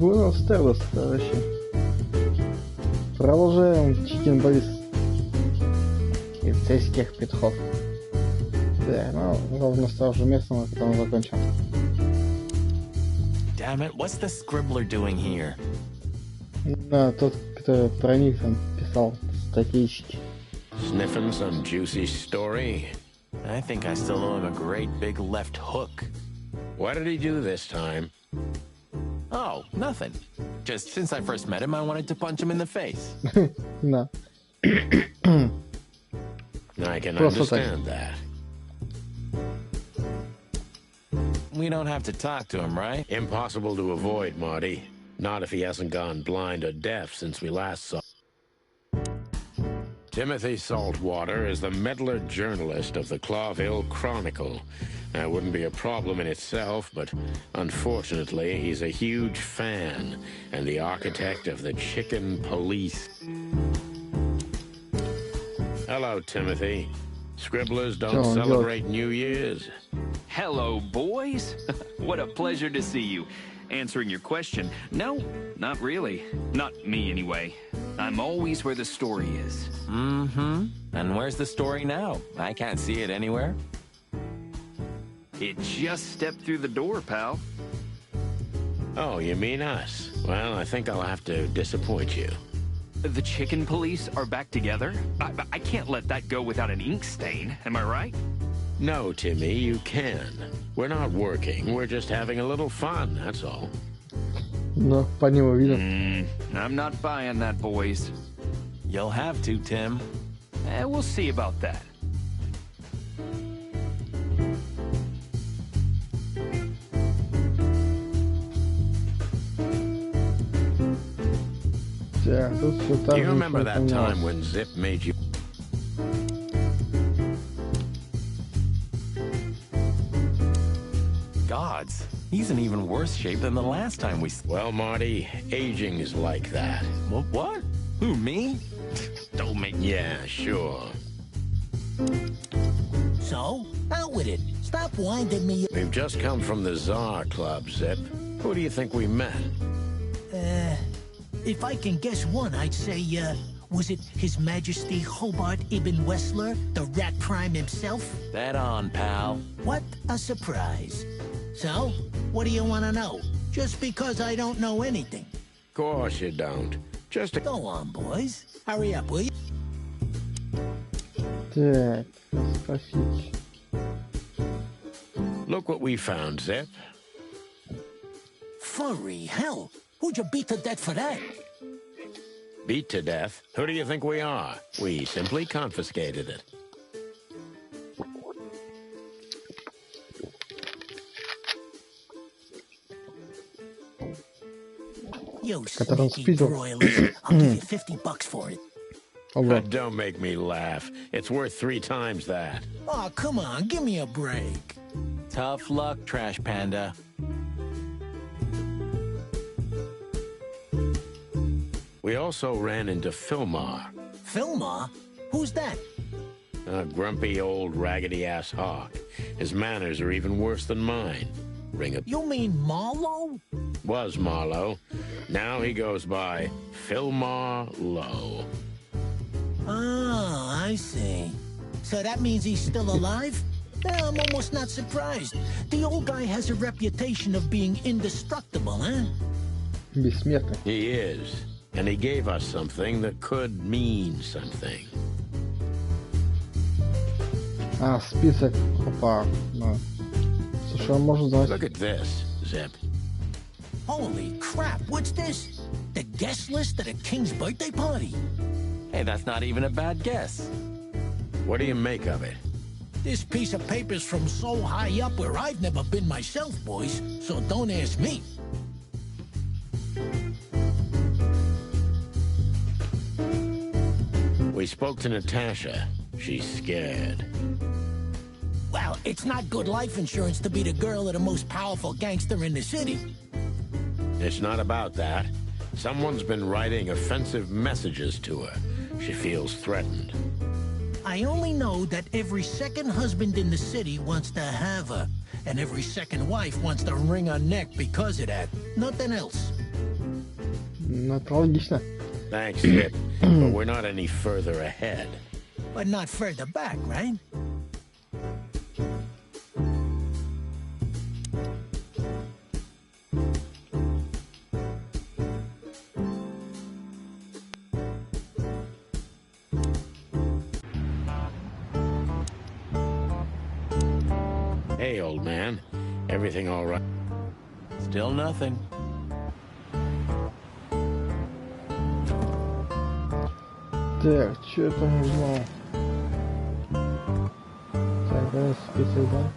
Буэнос-Террес, товарищи. Продолжаем чикен-борис полицейских петухов. Да, ну, ровно с того же места мы потом закончим. Damn it, what's the scribbler doing here? Да, тот, который про них там писал статейки. Sniffing some juicy story? I think I still owe him a great big left hook. What did he do this time? Oh, nothing. Just since I first met him, I wanted to punch him in the face. Да. I can Просто так. understand that. We don't have to talk to him, right? Impossible to avoid, Marty. Not if he hasn't gone blind or deaf since we last saw. Timothy Saltwater is the meddler journalist of the Clawville Chronicle. That wouldn't be a problem in itself, but unfortunately, he's a huge fan and the architect of the Chicken Police. Hello, Timothy. Scribblers don't celebrate New Year's. Hello, boys. What a pleasure to see you. Answering your question, no, not really. Not me, anyway. I'm always where the story is. Mm-hmm. And where's the story now? I can't see it anywhere. It just stepped through the door, pal. Oh, you mean us? Well, I think I'll have to disappoint you. The Chicken Police are back together? I can't let that go without an ink stain, am I right? No, Timmy, you can. We're not working, we're just having a little fun, that's all. Но по нему видно. I'm not buying that, boys. You'll have to, Tim. We'll see about that. Да, тут все так Do you же remember that поменялось. time when Zip made you... Gods, he's in even worse shape than the last time we... Well, Marty, aging is like that. What? Who, me? Don't make... Yeah, sure. So, out with it. Stop winding me. We've just come from the Czar Club, Zip. Who do you think we met? If I can guess one, I'd say, was it His Majesty Hobart Ibn Wessler, the Rat Prime himself? That on, pal. What a surprise. So, what do you want to know? Just because I don't know anything. Of course you don't. Just a... Go on, boys. Hurry up, will you? Так, спросить. Look what we found, Zip. Furry hell. Who'd you beat to death for that? Beat to death? Who do you think we are? We simply confiscated it. You Который он sneaky спиздил. broilers. I'll give you $50 for it. Ого. Don't make me laugh. It's worth 3 times that. Oh, come on. Give me a break. Tough luck, Trash Panda. We also ran into Filmar, Filmar? Who's that? a grumpy old raggedy-ass hawk. His manners are even worse than mine. Ring a... You mean Marlowe? Was Marlowe. Now he goes by Filmar Lowe. Oh, I see. So that means he's still alive? Yeah, I'm almost not surprised. The old guy has a reputation of being indestructible, huh? Бессмертный. He is. And he gave us something that could mean something. А, список. Опа. Да. Слушай, он может знать. Look at this, Zip. Holy crap, what's this? The guest list at a king's birthday party? Hey, that's not even a bad guess. What do you make of it? This piece of paper's from so high up where I've never been myself, boys, so don't ask me. We spoke to Natasha. She's scared. Well, it's not good life insurance to be the girl of the most powerful gangster in the city. It's not about that. Someone's been writing offensive messages to her. She feels threatened. I only know that every second husband in the city wants to have her, and every second wife wants to wring her neck because of that. Nothing else. Ну, это логично. Thanks, Skip, but we're not any further ahead. But not further back, right? Hey, old man. Everything all right? Still nothing. Так, что там узнал? Так, давай список, да?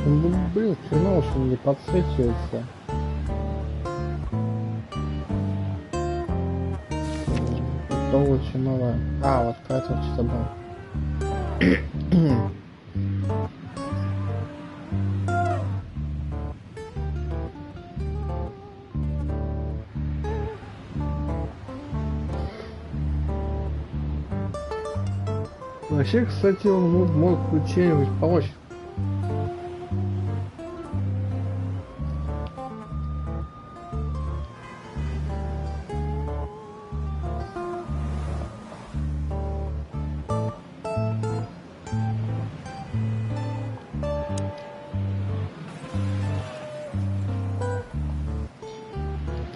Ну, блин, хреново, что не подсвечивается. Это очень новое. А, вот катер что-то было. Вообще, кстати, он мог чем-нибудь помочь.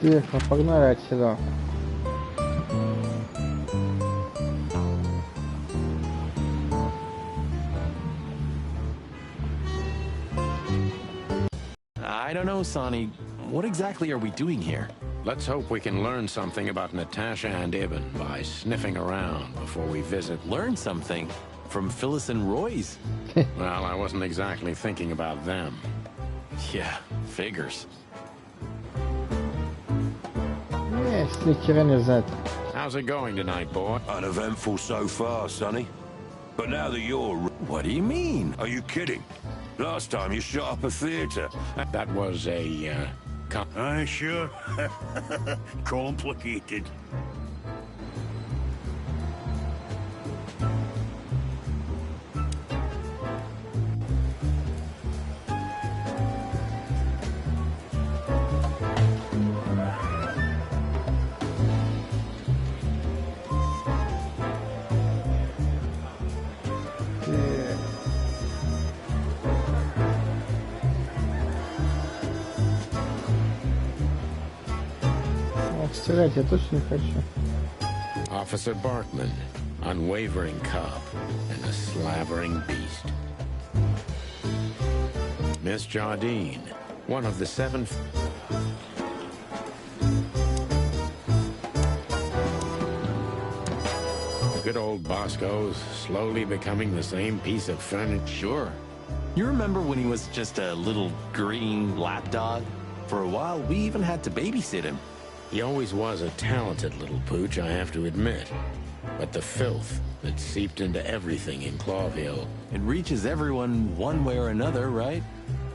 Так, ну погнали отсюда. I don't know, Sonny. What exactly are we doing here? Let's hope we can learn something about Natasha and Ibn by sniffing around before we visit. Learn something from Phyllis and Roy's. Well, I wasn't exactly thinking about them. Yeah, figures. Если хера не знает. How's it going tonight, boy? Uneventful so far, Sonny. But now that you're... What do you mean? Are you kidding? Last time you shot up a theater. That was a, Aye, sure. Complicated. Стирать я точно не хочу. Officer Barkman, unwavering cop, and a slavering beast. Miss Jardine, one of the 7... Good old Bosco's slowly becoming the same piece of furniture. Sure. You remember when he was just a little green lapdog? For a while, we even had to babysit him. He always was a talented little pooch, I have to admit. But the filth that seeped into everything in Clawville... It reaches everyone one way or another, right?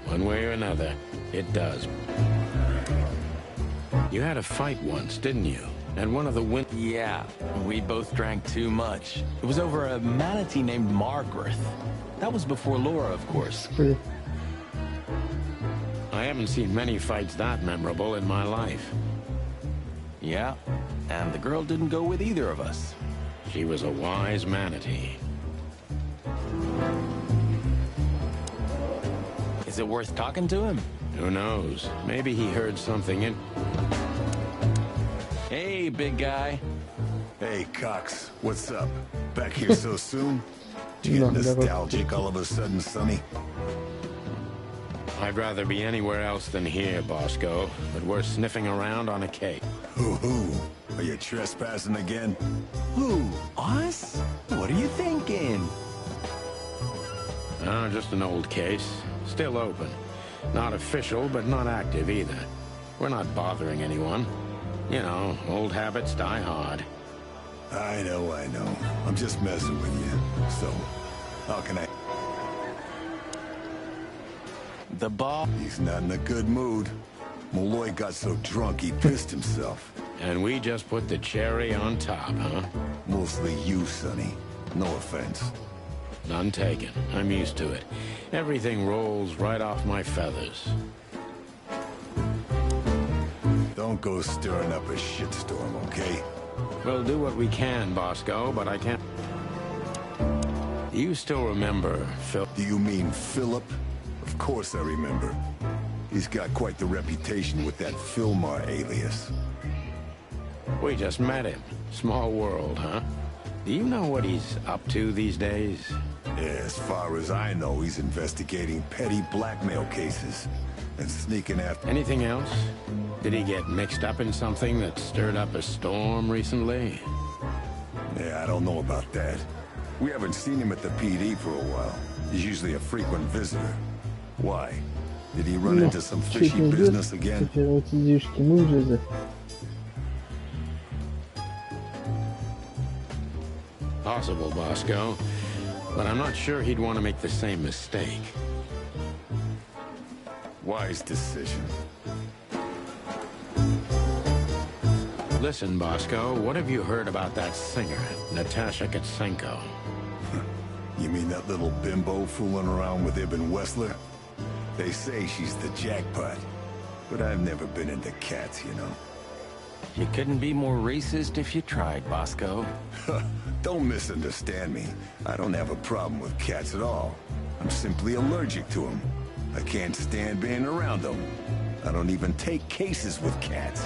One way or another, it does. You had a fight once, didn't you? And one of the Yeah, we both drank too much. It was over a manatee named Margaret. That was before Laura, of course. I haven't seen many fights that memorable in my life. Yeah, and the girl didn't go with either of us. She was a wise manatee. Is it worth talking to him? Who knows? Maybe he heard something in... Hey, big guy. Hey, Cox. What's up? Back here so soon? Did you get nostalgic all of a sudden, Sonny? I'd rather be anywhere else than here, Bosco, but we're sniffing around on a case. Who? Are you trespassing again? Who? Us? What are you thinking? Oh, just an old case. Still open. Not official, but not active either. We're not bothering anyone. You know, old habits die hard. I know. I'm just messing with you. So, how can I... The ball. He's not in a good mood. Malloy got so drunk he pissed himself. And we just put the cherry on top, huh? Mostly you, Sonny. No offense. None taken. I'm used to it. Everything rolls right off my feathers. Don't go stirring up a shitstorm, okay? We'll do what we can, Bosco, but I can't... You still remember Phil? Do you mean Philip? Of course I remember. He's got quite the reputation with that Filmar alias. We just met him. Small world, huh? Do you know what he's up to these days? Yeah, as far as I know, he's investigating petty blackmail cases and sneaking after... Anything else? Did he get mixed up in something that stirred up a storm recently? Yeah, I don't know about that. We haven't seen him at the PD for a while. He's usually a frequent visitor. Why? Did he run into some fishy business again? Possible, Bosco. But I'm not sure he'd want to make the same mistake. Wise decision. Listen, Bosco, what have you heard about that singer, Natasha Katsenko? You mean that little bimbo fooling around with Ibn Wessler? They say she's the jackpot, but I've never been into cats, you know. You couldn't be more racist if you tried, Bosco. Don't misunderstand me. I don't have a problem with cats at all. I'm simply allergic to them. I can't stand being around them. I don't even take cases with cats.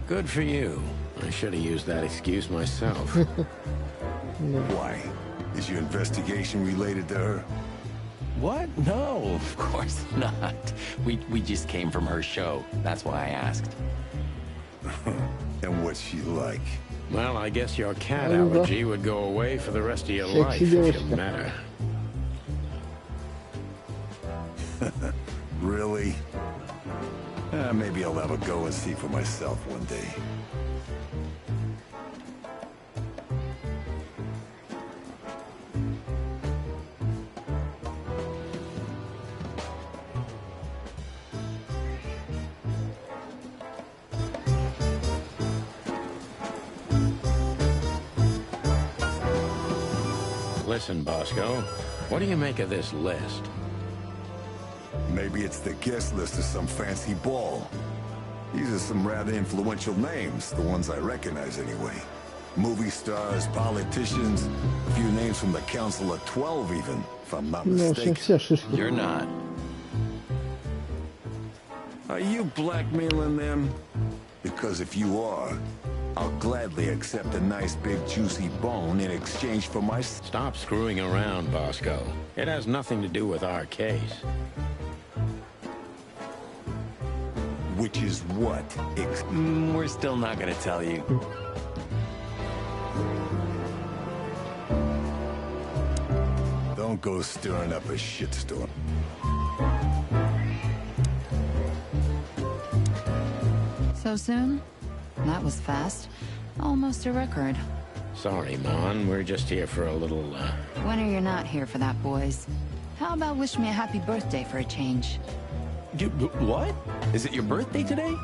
Good for you. I should have used that excuse myself. Why? Is your investigation related to her? What? No, of course not. We just came from her show. That's why I asked. And what's she like? Well, I guess your cat allergy would go away for the rest of your life if you met her. Really? Maybe I'll have a go and see for myself one day. Listen, Bosco, what do you make of this list? Maybe it's the guest list of some fancy ball. These are some rather influential names, the ones I recognize anyway. Movie stars, politicians, a few names from the Council of 12 even, if I'm not mistaken. You're not. Are you blackmailing them? Because if you are, I'll gladly accept a nice big juicy bone in exchange for my... Stop screwing around, Bosco. It has nothing to do with our case. Which is what? We're still not gonna tell you. Don't go stirring up a shitstorm. So soon? That was fast. Almost a record. Sorry, Mon. We're just here for a little, When are you not here for that, boys? How about wish me a happy birthday for a change? What? Is it your birthday today?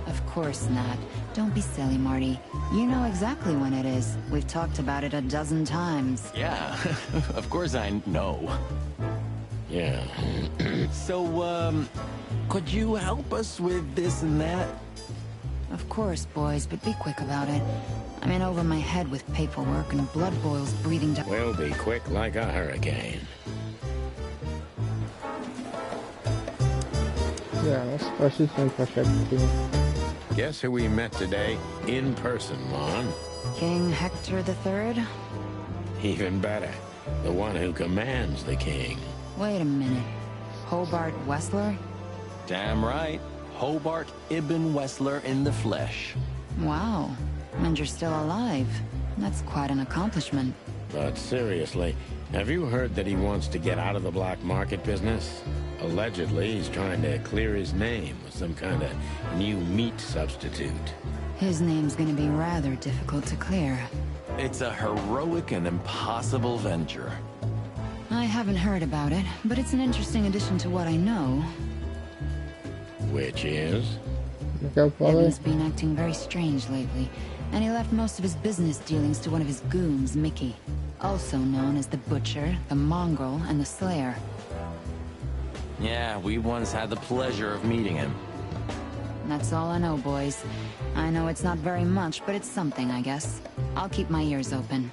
Of course not. Don't be silly, Marty. You know exactly when it is. We've talked about it a dozen times. Yeah, of course I know. yeah. So, could you help us with this and that? Of course, boys, but be quick about it. I'm in over my head with paperwork and blood boils breathing down. We'll be quick like a hurricane. Guess who we met today in person, Mon? King Hector III? Even better. The one who commands the king. Wait a minute. Hobart Wessler? Damn right. Hobart Ibn Wessler in the flesh. Wow. And you're still alive. That's quite an accomplishment. But seriously, have you heard that he wants to get out of the black market business? Allegedly, he's trying to clear his name with some kind of new meat substitute. His name's gonna be rather difficult to clear. It's a heroic and impossible venture. I haven't heard about it, but it's an interesting addition to what I know. Which is? Evan's been acting very strange lately, and he left most of his business dealings to one of his goons, Mickey. Also known as the Butcher, the Mongrel, and the Slayer. Yeah, we once had the pleasure of meeting him. That's all I know, boys. I know it's not very much, but it's something, I guess. I'll keep my ears open.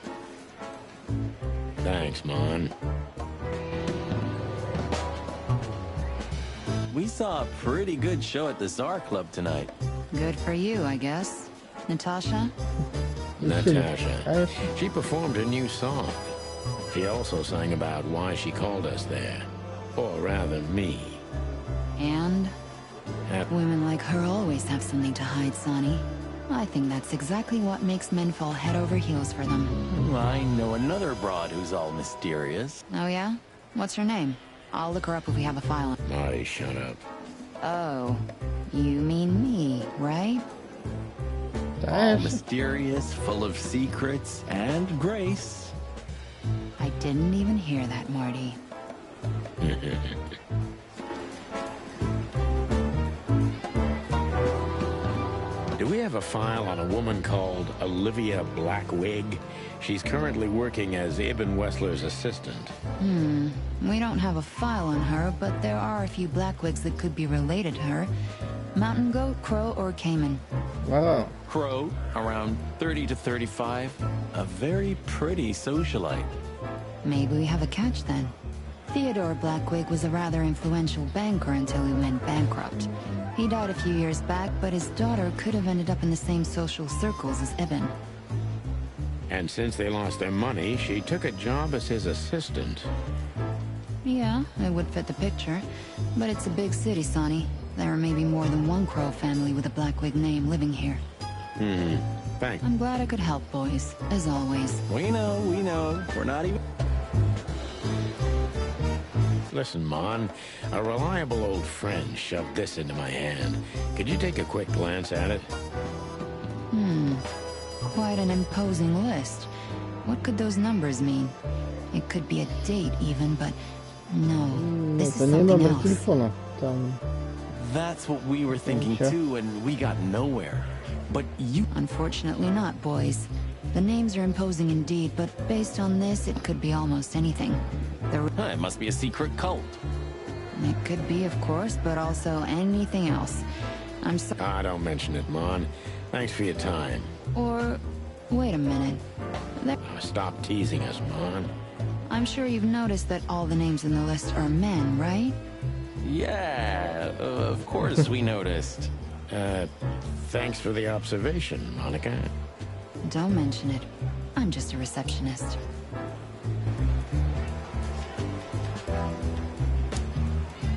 Thanks, Mon. We saw a pretty good show at the Tsar Club tonight. Good for you, I guess. Natasha? Natasha. She performed her new song. She also sang about why she called us there. Or rather, me. And? Women like her always have something to hide, Sonny. I think that's exactly what makes men fall head over heels for them. I know another broad who's all mysterious. Oh, yeah? What's her name? I'll look her up if we have a file. Marty, shut up. Oh, you mean me, right? All mysterious, full of secrets, and grace. I didn't even hear that, Marty. Do we have a file on a woman called Olivia Blackwig? She's currently working as Ibn Wessler's assistant. We don't have a file on her, but there are a few Blackwigs that could be related to her. Mountain goat, crow, or caiman? Wow. Crow, around 30 to 35. A very pretty socialite. Maybe we have a catch then. Theodore Blackwig was a rather influential banker until he went bankrupt. He died a few years back, but his daughter could have ended up in the same social circles as Ibn. And since they lost their money, she took a job as his assistant. Yeah, it would fit the picture. But it's a big city, Sonny. There may be more than one Crow family with a Blackwig name living here. Thanks. I'm glad I could help, boys, as always. We know. We're not even... Listen, Mon, a reliable old friend shoved this into my hand. Could you take a quick glance at it? Quite an imposing list. What could those numbers mean? It could be a date even, but no, this is Это не something номер else. телефона. Там... That's what we were thinking too, and we got nowhere. But you... Unfortunately not, boys. The names are imposing indeed, but based on this, it could be almost anything. It must be a secret cult. It could be, of course, but also anything else. I'm sorry. Ah, don't mention it, Mon. Thanks for your time. Or, wait a minute. Stop teasing us, Mon. I'm sure you've noticed that all the names in the list are men, right? Yeah, of course we noticed. Thanks for the observation, Monica. Don't mention it. I'm just a receptionist.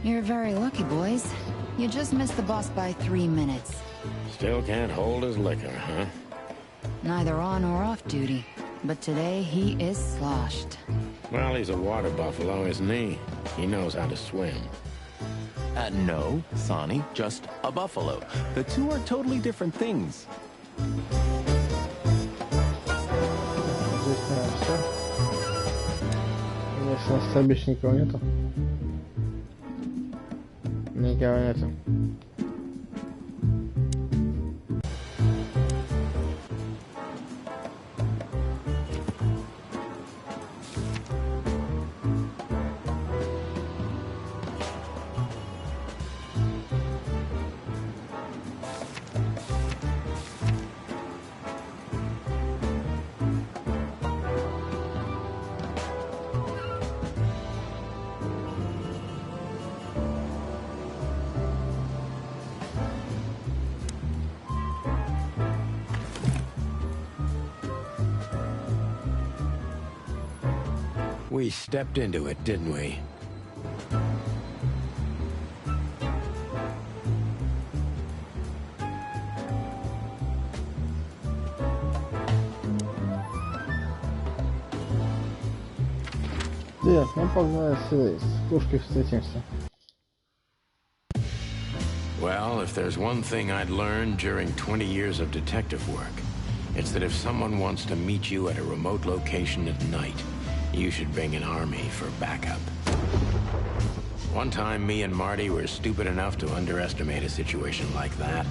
You're very lucky, boys. You just missed the boss by 3 minutes. Still can't hold his liquor, huh? Neither on or off duty. But today, he is sloshed. Well, he's a water buffalo, isn't he? He knows how to swim. No, Sonny, just a buffalo. The two are totally different things. Здесь, наверное, все. Если на столе больше никого нету. Никого нету. We stepped into it, didn't we? Так, ну погнали сюда. С пушкой встретимся. Well, if there's one thing I'd learned during 20 years of detective work, it's that if someone wants to meet you at a remote location at night, You should bring an army for backup. One time, me and Marty were stupid enough to underestimate a situation like that,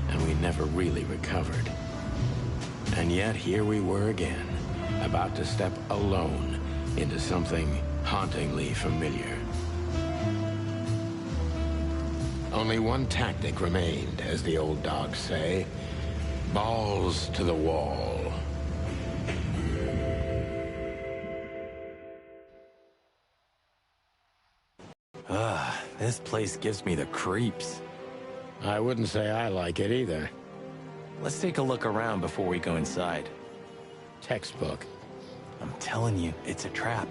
and we never really recovered. And yet, here we were again, about to step alone into something hauntingly familiar. Only one tactic remained, as the old dogs say. Balls to the wall. This place gives me the creeps. I wouldn't say I like it either. Let's take a look around before we go inside. Textbook. I'm telling you, it's a trap.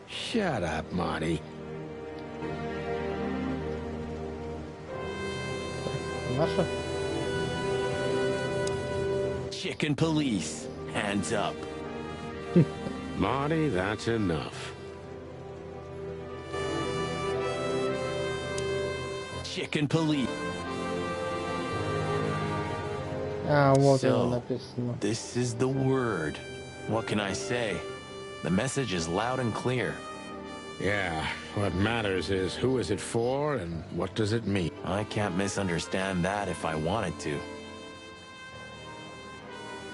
Shut up, Marty. Наша? Chicken police, hands up. Marty, that's enough. Chicken police. А, вот So, оно написано. this is the word. What can I say? The message is loud and clear. Yeah, what matters is who is it for and what does it mean? I can't misunderstand that if I wanted to.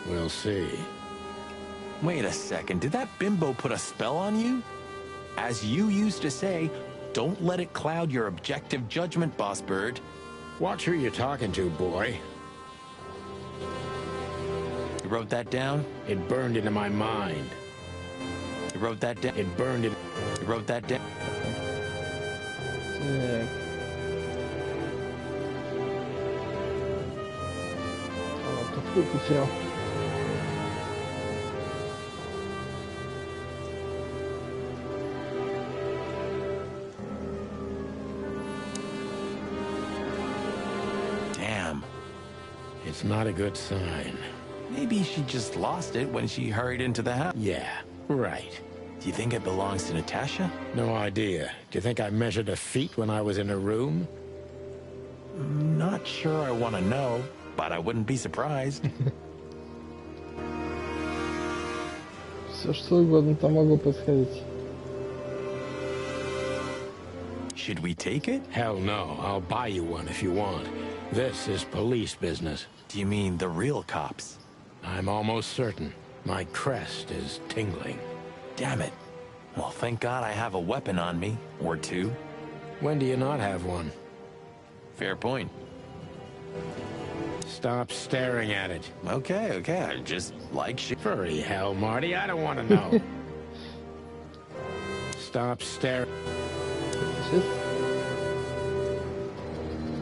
We'll see. Wait a second, did that bimbo put a spell on you? As you used to say, don't let it cloud your objective judgment, Boss Bird. Watch who you're talking to, boy. You wrote that down? It burned into my mind. You wrote that down? It burned it. You wrote that down? Так. Вот, тут выпустил. Damn. It's not a good sign. Maybe she just lost it when she hurried into the house. Yeah, right. Do you think it belongs to Natasha? No idea. Do you think I measured her feet when I was in her room? Not sure I want to know, but I wouldn't be surprised. Все что угодно там могло происходить. Should we take it? Hell no. I'll buy you one if you want. This is police business. Do you mean the real cops? I'm almost certain. My crest is tingling. Damn it. Well, thank God I have a weapon on me, or two. When do you not have one? Fair point. Stop staring at it. Okay, I just like shit. Furry hell, Marty. I don't want to know. Stop staring. Сейчас.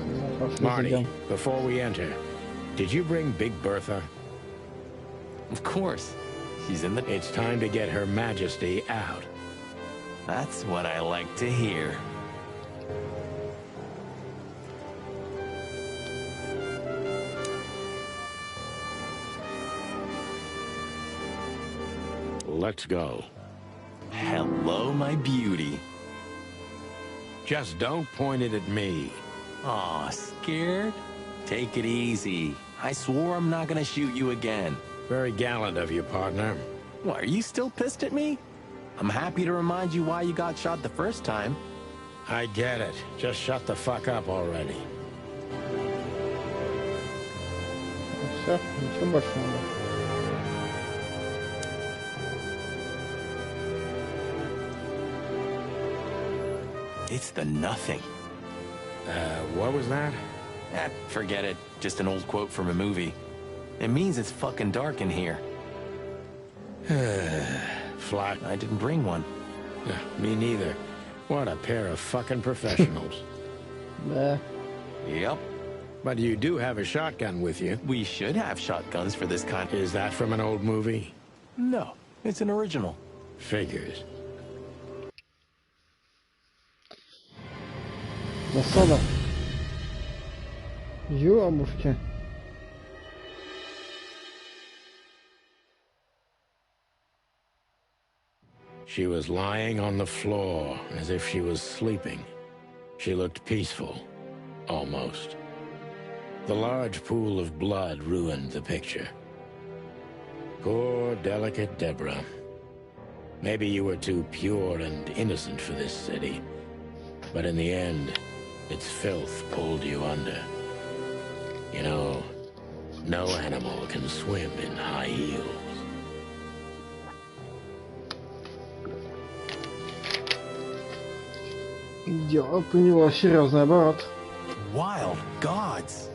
Ну, пошли Marty, зайдем. before we enter, did you bring Big Bertha? Of course. She's in the... It's time to get Her Majesty out. That's what I like to hear. Let's go. Hello, my beauty. Just don't point it at me. Aw, scared? Take it easy. I swore I'm not gonna shoot you again. Very gallant of you, partner. What, are you still pissed at me? I'm happy to remind you why you got shot the first time. I get it. Just shut the fuck up already. Все, ничего больше не надо. It's the nothing. What was that? Forget it. Just an old quote from a movie. It means it's fucking dark in here. Flat. I didn't bring one. Me neither. What a pair of fucking professionals. Да. Yep. But you do have a shotgun with you. We should have shotguns for this kind. Is that from an old movie? No, it's an original. Figures. Засада. Ёбушки. She was lying on the floor as if she was sleeping. She looked peaceful. Almost. The large pool of blood ruined the picture. Poor, delicate Deborah. Maybe you were too pure and innocent for this city. But in the end, its filth pulled you under. You know, no animal can swim in high heels. Дело приняло серьезный оборот. Wild gods.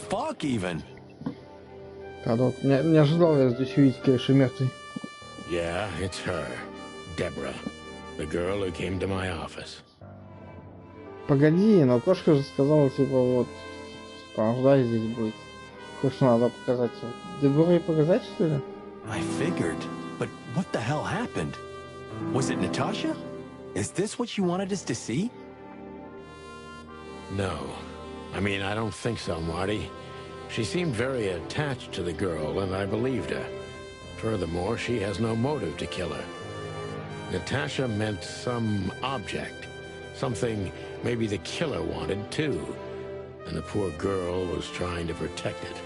Fuck even. Правда, не ожидал я здесь увидеть Кэша мертвый. Yeah, it's her. Deborah. The girl who came to my office. Погоди, но кошка же сказала, типа, вот, сопровождай здесь будет. То, что надо показать. Деборе показать, что ли? I figured, but what the hell happened? Was it Natasha? Is this what you wanted us to see? No. I mean, I don't think so, Marty. She seemed very attached to the girl, and I believed her. Furthermore, she has no motive to kill her. Natasha meant some object. Something maybe the killer wanted, too. And the poor girl was trying to protect it.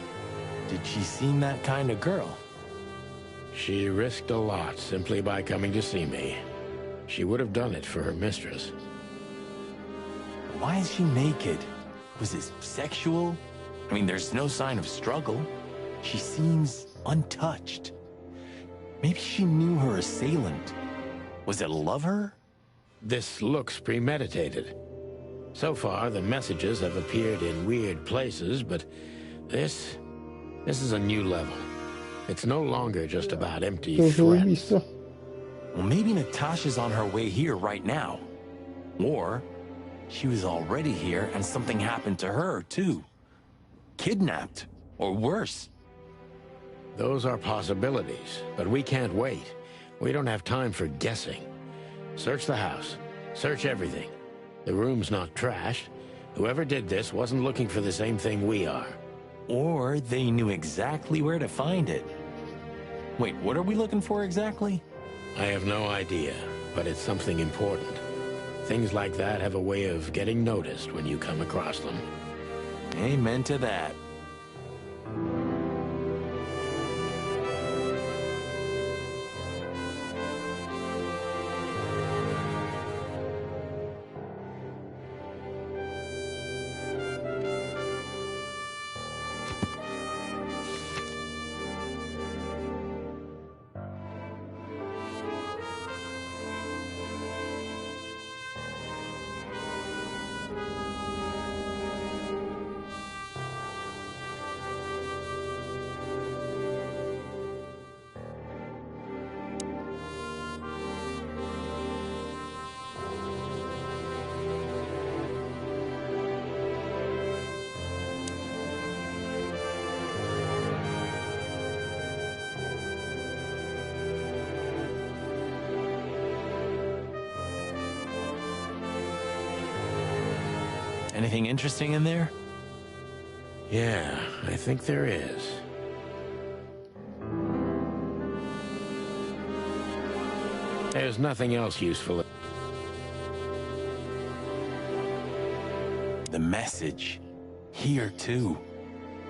Did she seem that kind of girl? She risked a lot simply by coming to see me. She would have done it for her mistress. Why is she naked? Was it sexual? I mean, there's no sign of struggle. She seems untouched. Maybe she knew her assailant. Was it a lover? This looks premeditated. So far, the messages have appeared in weird places, but this is a new level. It's no longer just about empty threats. Well, maybe Natasha's on her way here right now. Or she was already here and something happened to her, too. Kidnapped, or worse. Those are possibilities, but we can't wait. We don't have time for guessing. Search the house. Search everything. The room's not trashed. Whoever did this wasn't looking for the same thing we are. Or they knew exactly where to find it. Wait, what are we looking for exactly? I have no idea, but it's something important. Things like that have a way of getting noticed when you come across them. Amen to that. Anything interesting in there? Yeah, I think there is. There's nothing else useful. The message. Here, too.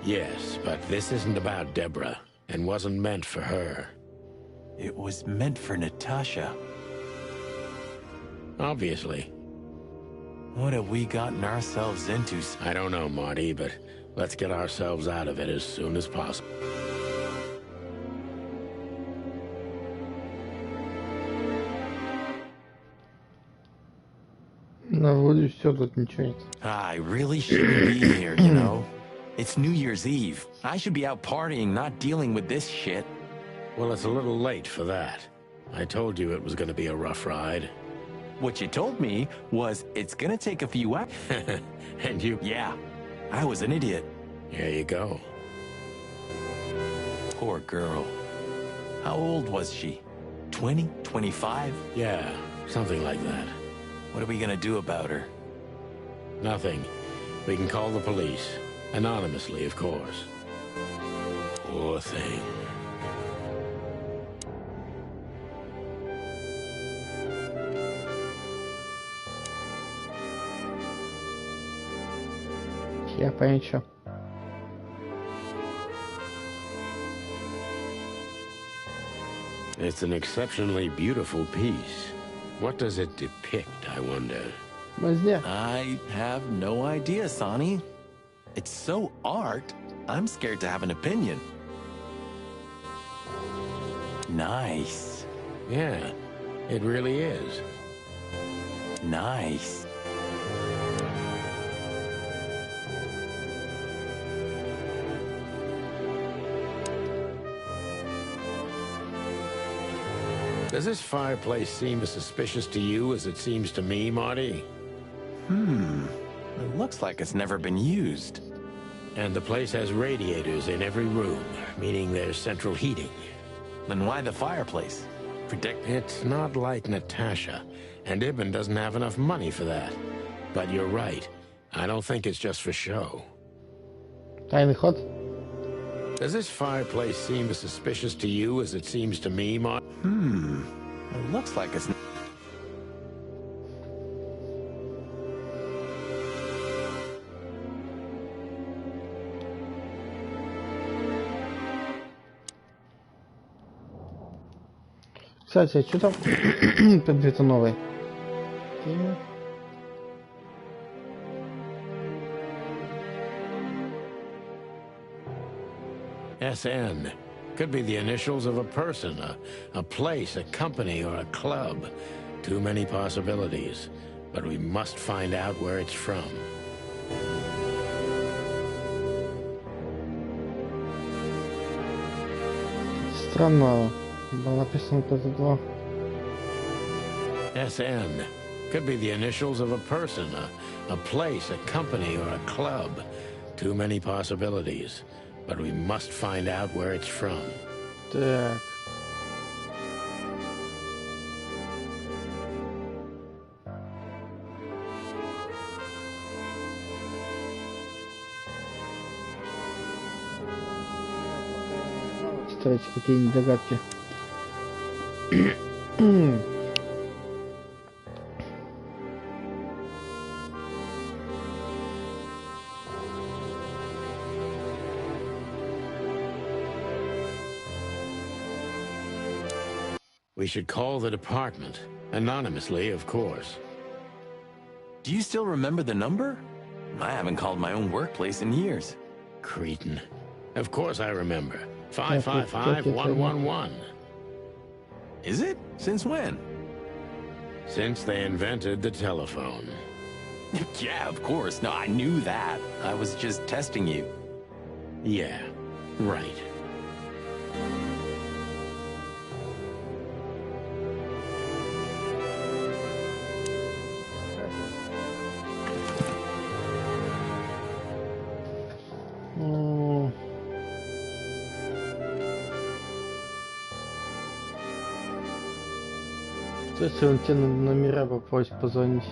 Yes, but this isn't about Deborah, and wasn't meant for her. It was meant for Natasha. Obviously. What have we gotten ourselves into? I don't know, Marty, but let's get ourselves out of it as soon as possible. Ну, вроде все, тут ничего нет. I really shouldn't be here, you know? It's New Year's Eve. I should be out partying, not dealing with this shit. Well, it's a little late for that. I told you it was going to be a rough ride. What you told me was it's gonna take a few hours. And you... Yeah, I was an idiot. Here you go. Poor girl. How old was she? 20? 25? Yeah, something like that. What are we gonna do about her? Nothing. We can call the police. Anonymously, of course. Poor thing. Я понять, что. It's an exceptionally beautiful piece. What does it depict, I wonder? I have no idea, Sonny. It's so art, I'm scared to have an opinion. Nice. Yeah, it really is. Nice. Does this fireplace seem as suspicious to you as it seems to me, Marty? It looks like it's never been used. And the place has radiators in every room, meaning there's central heating. Then why the fireplace? It's not like Natasha, and Ibn doesn't have enough money for that. But you're right. I don't think it's just for show. Тайный ход. Does this fireplace seem as suspicious to you as it seems to me, Marty? It looks like it's... Кстати, а что там предметы новые? SN. Could be the initials of a person, a place, a company, or a club. Too many possibilities. But we must find out where it's from. Странно. Было написано ТТ2. SN. Could be the initials of a person, a place, a company, or a club. Too many possibilities. But we must find out where it's from. Так. Читайте какие-нибудь догадки. We should call the department. Anonymously, of course. Do you still remember the number? I haven't called my own workplace in years. Cretin. Of course I remember. 555-111. Is it? Since when? Since they invented the telephone. Yeah, of course. No, I knew that. I was just testing you. Yeah, right. Что если он тебе на номера попросит позвонить?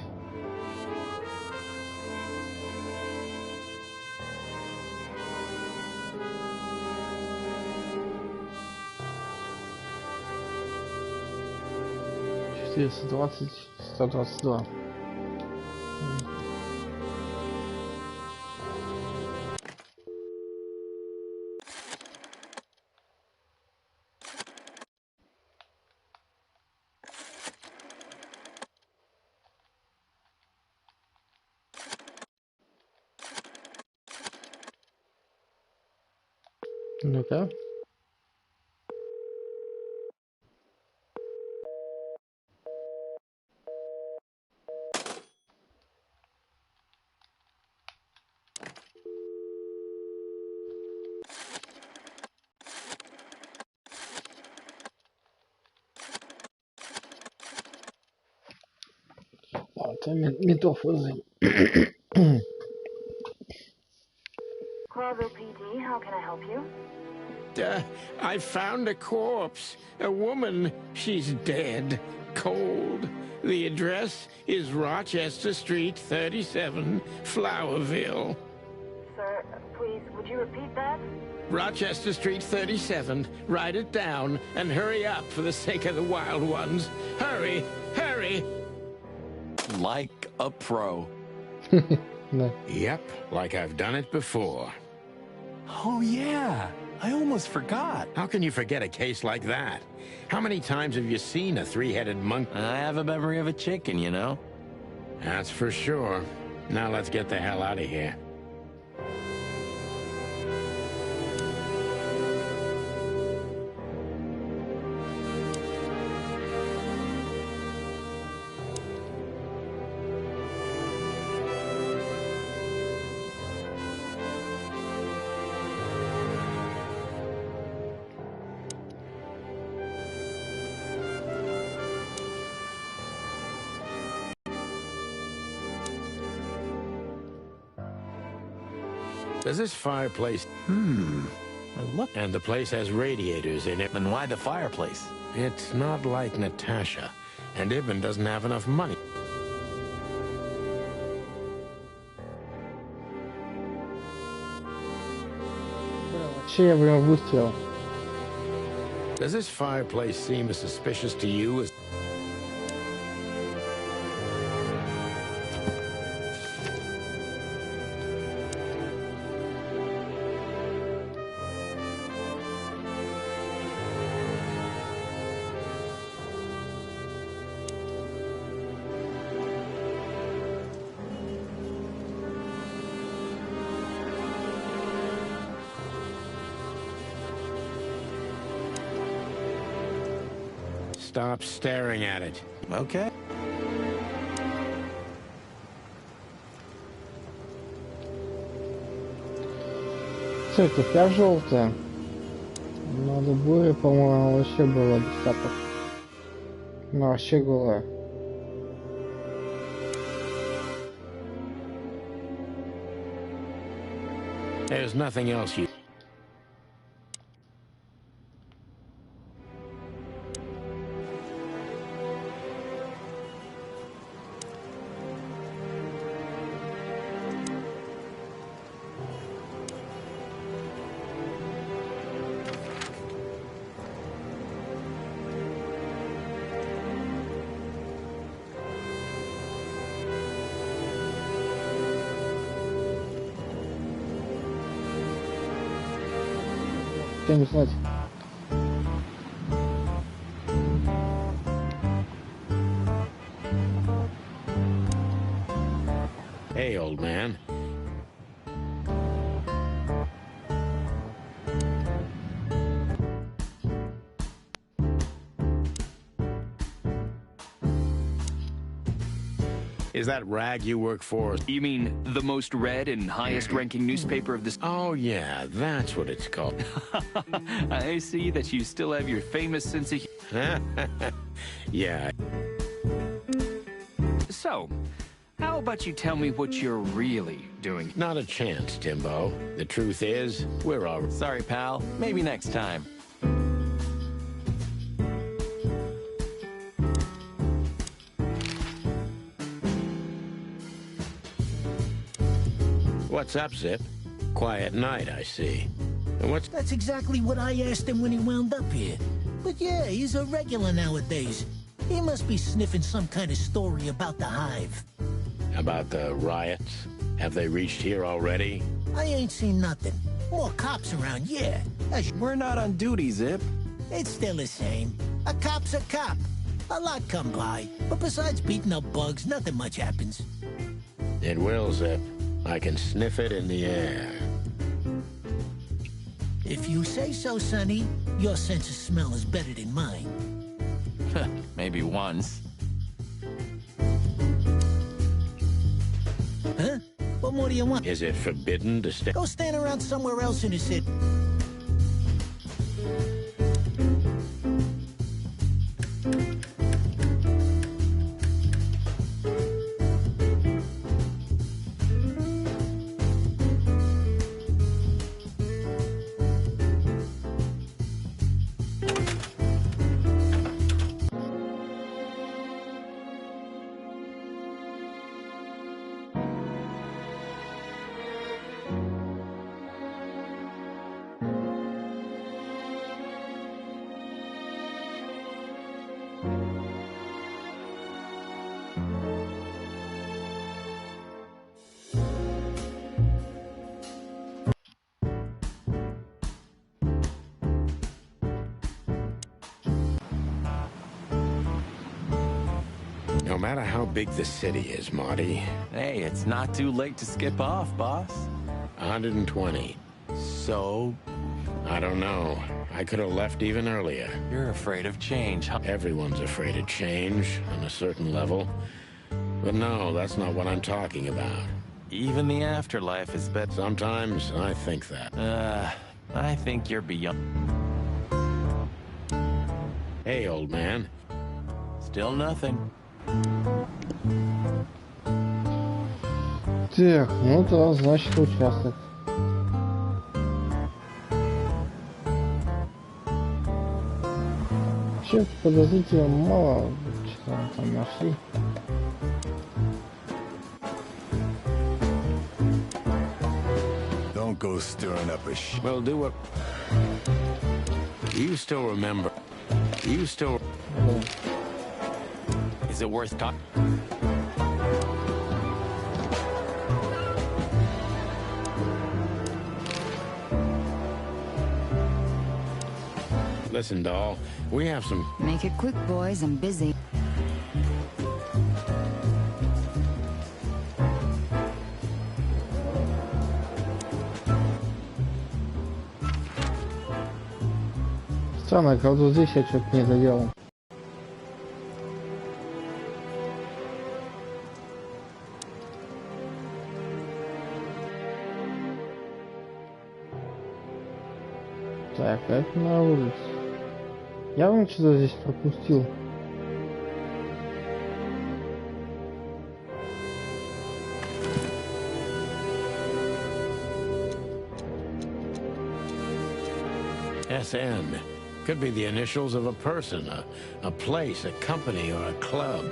$420, 122. Ну-ка. Это ментов вызови. Clarville PD, how can I help you? I found a corpse. A woman. She's dead. Cold. The address is Rochester Street, 37, Flowerville. Sir, please, would you repeat that? Rochester Street, 37. Write it down and hurry up for the sake of the wild ones. Hurry! Hurry! Like a pro. Да. Yep, like I've done it before. Oh, yeah. I almost forgot. How can you forget a case like that? How many times have you seen a three-headed monkey? I have a memory of a chicken, you know? That's for sure. Now let's get the hell out of here. Does this fireplace... Look. And the place has radiators in it. Then why the fireplace? It's not like Natasha. And Ibn doesn't have enough money. Вообще я прям выстрел. Does this fireplace seem as suspicious to you as... Stop staring at it. Okay. Цветы вся желтая. Надо буря, по-моему, вообще была без тапок. Ну, вообще голая. There's nothing else you... Что не знать. Hey, old man. Is that rag you work for? You mean the most read and highest-ranking newspaper of this... Oh, yeah, that's what it's called. I see that you still have your famous sense of... Yeah. So, how about you tell me what you're really doing? Not a chance, Timbo. The truth is, we're all... Sorry, pal. Maybe next time. What's up, Zip? Quiet night, I see. And what's... That's exactly what I asked him when he wound up here. But yeah, he's a regular nowadays. He must be sniffing some kind of story about the hive. About the riots? Have they reached here already? I ain't seen nothing. More cops around, yeah. We're not on duty, Zip. It's still the same. A cop's a cop. A lot come by, but besides beating up bugs, nothing much happens. It will, Zip. I can sniff it in the air. If you say so, Sonny, your sense of smell is better than mine. Maybe once. Huh? What more do you want? Is it forbidden to stay? Go stand around somewhere else in the city. matter how big the city is, Marty. Hey, it's not too late to skip off, boss. 120. So, I don't know. I could have left even earlier. you're afraid of change, huh? Everyone's afraid of change on a certain level. But no, that's not what I'm talking about. Even the afterlife is better. Sometimes I think that. I think you're beyond. Hey, old man. Still nothing. Так, ну да, значит участок. Вообще подозрительно мало, что там нашли. Don't go stirring up a sh... Well, do what... You still remember... You still... Is it worth talking? Listen, doll, we have some... Make it quick, boys. I'm busy. Странно, как вот здесь я что-то не доделал. Так, это на улице. Явно что-то здесь пропустил. SN. Could be the initials of a person, a place, a company, or a club.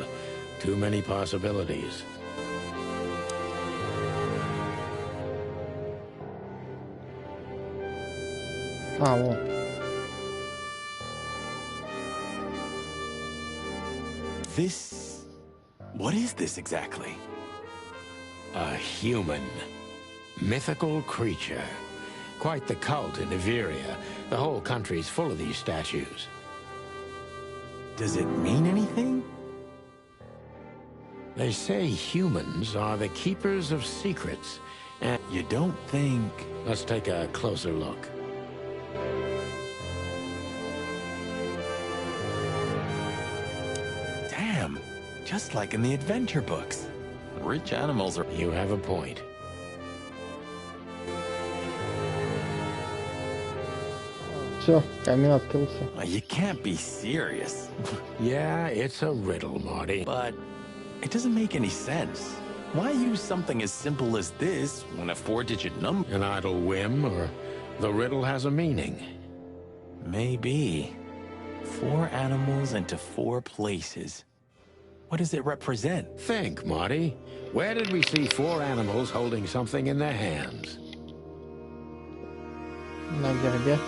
Too many possibilities. А, вот. This... What is this exactly? A human. Mythical creature. Quite the cult in Iveria. The whole country's full of these statues. Does it mean anything? They say humans are the keepers of secrets, and You don't think... let's take a closer look. Damn, just like in the adventure books. Rich animals are... You have a point. Все, камин открылся. You can't be serious. Yeah, it's a riddle, Marty. But it doesn't make any sense. Why use something as simple as this when a 4-digit number... An idle whim, or the riddle has a meaning. Maybe. 4 animals into 4 places. What does it represent? Think, Marty. Where did we see 4 animals holding something in their hands? На гербе.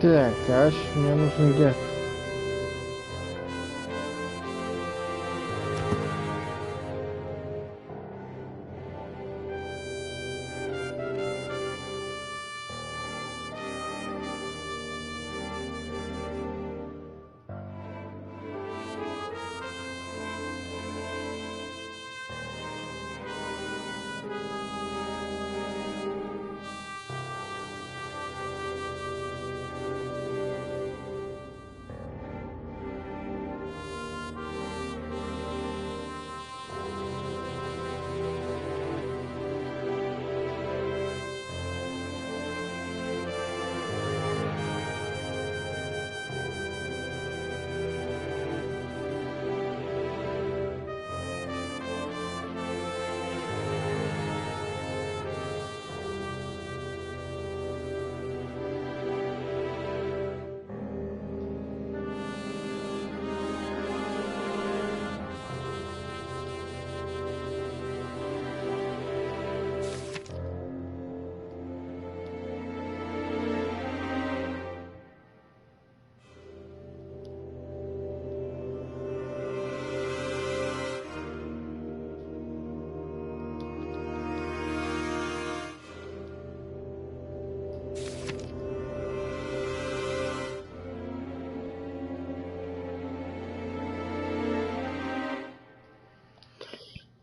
Так, короче, мне нужен герб.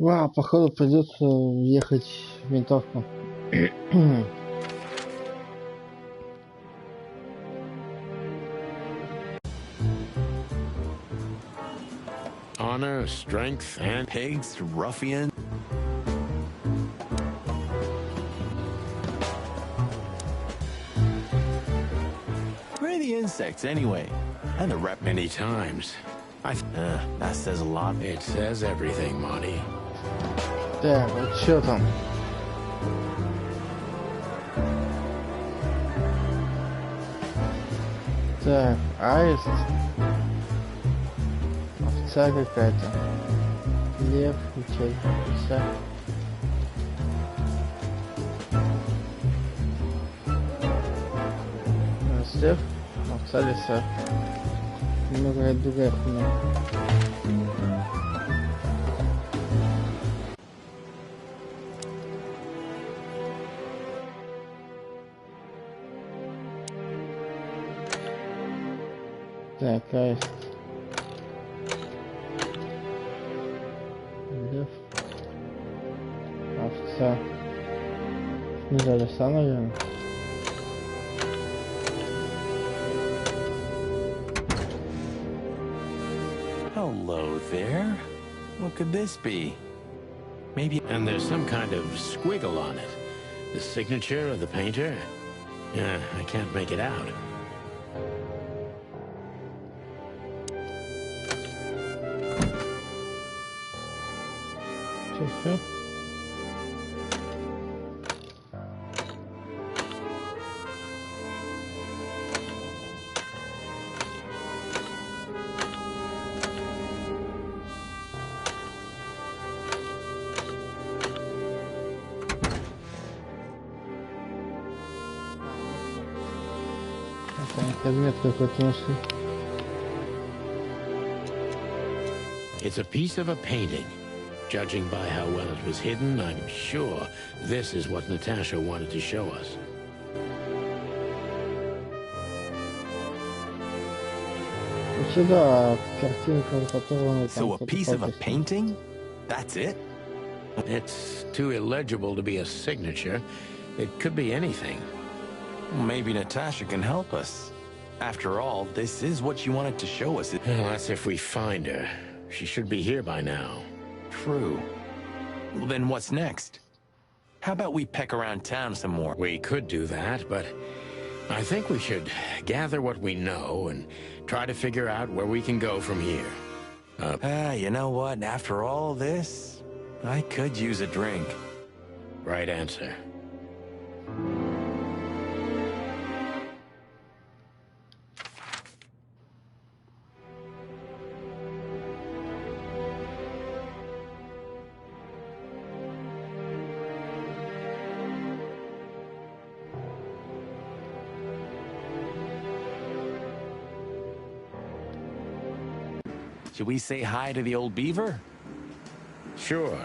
Вау, походу придется ехать в ментовку. Honor, strength, and Pigs, ruffian. Where are the insects anyway? And the rep. many times. That says a lot. It says everything, Monty. Так, вот что там? Так, аист. Овца какая-то. Лев, ничего, овца. Лев, овца, лиса. Много другая хуйня. Так, аист. Лев. Овца. Не знаю, лиса, наверное. Hello there. What could this be? Maybe. And there's some kind of squiggle on it. The signature of the painter? Yeah, I can't make it out. Все. Предмет какой-то нашли. It's a piece of a painting. Judging by how well it was hidden, I'm sure this is what Natasha wanted to show us. Сюда картинка, которую So a piece of a painting? That's it? It's too illegible to be a signature. It could be anything. Maybe Natasha can help us. After all, this is what she wanted to show us. Well, that's if we find her. She should be here by now. True. Well, then what's next? How about we peck around town some more? We could do that, but I think we should gather what we know and try to figure out where we can go from here. You know what? After all this, I could use a drink. Right answer. Should we say hi to the old beaver? Sure.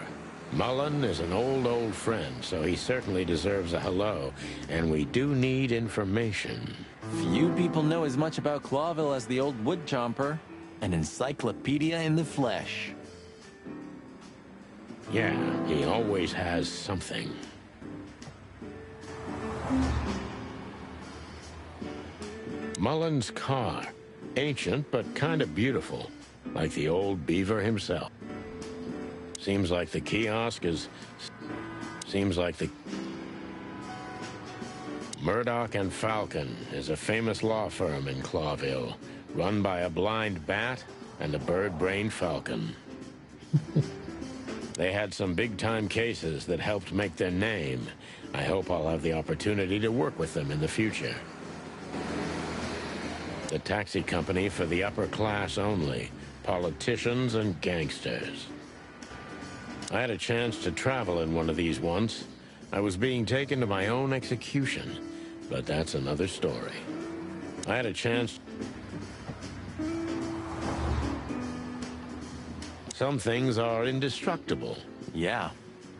Mullen is an old friend, so he certainly deserves a hello, and we do need information. Few people know as much about Clawville as the old wood chomper. An encyclopedia in the flesh. Yeah, he always has something. Mullen's car. Ancient, but kind of beautiful. Like the old beaver himself. Seems like the kiosk is... Seems like the... Murdoch and Falcon is a famous law firm in Clawville, run by a blind bat and a bird-brained falcon. They had some big-time cases that helped make their name. I hope I'll have the opportunity to work with them in the future. The taxi company for the upper class only. Politicians and gangsters. I had a chance to travel in one of these once. I was being taken to my own execution, but that's another story. I had a chance... Some things are indestructible. Yeah.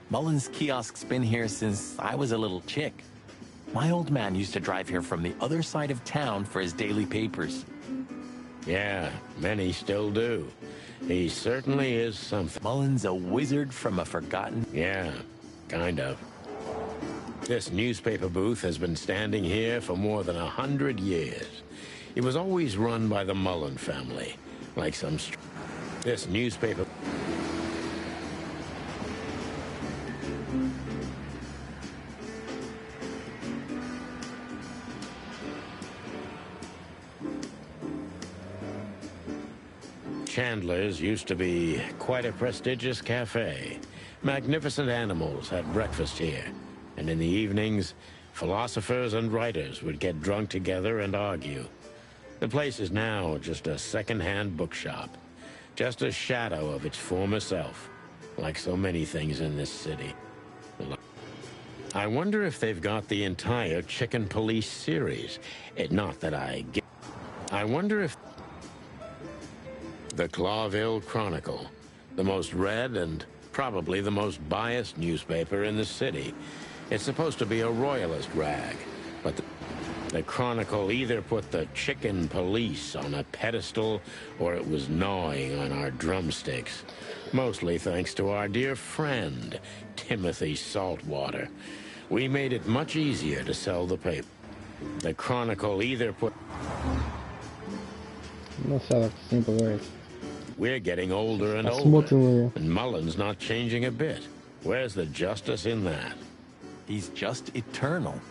Mullen's kiosk's been here since I was a little chick. My old man used to drive here from the other side of town for his daily papers. Yeah, many still do. He certainly is something. Mullen's a wizard from a forgotten... Yeah, kind of. This newspaper booth has been standing here for more than 100 years. It was always run by the Mullen family, like some... This newspaper... Chandler's used to be quite a prestigious cafe. Magnificent animals had breakfast here, and in the evenings, philosophers and writers would get drunk together and argue. The place is now just a second-hand bookshop, just a shadow of its former self, like so many things in this city. I wonder if they've got the entire Chicken Police series. Not that I get... I wonder if... The Clawville Chronicle, the most read and probably the most biased newspaper in the city. It's supposed to be a royalist rag, but the Chronicle either put the Chicken Police on a pedestal or it was gnawing on our drumsticks, mostly thanks to our dear friend, Timothy Saltwater. We made it much easier to sell the paper. The Chronicle either put... We're getting older and older, and Mullen's not changing a bit. Where's the justice in that? He's just eternal.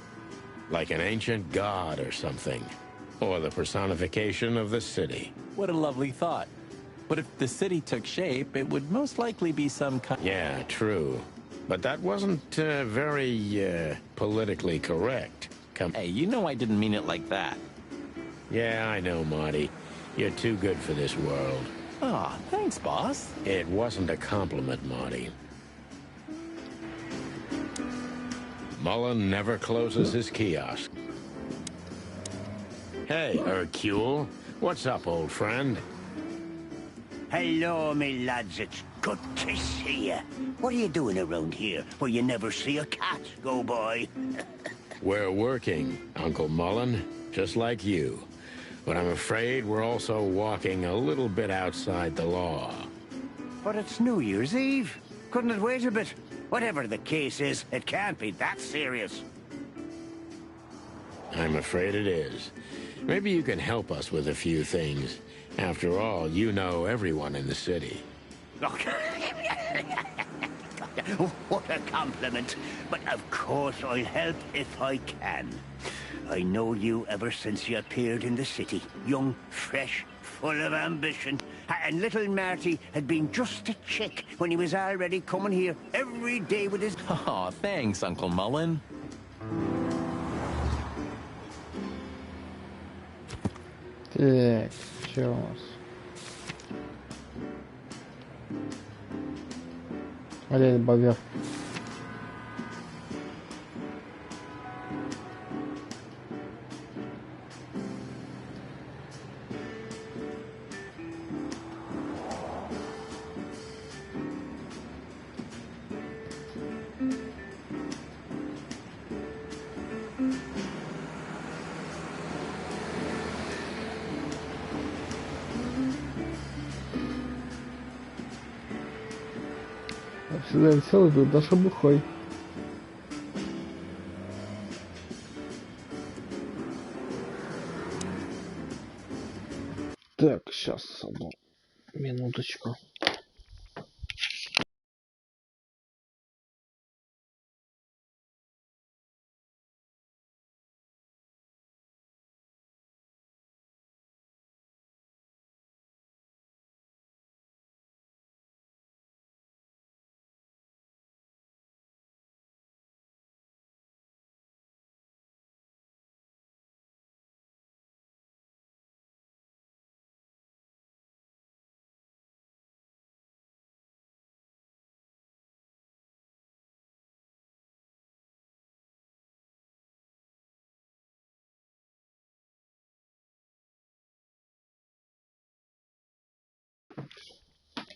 Like an ancient god or something. Or the personification of the city. What a lovely thought. But if the city took shape, it would most likely be some kind... Yeah, true. But that wasn't very politically correct. Hey, you know I didn't mean it like that. Yeah, I know, Marty. You're too good for this world. Aw, thanks, boss. It wasn't a compliment, Marty. Mullen never closes his kiosk. Hey, Hercule. What's up, old friend? Hello, me lads. It's good to see you. What are you doing around here where you never see a cat go by? We're working, Uncle Mullen, just like you. But I'm afraid we're also walking a little bit outside the law. But it's New Year's Eve. Couldn't it wait a bit? Whatever the case is, it can't be that serious. I'm afraid it is. Maybe you can help us with a few things. After all, you know everyone in the city. What a compliment. But of course I'll help if I can. I know you ever since you appeared in the city. Young, fresh, full of ambition. And little Marty had been just a chick when he was already coming here every day with his... Aw, thanks, Uncle Mullen. Так, что у нас? Олень богов. Всегда веселый был, даже бухой. Так, сейчас одну минуточку.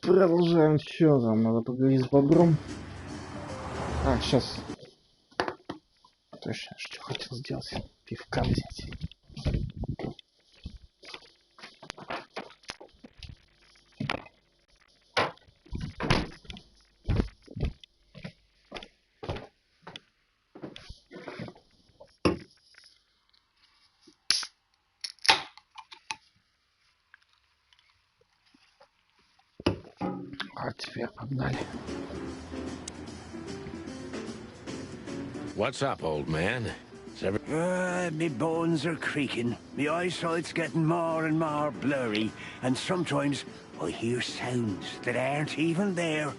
Продолжаем. Что там? Надо поговорить с бобром. А, сейчас. Точно, что хотел сделать. Пивка взять. А теперь погнали. What's up, old man? Me bones are creaking. Me eyesight's getting more and more blurry, and sometimes I hear sounds that aren't even there.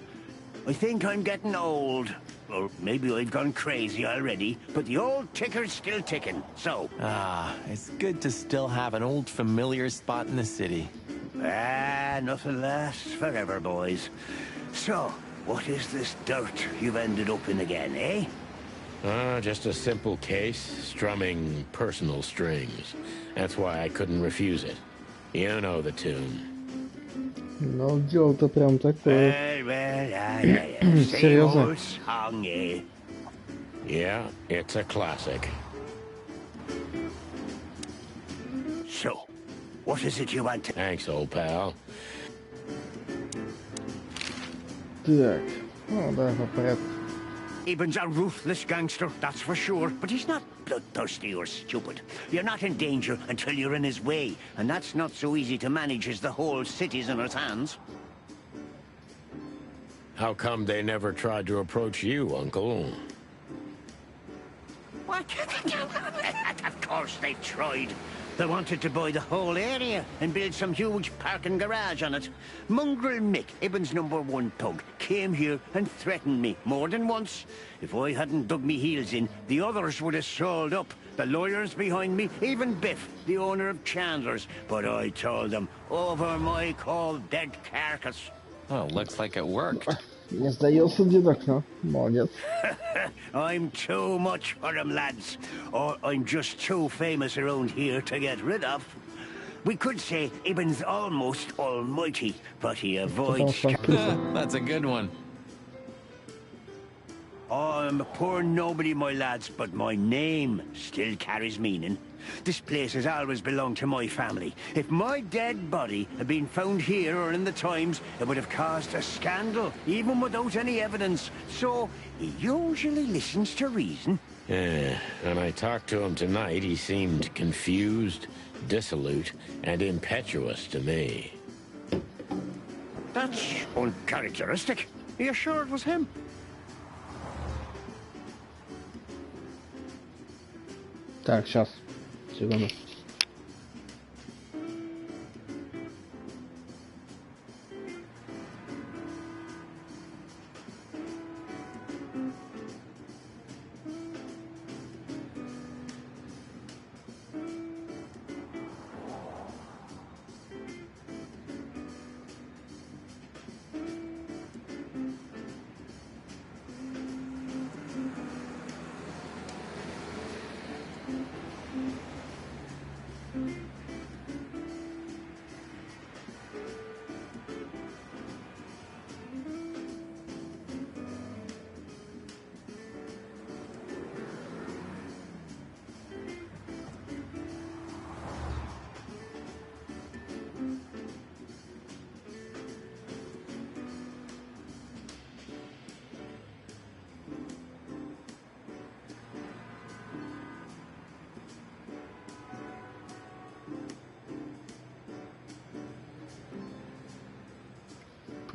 I think I'm getting old. Or maybe I've gone crazy already, but the old ticker's still ticking, so... Ah, it's good to still have an old familiar spot in the city. Nothing lasts forever, boys. So, what is this dirt you've ended up in again, eh? Just a simple case, strumming personal strings. That's why I couldn't refuse it. You know the tune. Ну, дело-то прям такое. Same old song, eh? Yeah, it's a classic. So, what is it you want to... Thanks, old pal. Так, ну да, по порядку. Eben's a ruthless gangster, that's for sure, but he's not bloodthirsty or stupid. You're not in danger until you're in his way, and that's not so easy to manage as the whole city's in his hands. How come they never tried to approach you, Uncle? What? Of course they tried. They wanted to buy the whole area and build some huge parking garage on it. Mongrel Mick, Ibben's #1 thug, came here and threatened me more than once. If I hadn't dug me heels in, the others would have sold up. The lawyers behind me, even Biff, the owner of Chandler's. But I told them, over my cold dead carcass. Oh, looks like it worked. Не сдается дедок, но молодец. I'm too much for them, lads. Or I'm just too famous around here to get rid of. We could say Ibben's almost almighty, but he avoids... That's a good one. I'm a poor nobody, my lads, but my name still carries meaning. This place has always belonged to my family. If my dead body had been found here or in the Times, it would have caused a scandal, even without any evidence. So, he usually listens to reason. Yeah, when I talked to him tonight, he seemed confused, dissolute, and impetuous to me. That's uncharacteristic. Are you sure it was him? Так, сейчас. Секунду.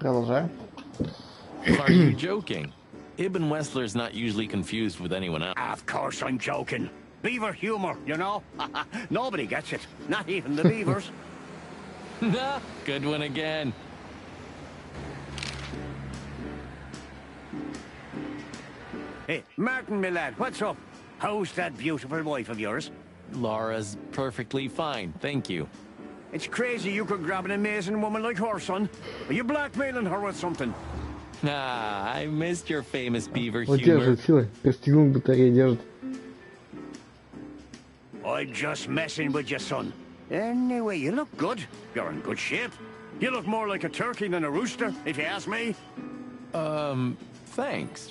Продолжаем. Are you joking? Ibn Wessler's not usually confused with anyone else. Of course I'm joking. Beaver humor, you know? Nobody gets it. Not even the beavers. Nah, good one again. Hey, Martin, my lad, what's up? How's that beautiful wife of yours? Laura's perfectly fine, thank you. It's crazy you could grab an amazing woman like her, son. Are you blackmailing her with something? Ah, I missed your famous beaver Вот humor. держит, силы. Пристегнул батареи, держит. I'm just messing with you, son. Anyway, you look good. You're in good shape. You look more like a turkey than a rooster, if you ask me. Thanks.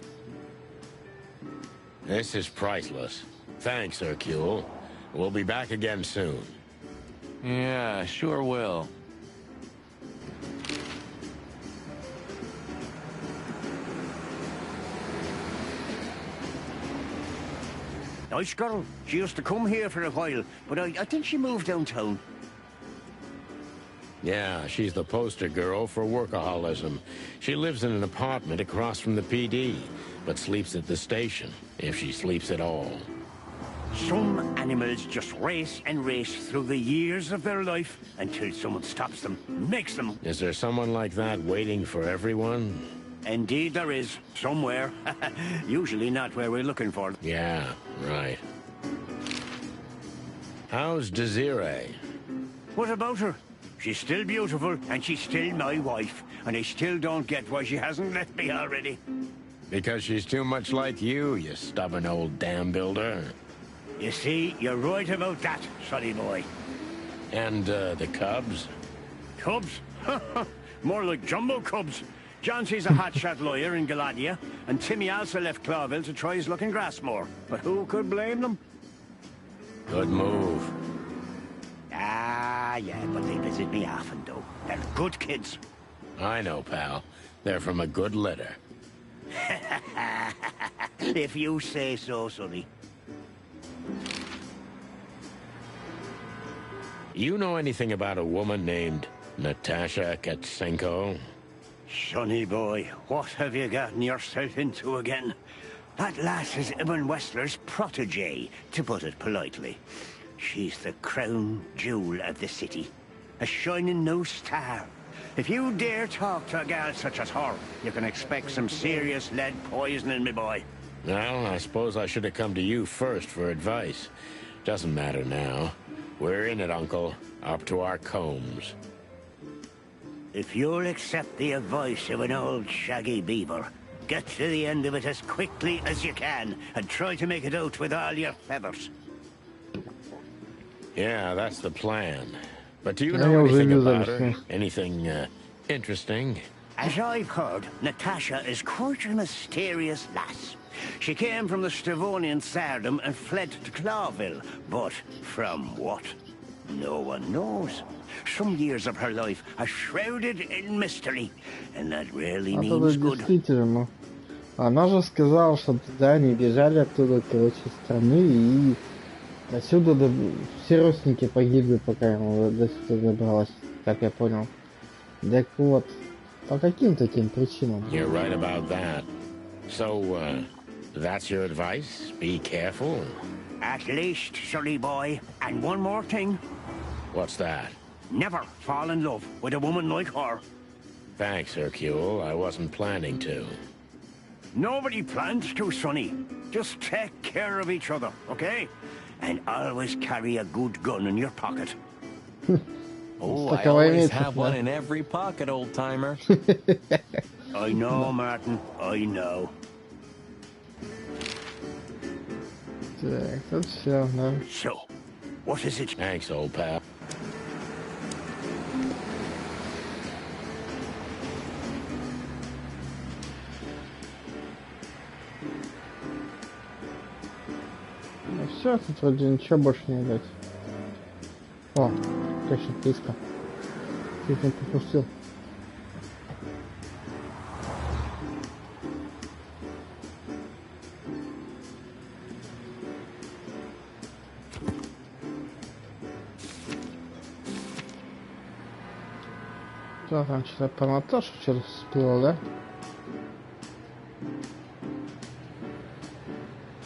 This is priceless. Thanks, Hercule. We'll be back again soon. Yeah, sure will. Nice girl. She used to come here for a while, but I think she moved downtown. Yeah, she's the poster girl for workaholism. She lives in an apartment across from the PD, but sleeps at the station, if she sleeps at all. Some animals just race and race through the years of their life until someone stops them, makes them. Is there someone like that waiting for everyone? Indeed there is, somewhere. Usually not where we're looking for. Yeah, right. How's Desiree? What about her? She's still beautiful, and she's still my wife. And I still don't get why she hasn't left me already. Because she's too much like you stubborn old dam builder. You see, you're right about that, sonny boy. And, the cubs? Cubs? More like jumbo cubs. Johnson's a hotshot lawyer in Galadia, and Timmy also left Clawville to try his luck in Grassmore. But who could blame them? Good move. Ah, yeah, but they visit me often, though. They're good kids. I know, pal. They're from a good litter. If you say so, sonny. You know anything about a woman named Natasha Katsenko? Sonny boy, what have you gotten yourself into again? That lass is Ibn Wessler's protege, to put it politely. She's the crown jewel of the city. A shining new star. If you dare talk to a gal such as her, you can expect some serious lead poisoning, me boy. Well, I suppose I should have come to you first for advice. Doesn't matter now. We're in it, Uncle. Up to our combs. If you'll accept the advice of an old shaggy beaver, get to the end of it as quickly as you can, and try to make it out with all your feathers. Yeah, that's the plan. But do you know anything about her? Anything, interesting? As I've heard, Natasha is quite a mysterious lass. She came from the Stavonian Tsardom and fled to Clawville. But from what? No one knows. Some years of her life are shrouded in mystery, and that rarely means good. Действительно. Она же сказала, что да, они бежали оттуда, короче, страны, и отсюда все родственники погибли, пока ему до сюда добралась, как я понял. Так вот, по каким таким причинам? You're right about that. So, that's your advice? Be careful? At least, silly boy. And one more thing. What's that? Never fall in love with a woman like her. Thanks, Hercule. I wasn't planning to. Nobody plans to, sonny. Just take care of each other, okay? And always carry a good gun in your pocket. Oh, I always have one in every pocket, old-timer. I know, Martin. I know. Так, тут все, да. So, what is it? Thanks, old pal. Ну все, тут вроде ничего больше не дать. О, точно, писка. Чуть не пропустил. Да, там что-то по Наташу вчера всплыло, да?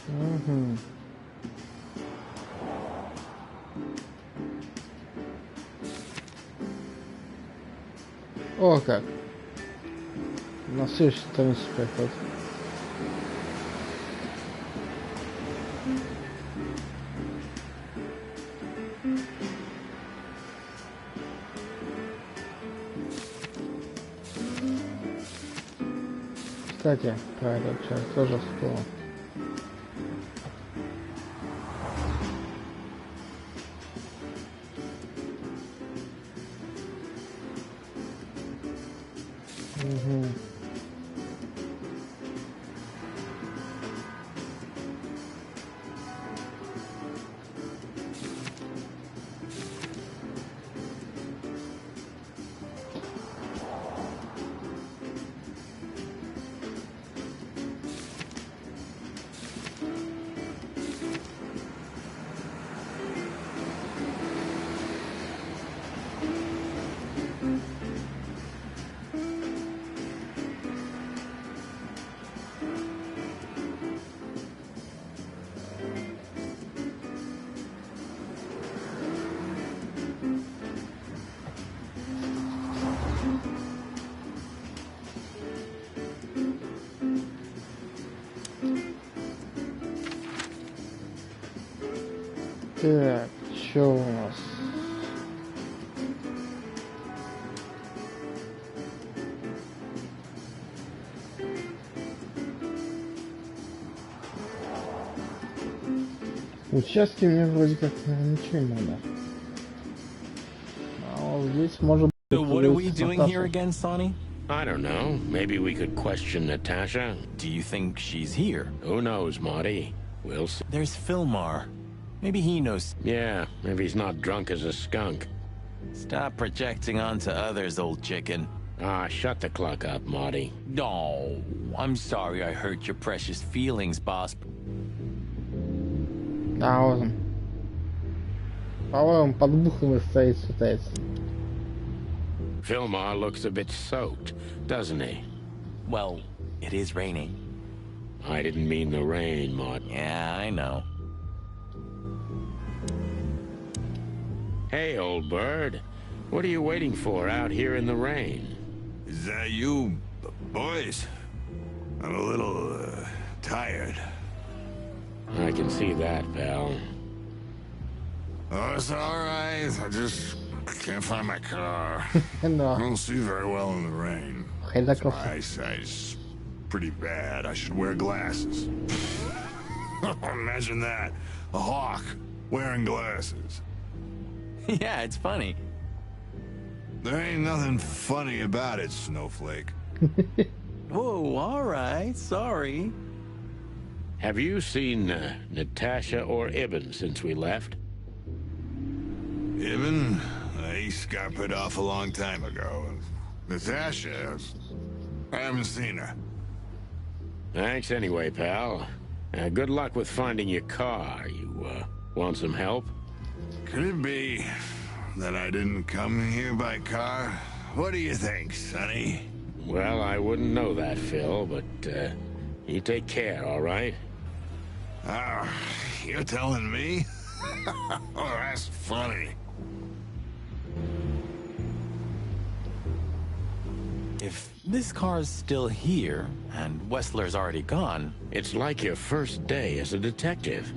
Угу. О, как! На следующей странице приходит. Кстати, про этот сейчас тоже вспомнил. Угу. Так, что у нас? Участки мне вроде как ничего не надо. А вот здесь может быть... So what are we doing here again, Sonny? I don't know. Maybe we could question Natasha. Do you think she's here? Who knows, Marty? We'll see. There's Fillmar. Maybe he knows. Yeah, maybe he's not drunk as a skunk. Stop projecting onto others, old chicken. Ah, shut the clock up, Marty. No, I'm sorry I hurt your precious feelings, boss. А, вот он. По-моему, под бухом стоит, считается. Fillmar looks a bit soaked, doesn't he? Well, it is raining. I didn't mean the rain, Marty. Yeah, I know. Hey, old bird. What are you waiting for out here in the rain? Is that you, boys? I'm a little, tired. I can see that, pal. Oh, it's alright. I just can't find my car. I No. don't see very well in the rain. Хайдаков. My eyesight's pretty bad. I should wear glasses. Imagine that. A hawk wearing glasses. Yeah, it's funny. There ain't nothing funny about it, Snowflake. Whoa, all right, sorry. Have you seen Natasha or Ibn since we left? Ibn? He scampered off a long time ago. Natasha? I haven't seen her. Thanks anyway, pal. Good luck with finding your car. You, want some help? Could it be that I didn't come here by car? What do you think, Sonny? Well, I wouldn't know that, Phil, but, you take care, all right? Oh, you're telling me? Oh, that's funny. If this car's still here, and Wessler's already gone... It's like your first day as a detective.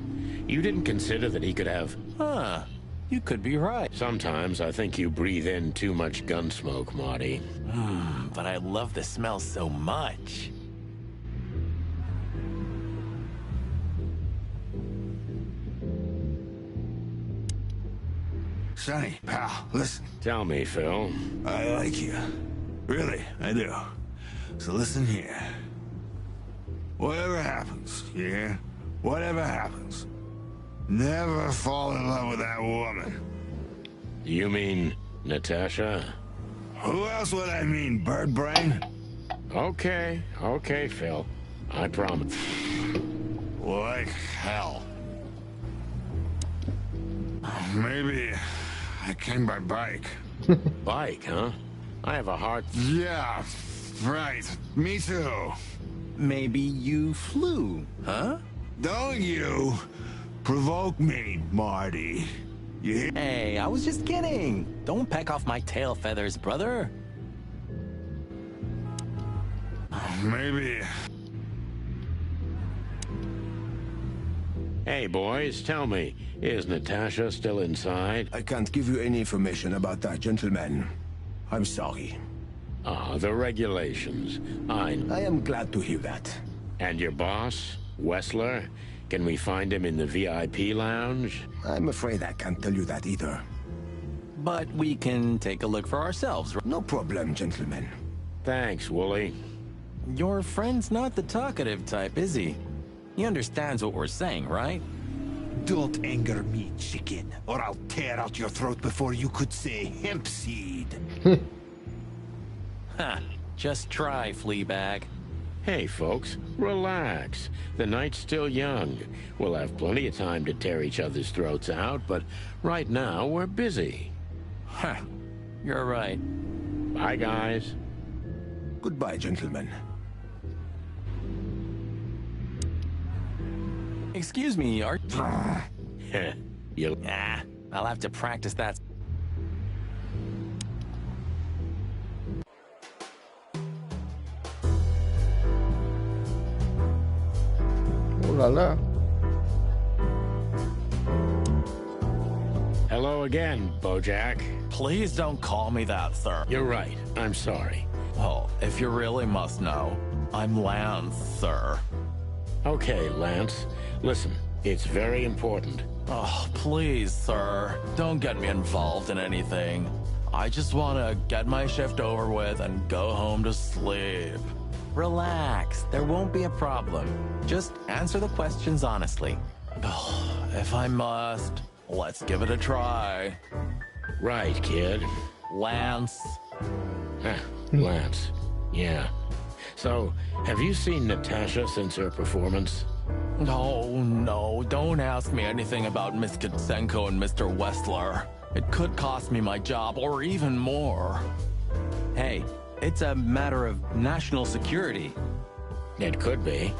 You didn't consider that he could have... Huh, you could be right. Sometimes I think you breathe in too much gun smoke, Marty. But I love the smell so much. Sonny, pal, listen. Tell me, Phil. I like you. Really, I do. So listen here. Whatever happens, you hear? Whatever happens, never fall in love with that woman. You mean Natasha? Who else would I mean, bird brain? Okay, Phil. I promise. Like hell. Maybe I came by bike. Bike, huh? I have a hard... Yeah, right. Me too. Maybe you flew, huh? Don't you provoke me, Marty. You hear? Hey, I was just kidding. Don't peck off my tail feathers, brother. Maybe. Hey, boys, tell me, is Natasha still inside? I can't give you any information about that, gentleman. I'm sorry. Ah, the regulations. I am glad to hear that. And your boss, Wessler? Can we find him in the VIP lounge? I'm afraid I can't tell you that either. But we can take a look for ourselves. No problem, gentlemen. Thanks, Wooly. Your friend's not the talkative type, is he? He understands what we're saying, right? Don't anger me, chicken, or I'll tear out your throat before you could say hemp seed. Ha! Just try, Fleabag. Hey, folks, relax. The night's still young. We'll have plenty of time to tear each other's throats out, but right now we're busy. Huh. You're right. Bye, guys. Goodbye, gentlemen. Excuse me, are... You... Ah, I'll have to practice that. Ла-ла. Hello again, Bojack. Please don't call me that, sir. You're right. I'm sorry. Well, if you really must know, I'm Lance, sir. Okay, Lance. Listen, it's very important. Oh, please, sir. Don't get me involved in anything. I just want to get my shift over with and go home to sleep. Relax. There won't be a problem. Just answer the questions honestly. If I must, let's give it a try. Right, kid. Lance. Lance. Yeah. So, have you seen Natasha since her performance? Oh, no. Don't ask me anything about Miss Kitsenko and Mr. Westler. It could cost me my job or even more. Hey, it's a matter of national security. It could be.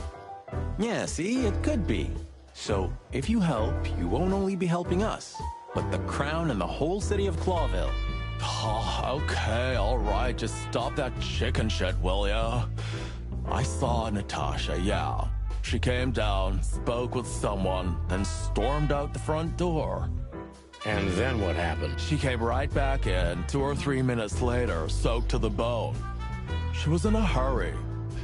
Yeah, see, it could be. So, if you help, you won't only be helping us, but the crown and the whole city of Clawville. Oh, okay, all right. Just stop that chicken shit, will ya? I saw Natasha, yeah. She came down, spoke with someone, then stormed out the front door. And then what happened? She came right back in 2 or 3 minutes later, soaked to the bone. She was in a hurry.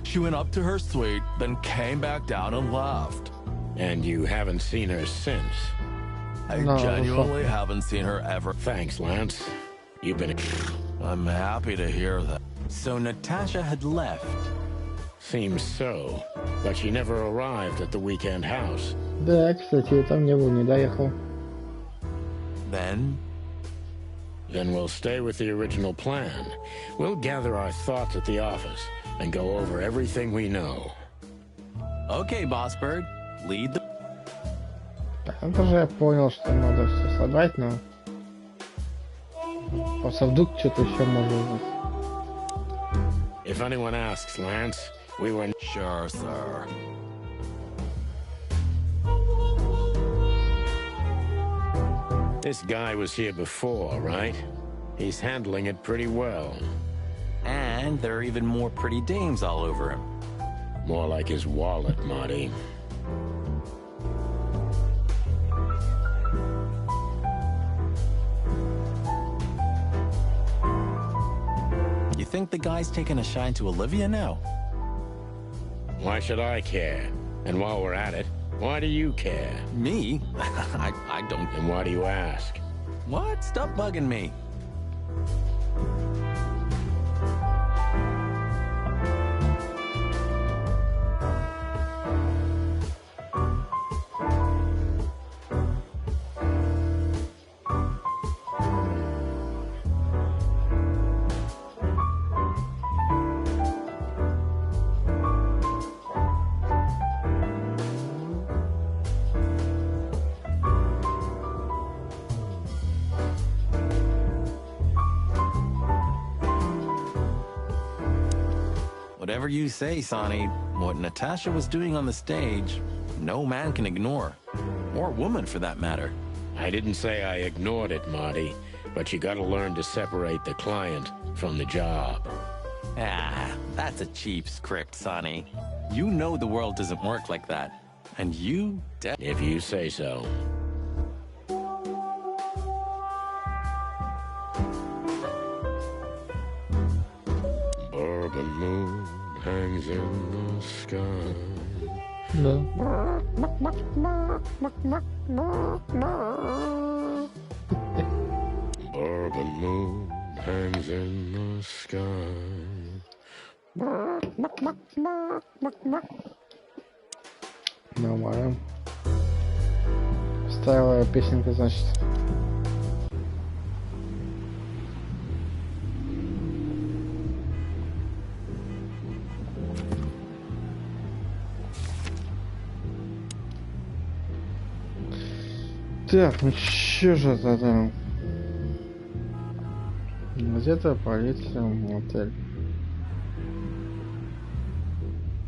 She went up to her suite, then came back down and left. And you haven't seen her since? I genuinely haven't seen her ever. Thanks, Lance. You've been... I'm happy to hear that. So Natasha had left. Seems so. But she never arrived at the weekend house. Да, кстати, я там не был, не доехал. Then we'll stay with the original plan. We'll gather our thoughts at the office and go over everything we know. Okay, Boss Bird. Lead the... Это же я понял, что надо все собрать, но... Просто вдруг что-то еще может быть. If anyone asks, Lance, we were... Sure, sir. This guy was here before, right? He's handling it pretty well. And there are even more pretty dames all over him. More like his wallet, Marty. You think the guy's taking a shine to Olivia now? Why should I care? And while we're at it, why do you care? Me? I don't... And why do you ask? What? Stop bugging me. Whatever you say, Sonny, what Natasha was doing on the stage, no man can ignore. Or woman, for that matter. I didn't say I ignored it, Marty, but you gotta learn to separate the client from the job. Ah, that's a cheap script, Sonny. You know the world doesn't work like that. And you... If you say so. Bourbon moon hangs in the sky. Да. Bourbon moon hangs in the sky. Нормально. Старая песенка, значит. Так, ну что же это там? Где-то полиция, мотель.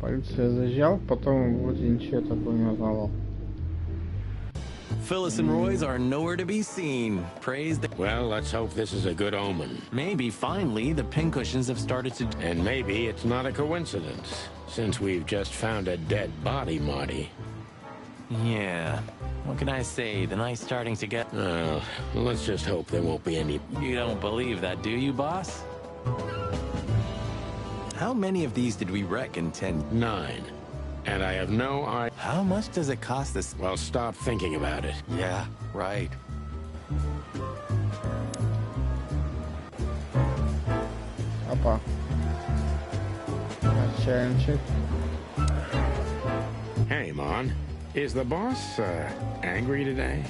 Полиция заезжал, потом вроде ничего такого не узнавал. Phyllis and Roy's are nowhere to be seen. Praise the... Well, let's hope this is a good omen. Maybe finally the pincushions have started to... And maybe it's not a coincidence, since we've just found a dead body, Marty. Yeah. What can I say? The night's starting to get... Let's just hope there won't be any... You don't believe that, do you, boss? How many of these did we wreck in 10? 9. And I have no idea... How much does it cost us? Well, stop thinking about it. Yeah, right. Опа. Чайничек. Hey, Mon. Is the boss, angry today?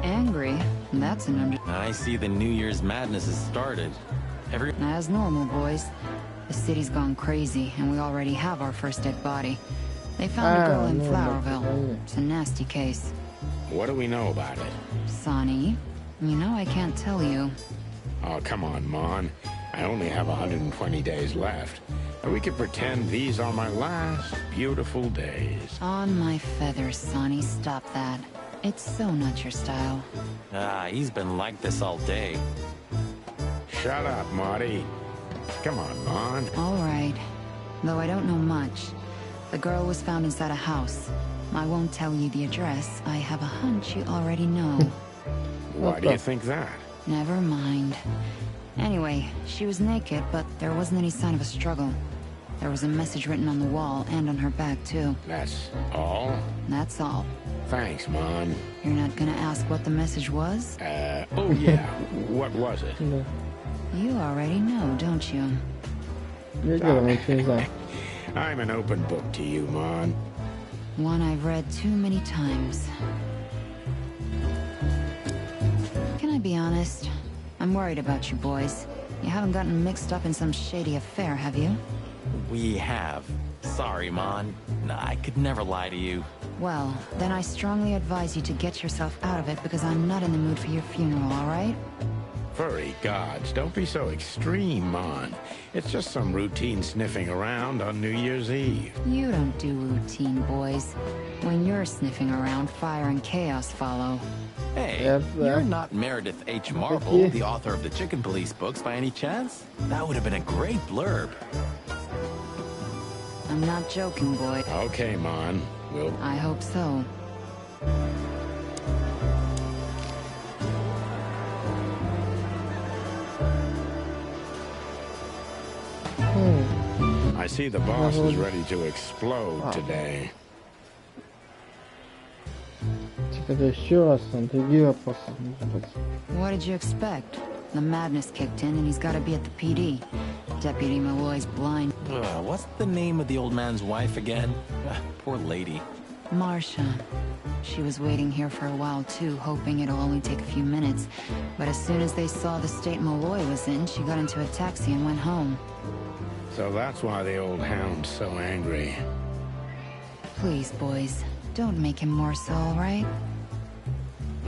Angry? That's an under... I see the New Year's madness has started. As normal, boys. The city's gone crazy, and we already have our first dead body. They found a girl in Flowerville. It's a nasty case. What do we know about it? Sonny, you know I can't tell you. Oh, come on, Mon. I only have 120 days left. And we could pretend these are my last beautiful days. On my feathers, Sonny, stop that. It's so not your style. He's been like this all day. Shut up, Marty. Come on, Mon. All right. Though I don't know much. The girl was found inside a house. I won't tell you the address. I have a hunch you already know. Why do you think that? Never mind. Anyway, she was naked, but there wasn't any sign of a struggle. There was a message written on the wall and on her back, too. That's all? That's all. Thanks, Mon. You're not gonna ask what the message was? Oh yeah. What was it? You already know, don't you? I'm an open book to you, Mon. One I've read too many times. Can I be honest? I'm worried about you boys. You haven't gotten mixed up in some shady affair, have you? We have. Sorry, Mon. I could never lie to you. Well, then I strongly advise you to get yourself out of it because I'm not in the mood for your funeral, all right? Furry gods, don't be so extreme, Mon. It's just some routine sniffing around on New Year's Eve. You don't do routine, boys. When you're sniffing around, fire and chaos follow. Hey, you're not Meredith H. Marple, the author of the Chicken Police books, by any chance? That would have been a great blurb. I'm not joking, boy. Okay, Mon. I hope so. I see the boss is ready to explode today. What did you expect? The madness kicked in and he's got to be at the PD. Deputy Malloy's blind. What's the name of the old man's wife again? Poor lady. Marcia. She was waiting here for a while too, hoping it'll only take a few minutes. But as soon as they saw the state Malloy was in, she got into a taxi and went home. So that's why the old hound's so angry. Please, boys, don't make him more so, all right?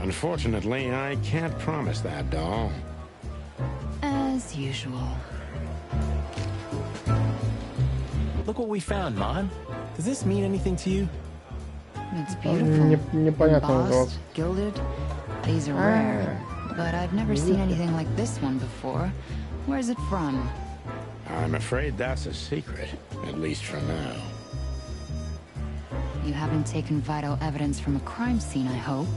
Unfortunately, I can't promise that, doll. As usual. Look what we found, Mon. Does this mean anything to you? It's beautiful. Embossed, gilded. These are rare, but I've never seen anything like this one before. Where's it from? I'm afraid that's a secret, at least for now. You haven't taken vital evidence from a crime scene, I hope.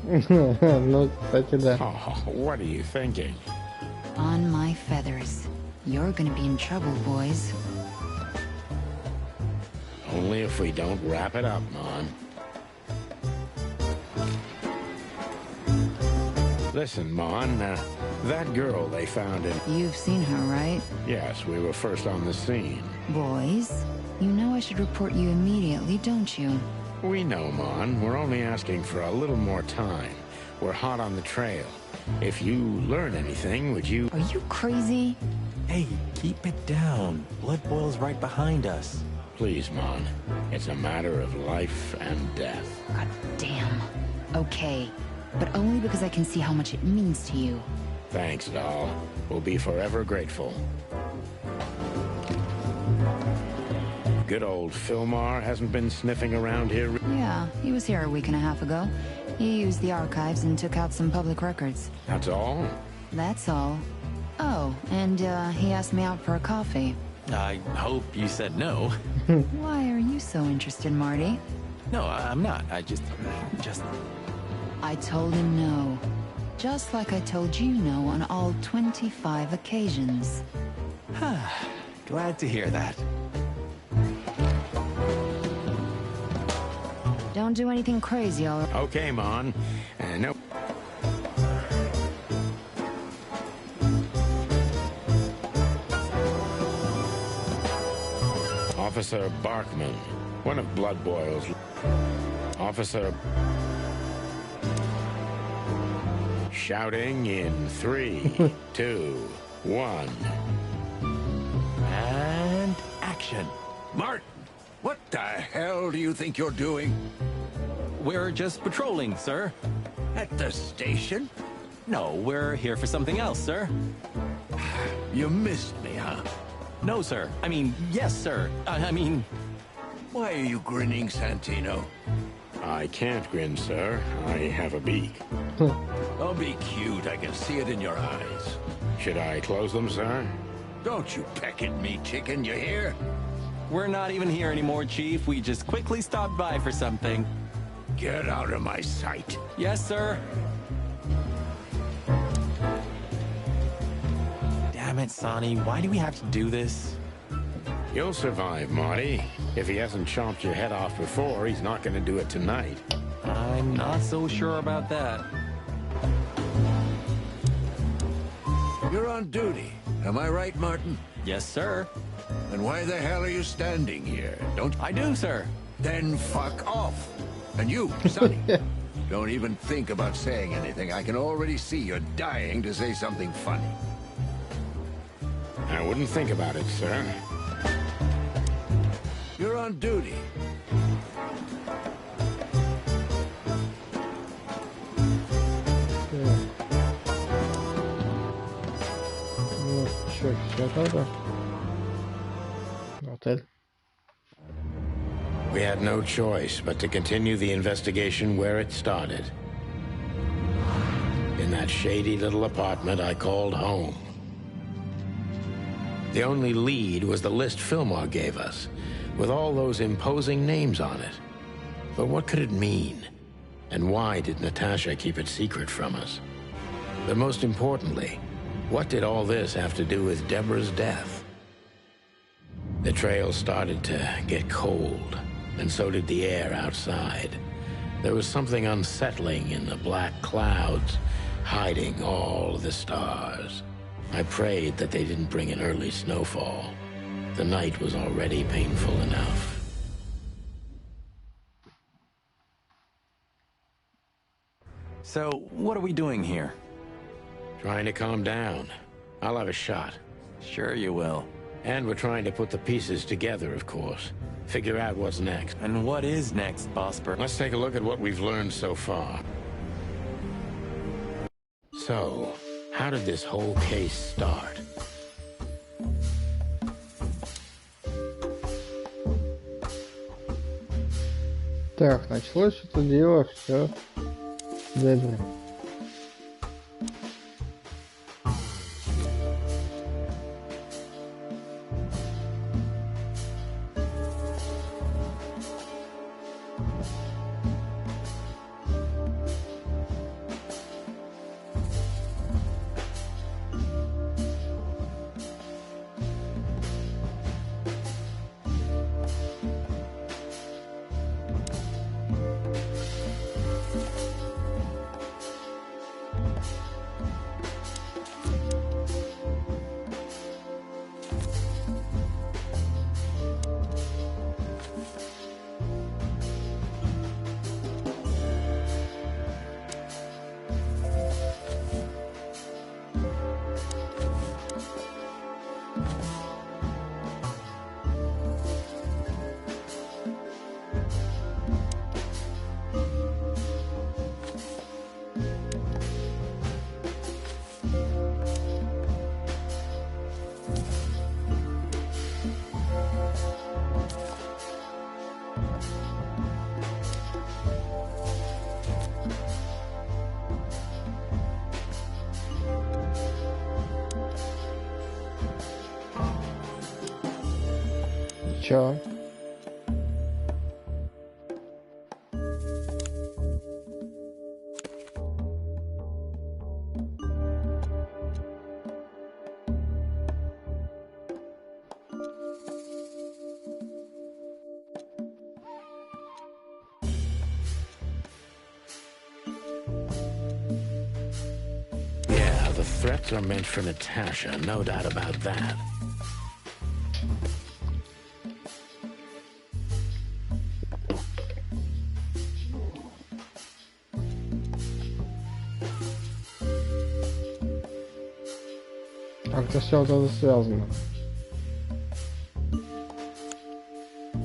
Oh, what are you thinking? On my feathers. You're gonna be in trouble, boys. Only if we don't wrap it up, Mon. Listen, Mon, that girl they found in... You've seen her, right? Yes, we were first on the scene. Boys, you know I should report you immediately, don't you? We know, Mon. We're only asking for a little more time. We're hot on the trail. If you learn anything, would you... Are you crazy? Hey, keep it down. Blood boils right behind us. Please, Mon. It's a matter of life and death. God damn. Okay, but only because I can see how much it means to you. Thanks, doll. We'll be forever grateful. Good old Philmar hasn't been sniffing around here. Yeah, he was here a week and a half ago. He used the archives and took out some public records. That's all? That's all. Oh, and he asked me out for a coffee. I hope you said no. Why are you so interested, Marty? No, I'm not. I just... I told him no. Just like I told you no on all 25 occasions. Glad to hear that. Don't do anything crazy, all right? Okay, Mon. No. Officer Barkman, one of Blood Boil's... Officer... Shouting in 3, 2, 1. And action. Martin, what the hell do you think you're doing? We're just patrolling, sir. At the station? No, we're here for something else, sir. You missed me, huh? No, sir. I mean, yes, sir. I mean... Why are you grinning, Santino? I can't grin, sir. I have a beak. Don't be cute. I can see it in your eyes. Should I close them, sir? Don't you peck at me, chicken, you hear? We're not even here anymore, Chief. We just quickly stopped by for something. Get out of my sight. Yes, sir. Damn it, Sonny. Why do we have to do this? You'll survive, Marty. If he hasn't chomped your head off before, he's not going to do it tonight. I'm not so sure about that. You're on duty. Am I right, Martin? Yes, sir. And why the hell are you standing here? Don't... I do, sir. Then fuck off. And you, Sonny, don't even think about saying anything. I can already see you're dying to say something funny. I wouldn't think about it, sir. You're on duty. Ну, что, все надо? Отель. We had no choice but to continue the investigation where it started. In that shady little apartment I called home. The only lead was the list Fillmore gave us, with all those imposing names on it. But what could it mean? And why did Natasha keep it secret from us? But most importantly, what did all this have to do with Deborah's death? The trail started to get cold, and so did the air outside. There was something unsettling in the black clouds, hiding all the stars. I prayed that they didn't bring an early snowfall. The night was already painful enough. So, what are we doing here? Trying to calm down. I'll have a shot. Sure you will. And we're trying to put the pieces together, of course. Figure out what's next. And what is next, Bosper? Let's take a look at what we've learned so far. So, how did this whole case start? Так, началось это дело, все. Дебри. чё? Yeah, the threats are meant for Natasha, no doubt about that. Как-то все это связано.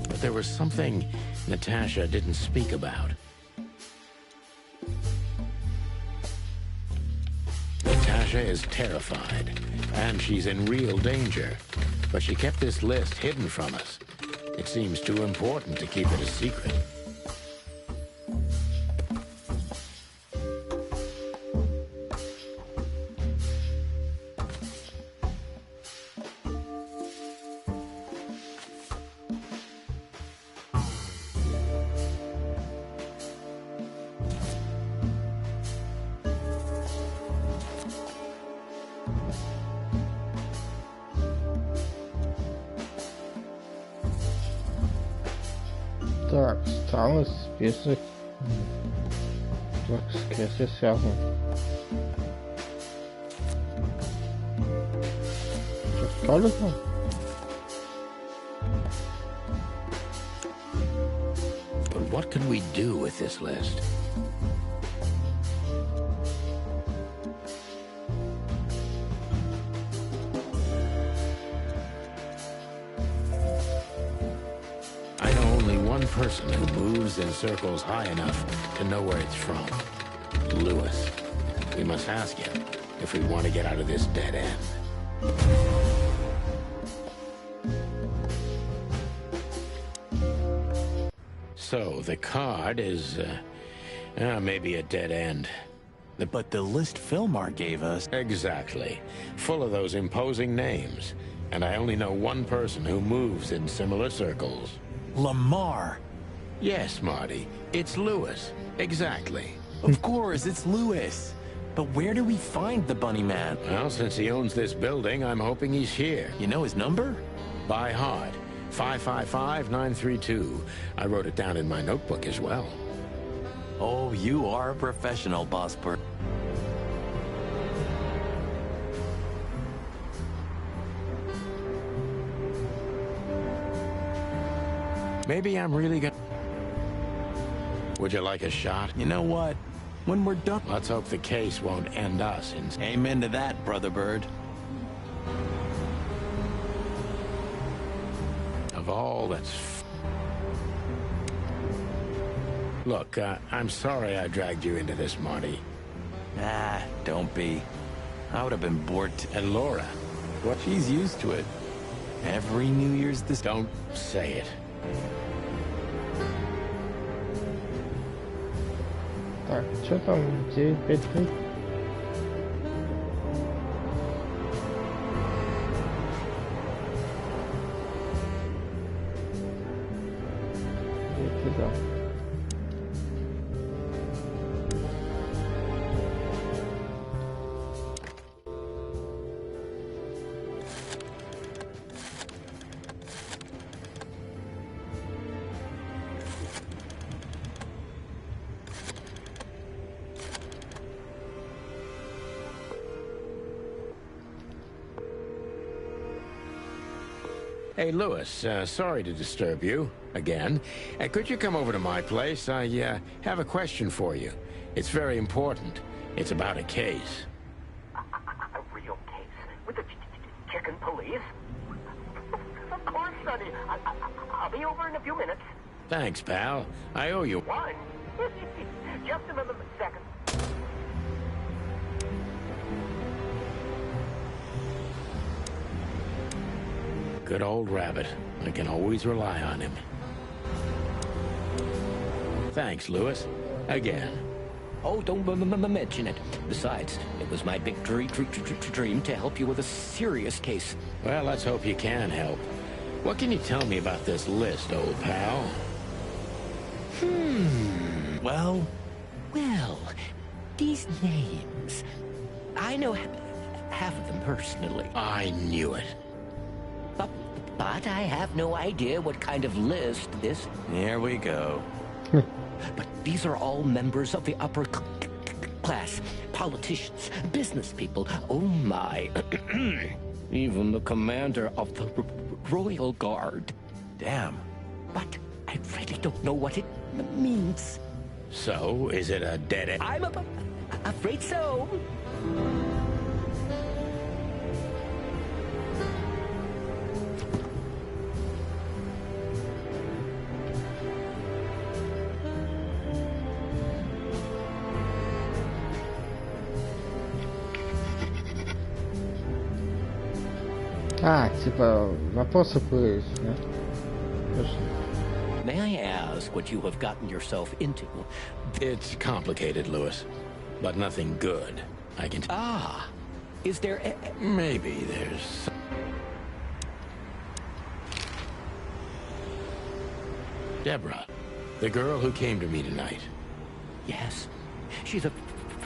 But there was something Natasha didn't speak about. Natasha is terrified, and she's in real danger. But she kept this list hidden from us. It seems too important to keep it a secret. Так, странный список. Так, скорее всего, связано. Что, столика? But what can we do with this list? I know only one person who moves in circles high enough to know where it's from. Lewis. We must ask him if we want to get out of this dead end. So, the card is, maybe a dead end. But the list Philmar gave us... Exactly. Full of those imposing names. And I only know one person who moves in similar circles. Lamar! Yes, Marty. It's Lewis. Exactly. Of course, it's Lewis. But where do we find the bunny man? Well, since he owns this building, I'm hoping he's here. You know his number? By heart. 555-932. I wrote it down in my notebook as well. Oh, you are a professional, Bossbert. Maybe I'm really gonna... Would you like a shot? You know what? When we're done... Let's hope the case won't end us in... Amen to that, Brother Bird. Of all that's... Look, I'm sorry I dragged you into this, Marty. Ah, don't be. I would have been bored And Laura? What? She's used to it. Every New Year's this... Don't say it. Так, что там? 953? Да. Hey, Lewis, sorry to disturb you again. Could you come over to my place? I have a question for you. It's very important. It's about a case. A real case? With the chicken police? Of course, Sonny. I'll be over in a few minutes. Thanks, pal. I owe you one. Just a second. Good old Rabbit. I can always rely on him. Thanks, Lewis. Again. Oh, don't mention it. Besides, it was my big dream to help you with a serious case. Well, let's hope you can help. What can you tell me about this list, old pal? Well, these names. I know half of them personally. I knew it. But I have no idea what kind of list this... Here we go. But these are all members of the upper class. Politicians, business people. Oh my. Even the commander of the Royal Guard. Damn. But I really don't know what it means. So, is it a dead end? I'm afraid so. А, типа, вопросы появились, да? Точно. May I ask what you have gotten yourself into? It's complicated, Lewis, but nothing good. I can... Ah, is there Maybe there's... Deborah, the girl who came to me tonight. Yes, she's a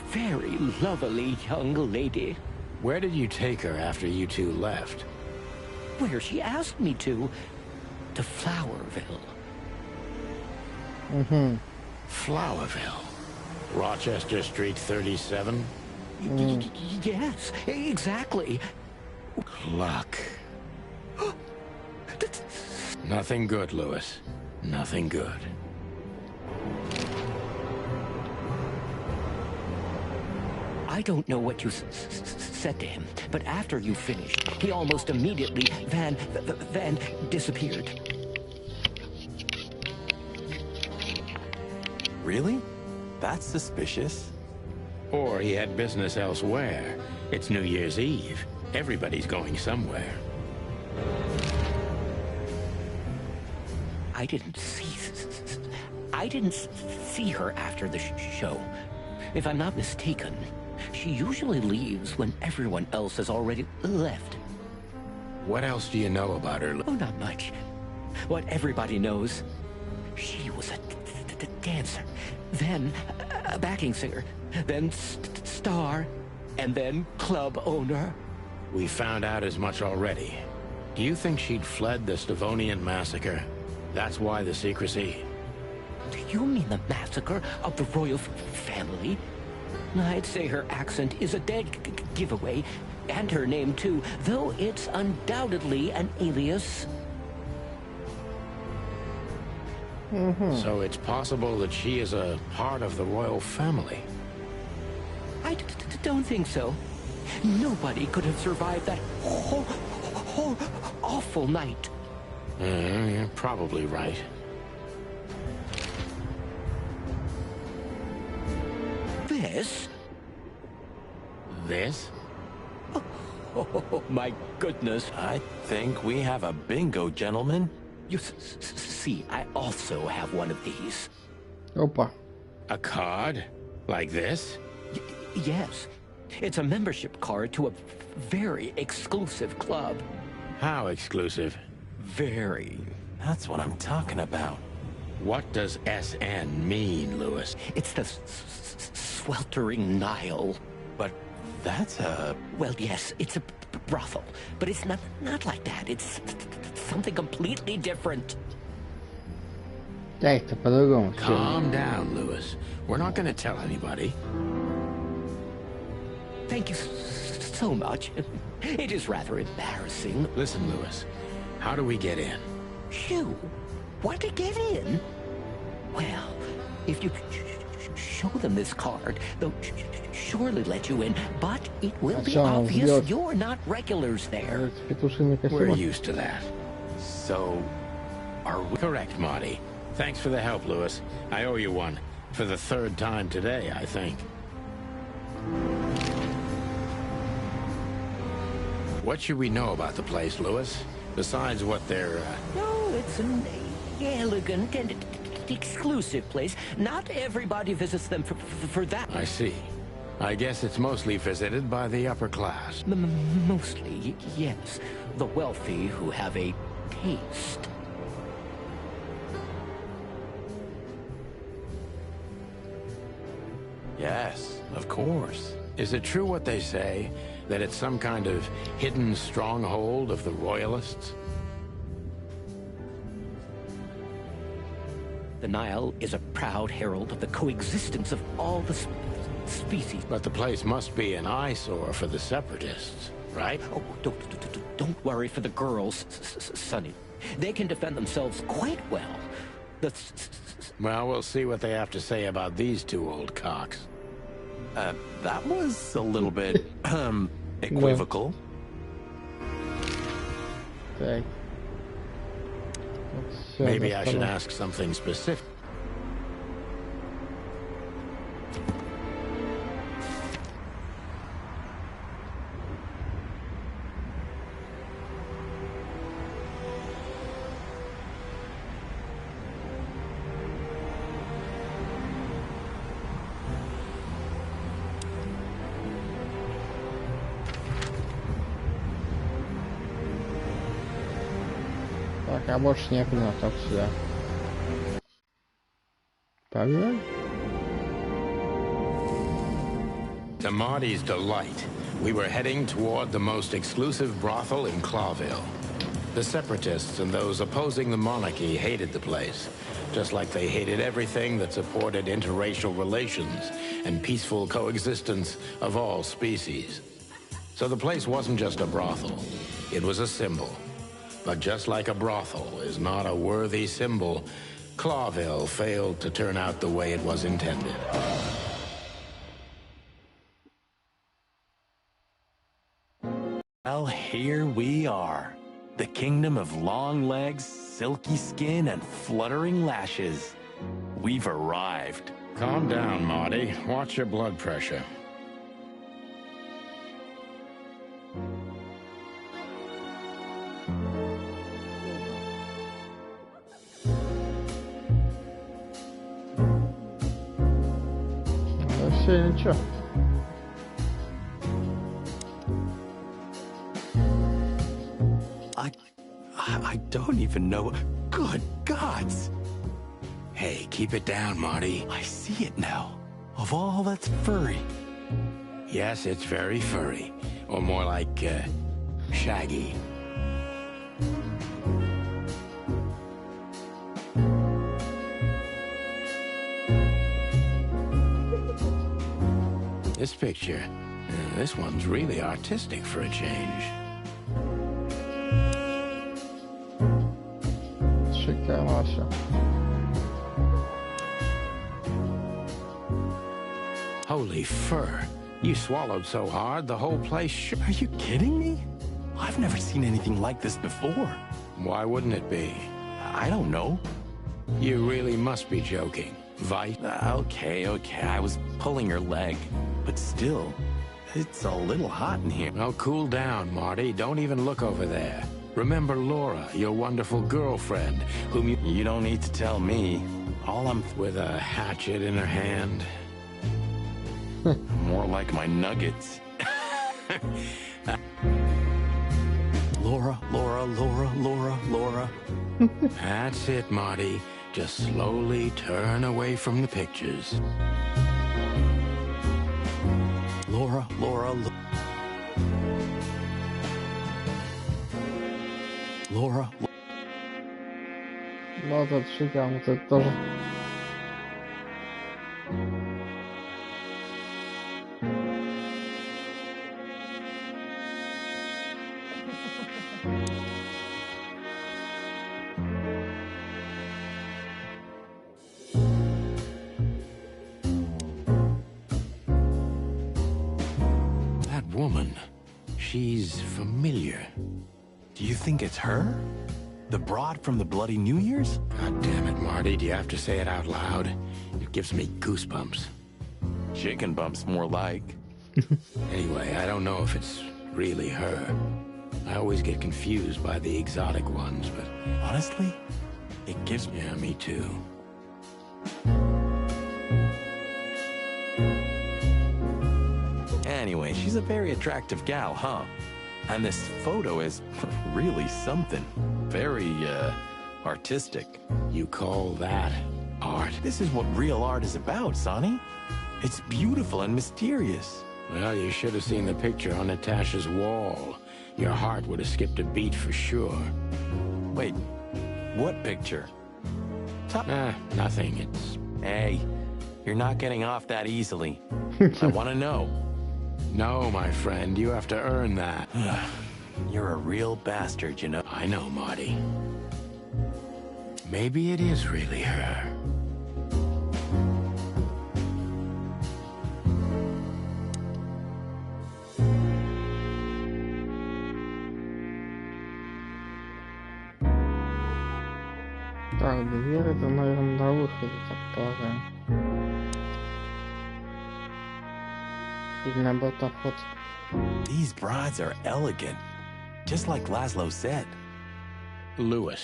very lovely young lady. Where did you take her after you two left? Where she asked me to Flowerville. Flowerville? Rochester Street 37? Yes, exactly. Luck. Nothing good, Lewis. Nothing good. I don't know what you said to him, but after you finished, he almost immediately van disappeared. Really? That's suspicious. Or he had business elsewhere. It's New Year's Eve. Everybody's going somewhere. I didn't see her after the show. If I'm not mistaken, she usually leaves when everyone else has already left. What else do you know about her? Oh, not much. What everybody knows. She was a dancer, then a backing singer, then star, and then club owner. We found out as much already. Do you think she'd fled the Stavonian massacre? That's why the secrecy? Do you mean the massacre of the royal family? I'd say her accent is a dead giveaway, and her name too, though it's undoubtedly an alias. So it's possible that she is a part of the royal family. I don't think so. Nobody could have survived that whole awful night. You're probably right. This? Oh, my goodness. I think we have a bingo, gentlemen. You see, I also have one of these. Опа. A card? Like this? Yes. It's a membership card to a very exclusive club. How exclusive? Very. That's what I'm talking about. What does SN mean, Lewis? It's the sweltering Nile. But that's a... Well, yes, it's a brothel. But it's not like that. It's something completely different. Так-то по-другому. Calm down, Lewis. We're not going to tell anybody. Thank you so much. It is rather embarrassing. Listen, Lewis. How do we get in? You want to get in? Well, if you show them this card, they'll surely let you in, but it will be obvious you're not regulars there. We're used to that. So, are we... Correct, Marty. Thanks for the help, Lewis. I owe you one. For the third time today, I think. What should we know about the place, Lewis? Besides what they're... No, it's an elegant and exclusive place. Not everybody visits them for that. I see. I guess it's mostly visited by the upper class. Mostly, yes. The wealthy who have a taste. Yes, of course. Is it true what they say, that it's some kind of hidden stronghold of the royalists? The Nile is a proud herald of the coexistence of all the species. But the place must be an eyesore for the separatists, right? Oh, don't worry for the girls, Sonny. They can defend themselves quite well. Well, we'll see what they have to say about these two old cocks. That was a little bit, equivocal. Okay. Maybe I should ask something specific. Так, а больше некуда, так сюда. Погнали. To Marty's delight, we were heading toward the most exclusive brothel in Clawville. The separatists and those opposing the monarchy hated the place, just like they hated everything that supported interracial relations and peaceful coexistence of all species. So the place wasn't just a brothel, it was a symbol. But just like a brothel is not a worthy symbol, Clawville failed to turn out the way it was intended. Well, here we are. The kingdom of long legs, silky skin, and fluttering lashes. We've arrived. Calm down, Marty. Watch your blood pressure. Ничего. I don't even know. Good gods! Hey, keep it down, Marty. I see it now. Of all that's furry. Yes, it's very furry. Or more like, shaggy. This picture, this one's really artistic for a change. Шикарно все. Holy fur. You swallowed so hard, the whole place shook. Are you kidding me? I've never seen anything like this before. Why wouldn't it be? I don't know. You really must be joking. Okay, I was pulling your leg. But still, it's a little hot in here. Oh, cool down, Marty. Don't even look over there. Remember Laura, your wonderful girlfriend, whom You don't need to tell me. All I'm... with a hatchet in her hand. More like my nuggets. Laura. That's it, Marty. Just slowly turn away from the pictures. Laura. Ну, вот это шикарно, вот это тоже. That woman, she's familiar. Do you think it's her? The broad from the Bloody New Year's? God damn it, Marty. Do you have to say it out loud? It gives me goosebumps. Chicken bumps, more like. Anyway, I don't know if it's really her. I always get confused by the exotic ones, but... Honestly, it gives me... Yeah, me too. Anyway, she's a very attractive gal, huh? And this photo is really something. very, artistic. You call that art? This is what real art is about, Sonny. It's beautiful and mysterious. Well, you should have seen the picture on Natasha's wall. Your heart would have skipped a beat for sure. Wait, what picture? Nothing. It's... Hey, you're not getting off that easily. I want to know. No, my friend, you have to earn that. You're a real bastard, you know. I know, Marty. Maybe it is really her. Так, дверь это, наверное, на выходе, так полагаю. Или наоборот, вход. These brides are elegant, just like Laszlo said. Lewis.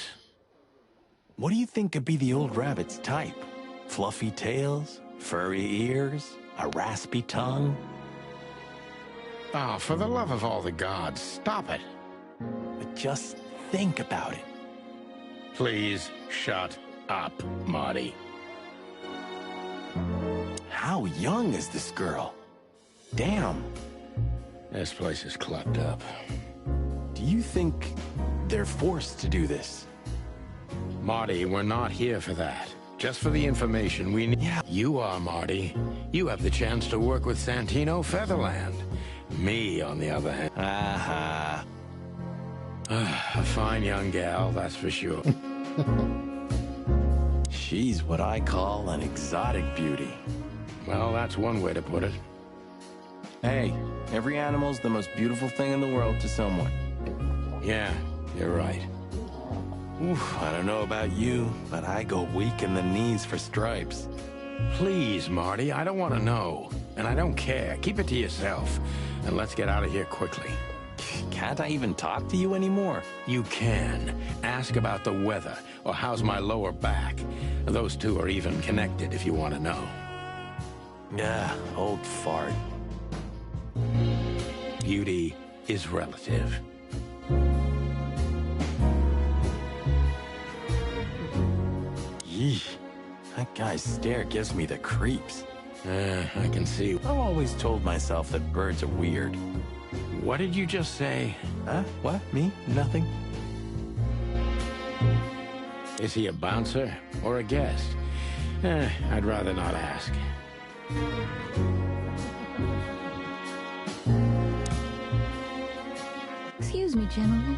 What do you think could be the old rabbit's type? Fluffy tails, furry ears, a raspy tongue? Oh, for the love of all the gods, stop it. But just think about it. Please shut up, Marty. How young is this girl? Damn. This place is clucked up. Do you think they're forced to do this? Marty, we're not here for that. Just for the information we need. Yeah. You are, Marty. You have the chance to work with Santino Featherland. Me, on the other hand. Aha. A fine young gal, that's for sure. She's what I call an exotic beauty. Well, that's one way to put it. Hey, every animal's the most beautiful thing in the world to someone. Yeah, you're right. Oof, I don't know about you, but I go weak in the knees for stripes. Please, Marty, I don't want to know. And I don't care. Keep it to yourself. And let's get out of here quickly. Can't I even talk to you anymore? You can. Ask about the weather, or how's my lower back. Those two are even connected if you want to know. Yeah, old fart. Beauty is relative. Yeesh. That guy's stare gives me the creeps. I can see. I've always told myself that birds are weird. What did you just say? Huh? What? Me? Nothing. Is he a bouncer or a guest? I'd rather not ask. Excuse me, gentlemen.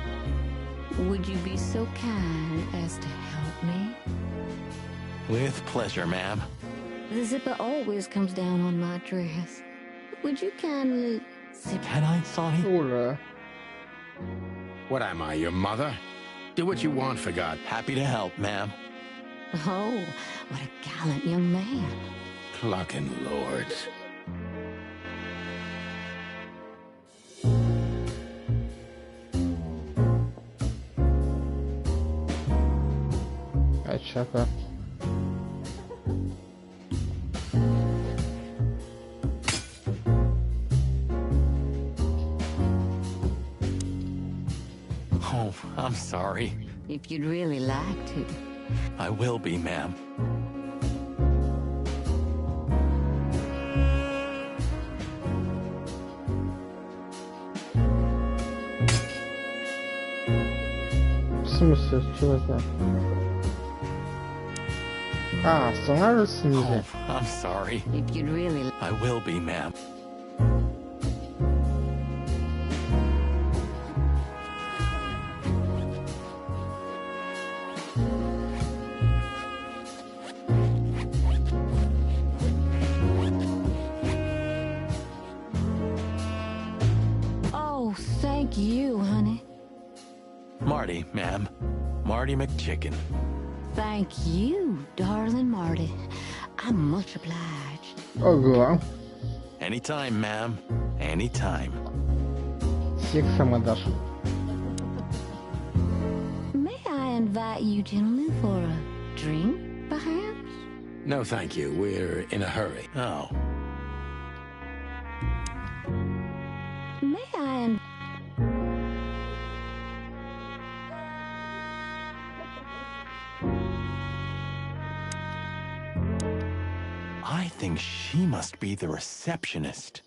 Would you be so kind as to help me? With pleasure, ma'am. The zipper always comes down on my dress. Would you kindly zip? Can I, Sonny? Ура. What am I, your mother? Do what you want, for God. Happy to help, ma'am. Oh, what a gallant young man. Clucking lords. Чака. Oh, I'm sorry. If you'd really like to. I will be, ma'am. В смысле, что это? А, останавливаться нельзя. Oh, I'm sorry. If you'd really... I will be, ma'am. Oh, thank you, honey. Marty, ma'am. Marty McChicken. Thank you, darling Marty. I'm much obliged. Ого. Anytime, ma'am. Anytime. Сексом дашь. May I invite you gentlemen for a drink, perhaps? No, thank you. We're in a hurry. Oh. May I I think she must be the receptionist.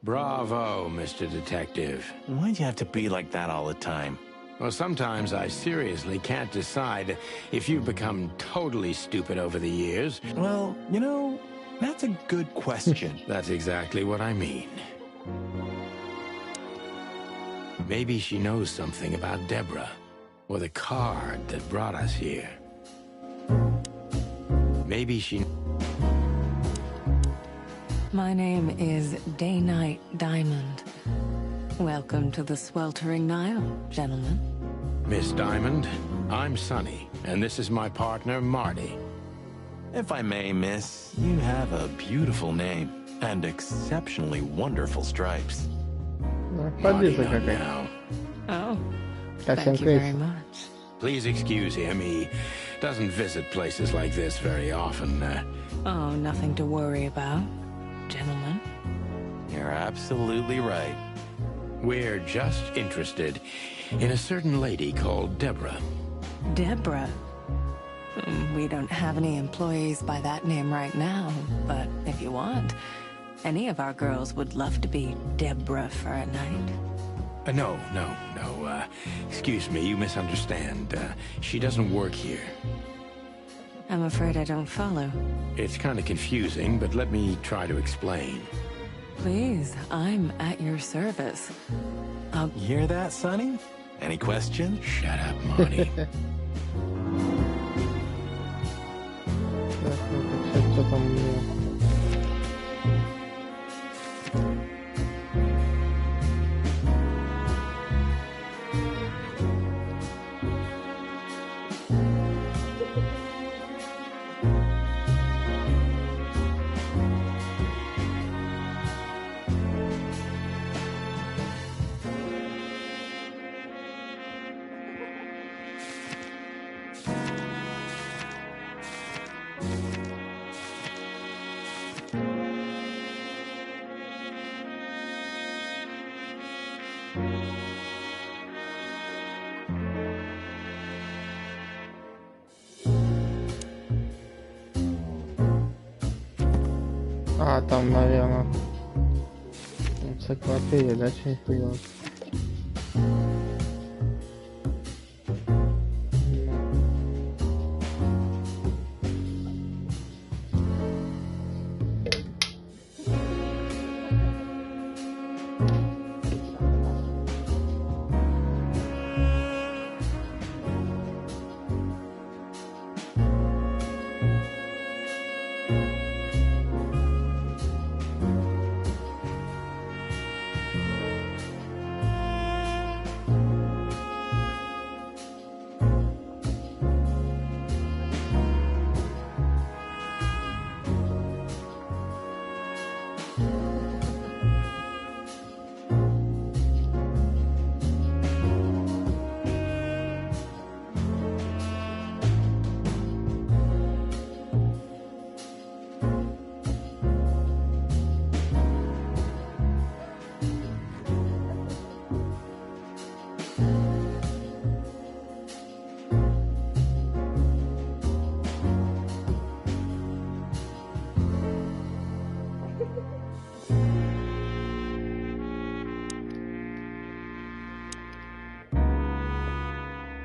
Bravo, Mr. Detective. Why'd you have to be like that all the time? Well, sometimes I seriously can't decide if you've become totally stupid over the years. Well, you know, that's a good question. That's exactly what I mean. Maybe she knows something about Deborah, or the card that brought us here. Maybe she... My name is Day-Night Diamond. Welcome to the sweltering Nile, gentlemen. Miss Diamond, I'm Sonny, and this is my partner, Marty. If I may, miss, you have a beautiful name and exceptionally wonderful stripes. Marty now. Oh, thank you very much. Please excuse him. He doesn't visit places like this very often. Oh, nothing to worry about, gentlemen. You're absolutely right. We're just interested in a certain lady called Deborah. Deborah? We don't have any employees by that name right now, but if you want, any of our girls would love to be Deborah for a night. No. Excuse me, you misunderstand. She doesn't work here. I'm afraid I don't follow. It's kind of confusing, but let me try to explain. Please, I'm at your service. You hear that, Sonny? Any questions? Shut up, Marty. А, там, наверное, энциклопедия, да, что-нибудь появилось.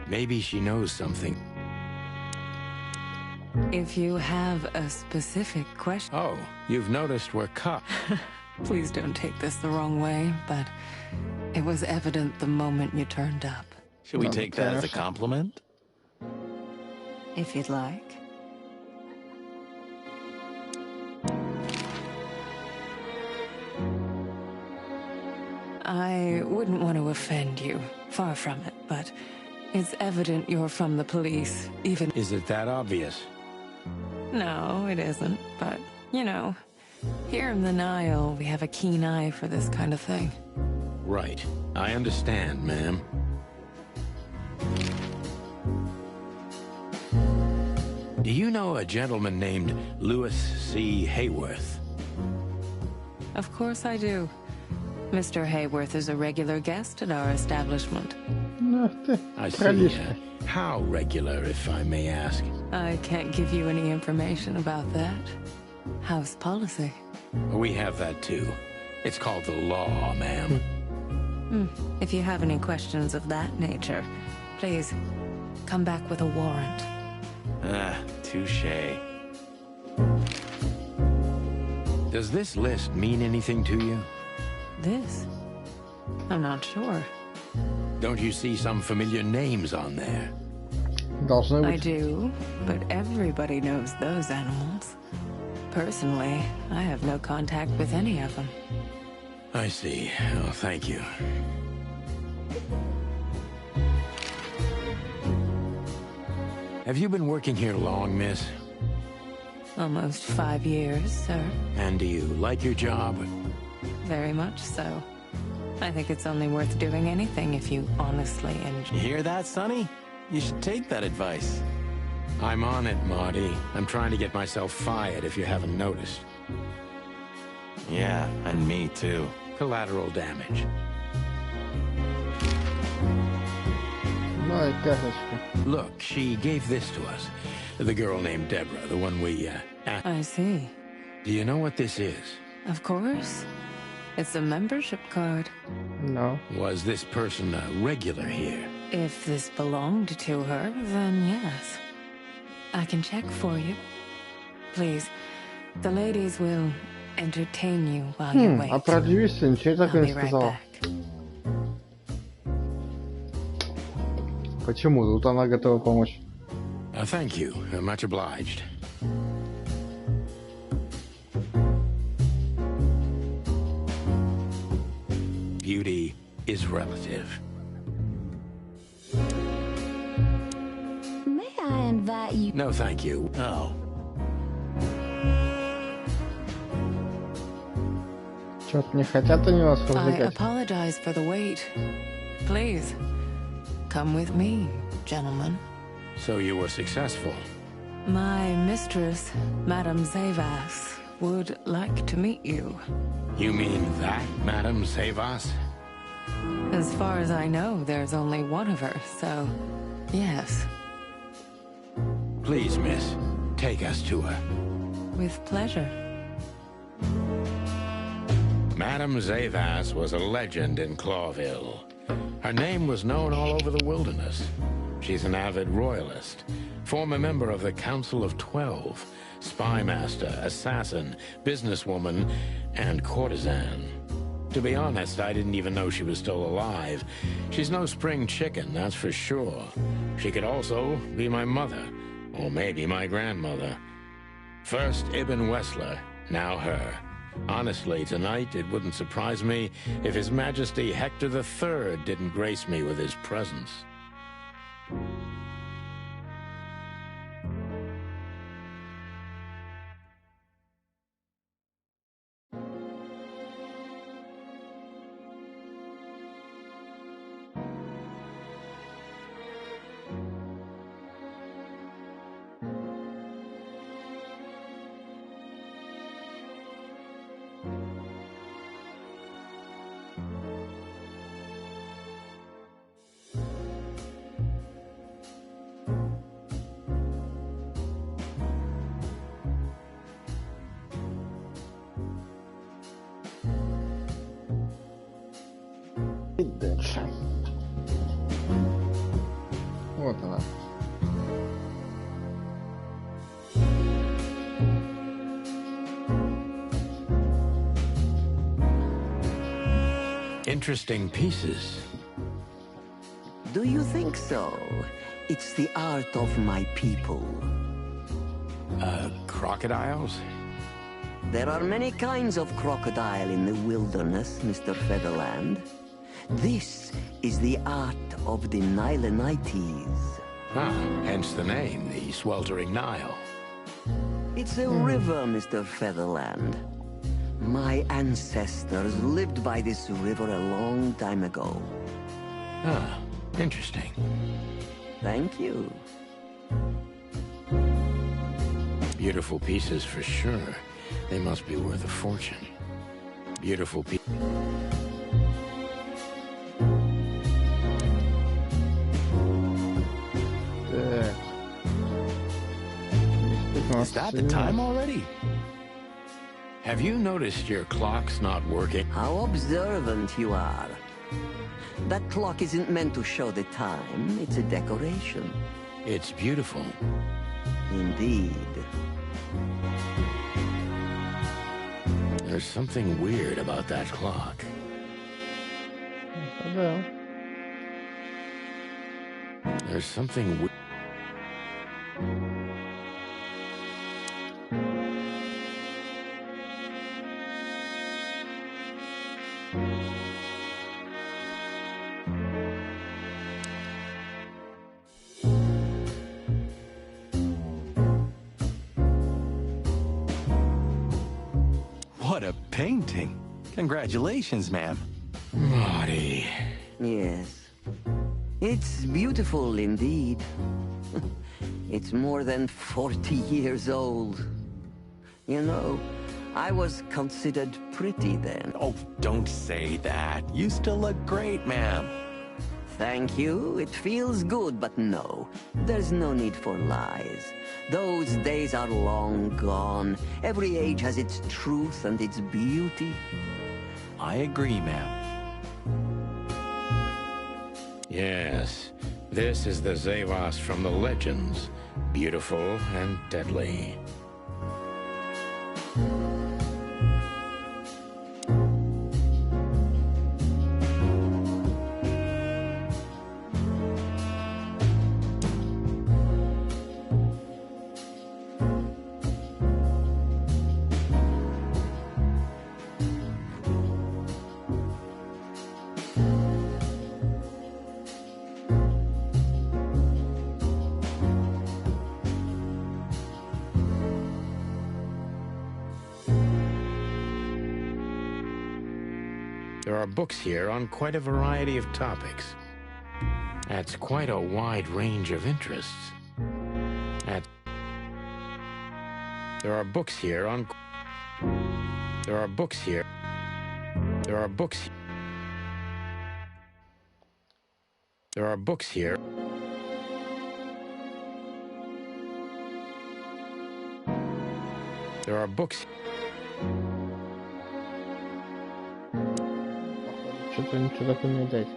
Maybe she knows something. If you have a specific question... Oh, you've noticed we're cops. Please don't take this the wrong way, but it was evident the moment you turned up. Should we take that as a compliment? If you'd like. I wouldn't want to offend you, far from it, but it's evident you're from the police, even... Is it that obvious? No, it isn't, but, you know, here in the Nile, we have a keen eye for this kind of thing. Right. I understand, ma'am. Do you know a gentleman named Louis C. Hayworth? Of course I do. Mr. Hayworth is a regular guest at our establishment. I see. How regular, if I may ask? I can't give you any information about that. House policy. We have that too. It's called the law, ma'am. If you have any questions of that nature, please come back with a warrant. Touche. Does this list mean anything to you? This? I'm not sure. Don't you see some familiar names on there? I do, but everybody knows those animals. Personally, I have no contact with any of them. I see. Oh, thank you. Have you been working here long, miss? Almost 5 years, sir. And do you like your job? Very much so. I think it's only worth doing anything if you honestly enjoy. You hear that, Sonny? You should take that advice. I'm on it, Marty. I'm trying to get myself fired, if you haven't noticed. Yeah, and me too. Collateral damage. Look, she gave this to us. The girl named Deborah, the one we, I see. Do you know what this is? Of course. It's a membership card. No. Was this person a regular here? If this belonged to her, then yes. I can check for you. Please, the ladies will entertain you while you wait. А продюсь, ничего так не сказал. Почему? Тут она готова помочь. Thank you. Much obliged. Beauty is relative. May I invite you? No, thank you. Oh. Что-то не хотят они вас I развлекать. apologize for the wait. Please, come with me, gentlemen. So you were successful. My mistress, Madame Zavas, would like to meet you. You mean that, Madame Savas? As far as I know, there's only one of her, so yes. Please, miss, take us to her. With pleasure. Madame Zavas was a legend in Clawville. Her name was known all over the wilderness. She's an avid royalist, former member of the Council of 12, spy master, assassin, businesswoman, and courtesan. To be honest, I didn't even know she was still alive. She's no spring chicken, that's for sure. She could also be my mother, or maybe my grandmother. First Ibn Wessler, now her. Honestly, tonight it wouldn't surprise me if His Majesty Hector III didn't grace me with his presence. Дальше. Вот она. Interesting pieces. Do you think so? It's the art of my people. Crocodiles? There are many kinds of crocodile in the wilderness, Mr. Featherland. This is the art of the Nilenites. Ah, hence the name, the sweltering Nile. It's a river, Mr. Featherland. My ancestors lived by this river a long time ago. Ah, interesting. Thank you. Beautiful pieces for sure. They must be worth a fortune. Beautiful pieces. Is that the time already? Have you noticed your clock's not working? How observant you are. That clock isn't meant to show the time. It's a decoration. It's beautiful. Indeed. There's something weird about that clock. There's something weird. What a painting. Congratulations, ma'am. Marty. Yes. It's beautiful indeed. It's more than 40 years old. You know, I was considered pretty then. Oh, don't say that. You still look great, ma'am. Thank you. It feels good, but no. There's no need for lies. Those days are long gone. Every age has its truth and its beauty. I agree, ma'am. Yes, this is the Zavas from the legends. Beautiful and deadly. There are books here on quite a variety of topics. That's quite a wide range of interests. There are books here on... There are books here. There are books... There are books here. There are books... Что-то ничего так и не дать.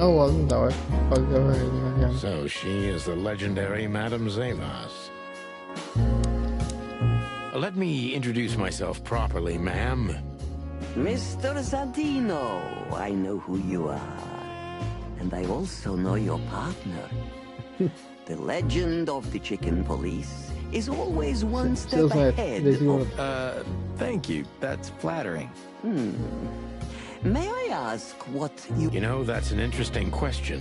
Ну ладно, давай поговорим, наверное. So she is the legendary Madame Zavas. Let me introduce myself properly, ma'am. Mr. Zadino, I know who you are. And I also know your partner. The legend of the chicken police is always one step ahead of... Thank you. That's flattering. May I ask what you... You know, that's an interesting question.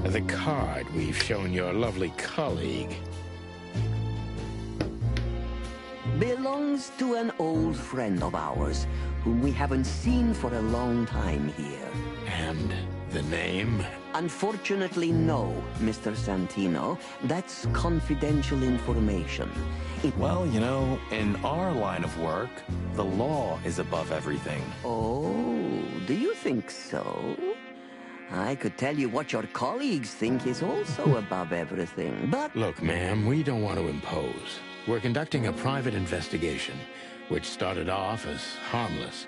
The card we've shown your lovely colleague belongs to an old friend of ours, whom we haven't seen for a long time here. And the name? Unfortunately, no, Mr. Santino. That's confidential information. Well, you know, in our line of work, the law is above everything. Oh, do you think so? I could tell you what your colleagues think is also above everything, but... Look, ma'am, we don't want to impose. We're conducting a private investigation, which started off as harmless,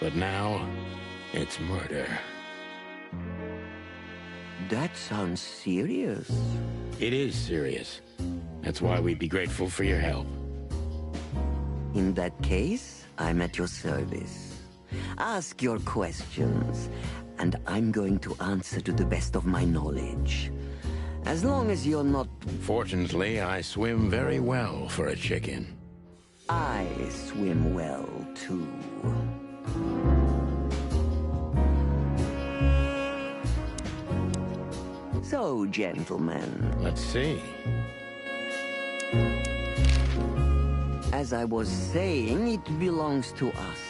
but now it's murder. That sounds serious. It is serious. That's why we'd be grateful for your help. In that case, I'm at your service. Ask your questions, and I'm going to answer to the best of my knowledge. As long as you're not... Fortunately, I swim very well for a chicken. I swim well, too. So, gentlemen... Let's see. As I was saying, it belongs to us.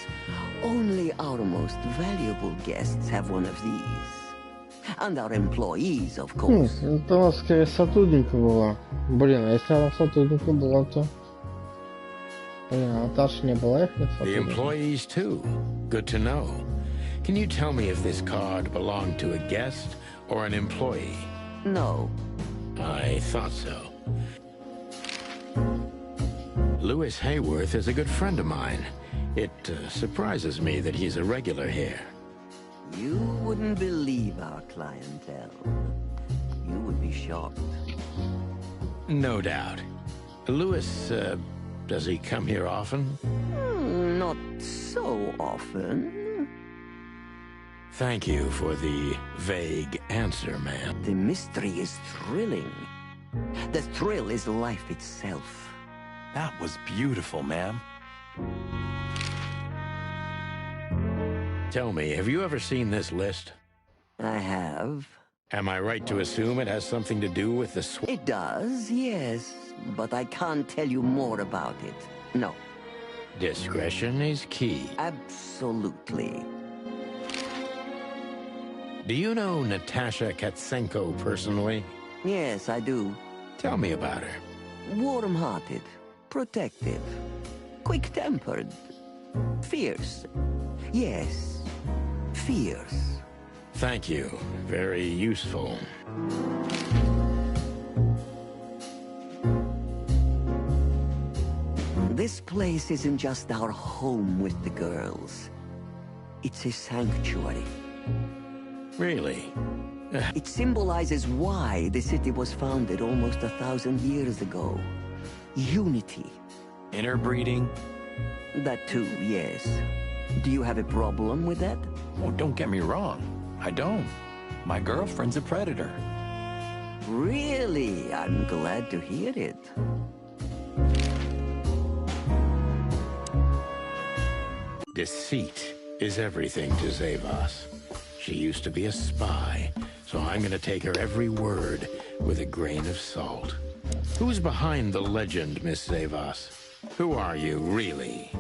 Only our most valuable guests have one of these. And our employees, of course. Это у нас скорее сотрудника была. Блин, а если она сотрудника была, то... Блин, а Наташа не была их The сотрудником? employees, too. Good to know. Can you tell me if this card belonged to a guest or an employee? No. I thought so. Louis Hayworth is a good friend of mine. It surprises me that he's a regular here. You wouldn't believe our clientele. You would be shocked. No doubt. Louis, does he come here often? Not so often. Thank you for the vague answer, ma'am. The mystery is thrilling. The thrill is life itself. That was beautiful, ma'am. Tell me, have you ever seen this list? I have. Am I right to assume it has something to do with the It does, yes. But I can't tell you more about it. No. Discretion is key. Absolutely. Do you know Natasha Katsenko personally? Yes, I do. Tell me about her. Warm-hearted, protective, quick-tempered, fierce. Yes, fierce. Thank you. Very useful. This place isn't just our home with the girls. It's a sanctuary. Really? It symbolizes why the city was founded almost 1,000 years ago. Unity. Interbreeding? That too, yes. Do you have a problem with that? Oh, don't get me wrong. I don't. My girlfriend's a predator. Really? I'm glad to hear it. Deceit is everything to Zavas. She used to be a spy, so I'm gonna take her every word with a grain of salt. Who's behind the legend, Miss Zavas? Who are you, really?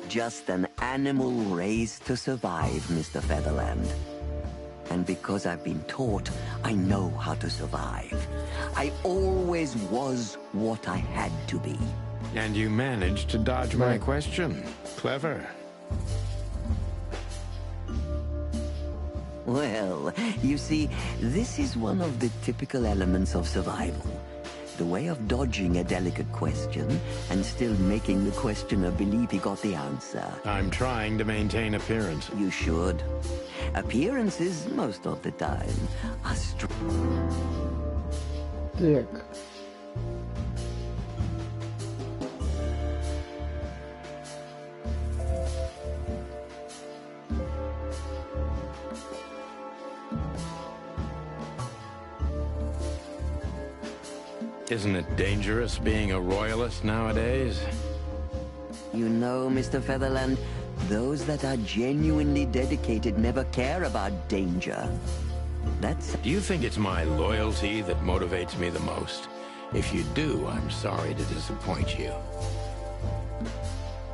Just an animal raised to survive, Mr. Featherland. And because I've been taught, I know how to survive. I always was what I had to be. And you managed to dodge my question. Clever. Well, you see, this is one of the typical elements of survival. The way of dodging a delicate question and still making the questioner believe he got the answer. I'm trying to maintain appearance. You should. Appearances, most of the time, are Так. Isn't it dangerous being a royalist nowadays? You know, Mr. Featherland, those that are genuinely dedicated never care about danger. Do you think it's my loyalty that motivates me the most? If you do, I'm sorry to disappoint you.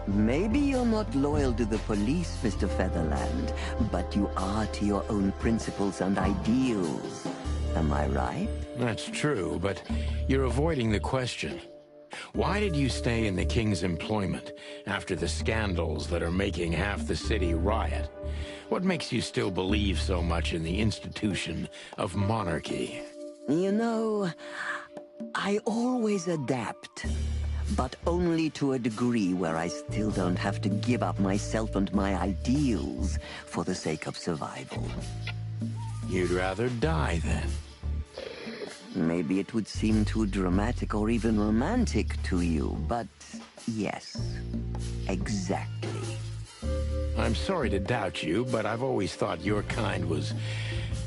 Maybe you're not loyal to the police, Mr. Featherland, but you are to your own principles and ideals. Am I right? That's true, but you're avoiding the question. Why did you stay in the king's employment after the scandals that are making half the city riot? What makes you still believe so much in the institution of monarchy? You know, I always adapt, but only to a degree where I still don't have to give up myself and my ideals for the sake of survival. You'd rather die, then? Maybe it would seem too dramatic or even romantic to you, but yes, exactly. I'm sorry to doubt you, but I've always thought your kind was,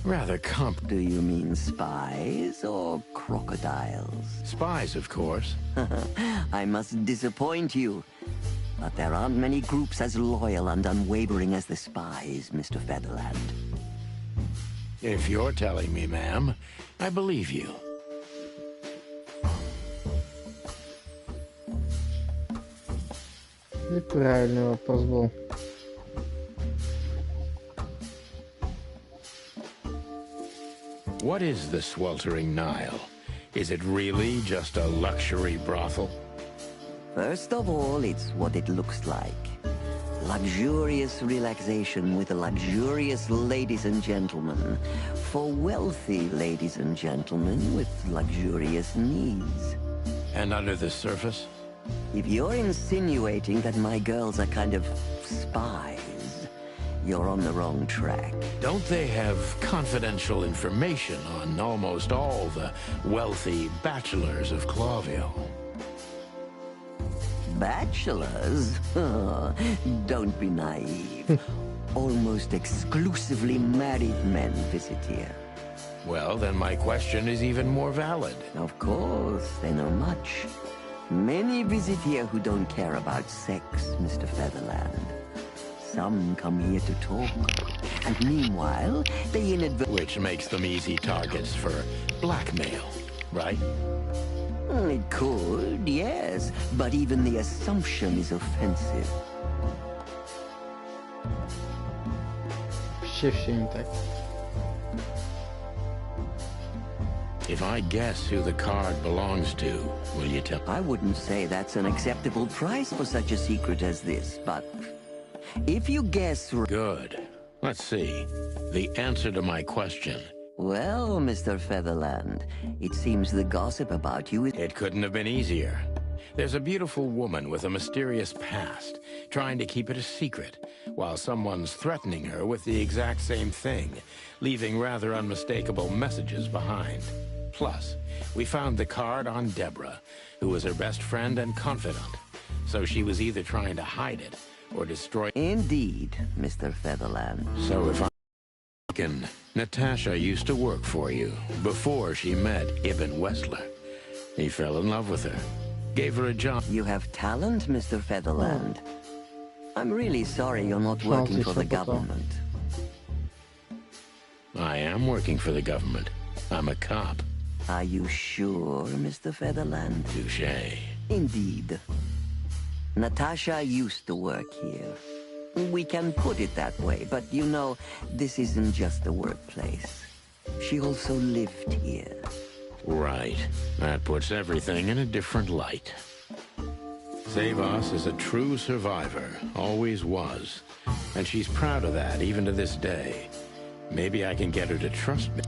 Rather Do you mean spies or crocodiles? Spies, of course. I must disappoint you. But there aren't many groups as loyal and unwavering as the spies, Mr. Featherland. If you're telling me, ma'am, I believe you. И правильный вопрос был. What is the sweltering Nile? Is it really just a luxury brothel? First of all, it's what it looks like. Luxurious relaxation with luxurious ladies and gentlemen. For wealthy ladies and gentlemen with luxurious needs. And under the surface? If you're insinuating that my girls are kind of spies, you're on the wrong track. Don't they have confidential information on almost all the wealthy bachelors of Clawville? Bachelors? Don't be naive. Almost exclusively married men visit here. Well, then my question is even more valid. Of course, they know much. Many visit here who don't care about sex, Mr. Featherland. Some come here to talk. And meanwhile, they inadvertently... Which makes them easy targets for blackmail, right? It could, yes. But even the assumption is offensive. If I guess who the card belongs to, will you tell? I wouldn't say that's an acceptable price for such a secret as this, but if you guess... Good. Let's see. The answer to my question. Well, Mr. Featherland, it seems the gossip about you is... It couldn't have been easier. There's a beautiful woman with a mysterious past, trying to keep it a secret, while someone's threatening her with the exact same thing, leaving rather unmistakable messages behind. Plus, we found the card on Deborah, who was her best friend and confidant. So she was either trying to hide it or destroy... Indeed, Mr. Featherland. So if I'm mistaken, Natasha used to work for you before she met Ibn Westler. He fell in love with her, gave her a job. You have talent, Mr. Featherland. I'm really sorry you're not working for the government. I am working for the government. I'm a cop. Are you sure, Mr. Featherland? Touché. Indeed. Natasha used to work here. We can put it that way, but you know, this isn't just a workplace. She also lived here. Right. That puts everything in a different light. Savas is a true survivor, always was. And she's proud of that, even to this day. Maybe I can get her to trust me.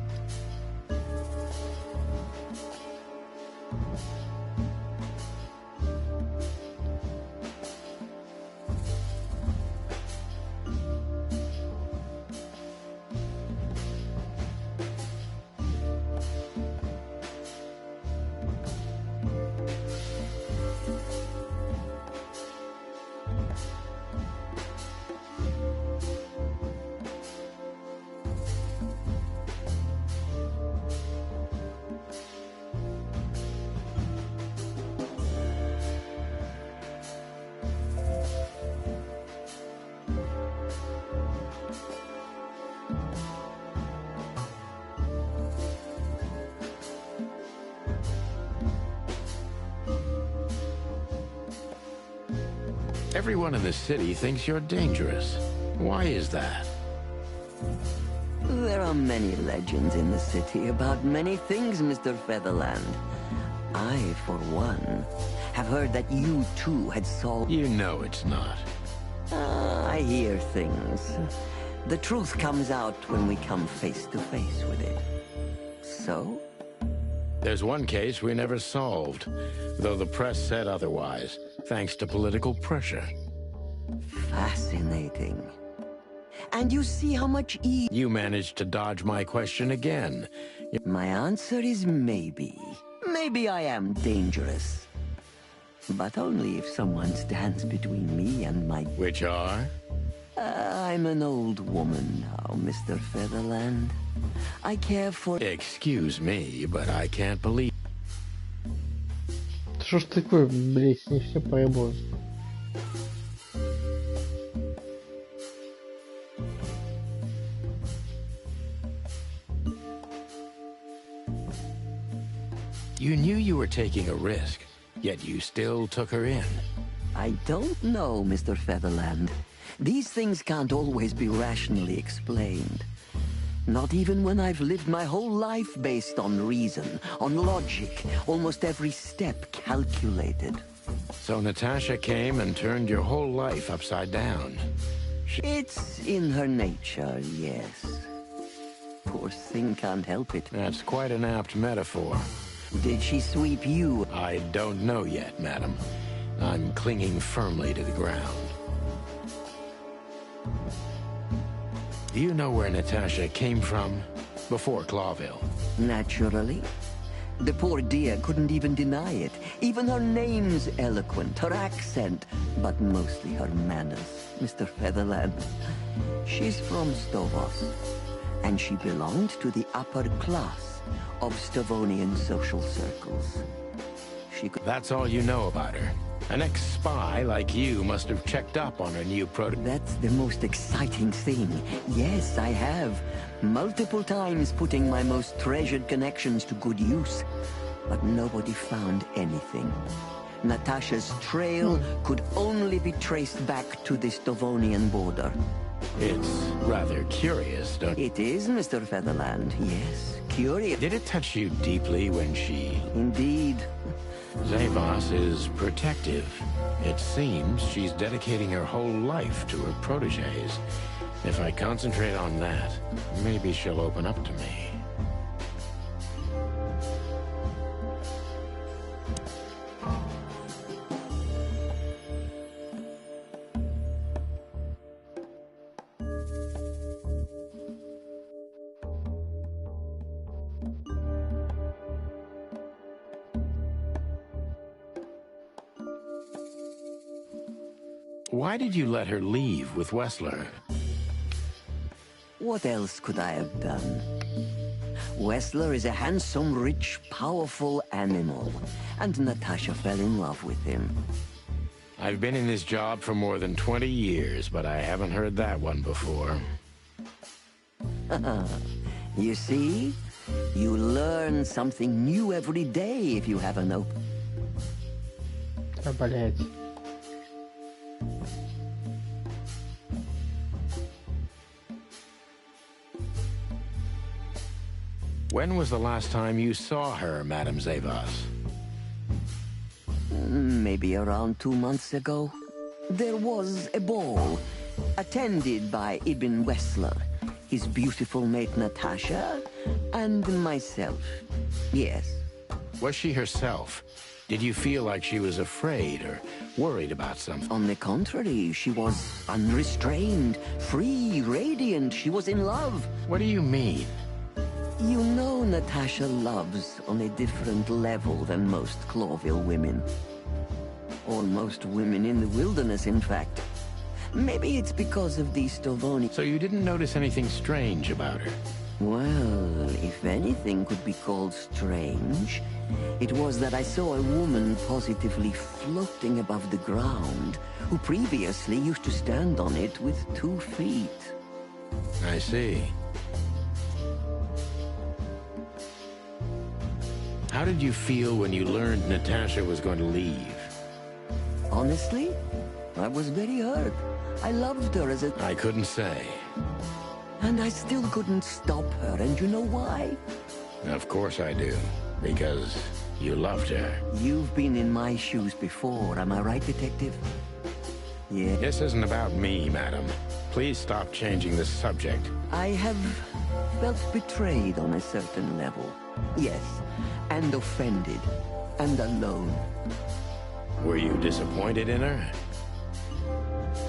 Everyone in the city thinks you're dangerous. Why is that? There are many legends in the city about many things, Mr. Featherland. I, for one, have heard that you too had solved... You know it's not. I hear things. The truth comes out when we come face to face with it. So? There's one case we never solved, though the press said otherwise, thanks to political pressure. Fascinating. And you see how much You managed to dodge my question again. My answer is maybe. Maybe I am dangerous. But only if someone stands between me and my... Which are? I'm an old woman now, Mr. Featherland. I care for... Excuse me, but I can't believe... Что ж такое, блять, не все проебалось. You knew you were taking a risk, yet you still took her in. I don't know, Mr. Featherland. These things can't always be rationally explained. Not even when I've lived my whole life based on reason, on logic, almost every step calculated. So Natasha came and turned your whole life upside down. It's in her nature, yes. Poor thing can't help it. That's quite an apt metaphor. Did she sweep you? I don't know yet, madam. I'm clinging firmly to the ground. Do you know where Natasha came from before Clawville? Naturally. The poor dear couldn't even deny it. Even her name's eloquent, her accent, but mostly her manners, Mr. Featherland. She's from Stovos, and she belonged to the upper class of Stavonian social circles. That's all you know about her. An ex-spy like you must have checked up on her new prototype. That's the most exciting thing. Yes, I have. Multiple times putting my most treasured connections to good use. But nobody found anything. Natasha's trail could only be traced back to the Stavonian border. It's rather curious, don't it? It is, Mr. Featherland, yes. Curious. Did it touch you deeply when she... Indeed. Zavos is protective. It seems she's dedicating her whole life to her protégés. If I concentrate on that, maybe she'll open up to me. Why did you let her leave with Wessler? What else could I have done? Wessler is a handsome, rich, powerful animal, and Natasha fell in love with him. I've been in this job for more than 20 years, but I haven't heard that one before. You see? You learn something new every day if you have an open... When was the last time you saw her, Madame Zavos? Maybe around 2 months ago. There was a ball, attended by Ibn Wessler, his beautiful mate Natasha, and myself. Yes. Was she herself? Did you feel like she was afraid or worried about something? On the contrary, she was unrestrained, free, radiant. She was in love. What do you mean? You know Natasha loves on a different level than most Clawville women. Or most women in the wilderness, in fact. Maybe it's because of the Stovoni... So you didn't notice anything strange about her? Well, if anything could be called strange, it was that I saw a woman positively floating above the ground, who previously used to stand on it with 2 feet. I see. How did you feel when you learned Natasha was going to leave? Honestly, I was very hurt. I loved her as a... I couldn't say. And I still couldn't stop her, and you know why? Of course I do. Because you loved her. You've been in my shoes before, am I right, Detective? Yeah. This isn't about me, madam. Please stop changing the subject. I have felt betrayed on a certain level. Yes. And offended. And alone. Were you disappointed in her?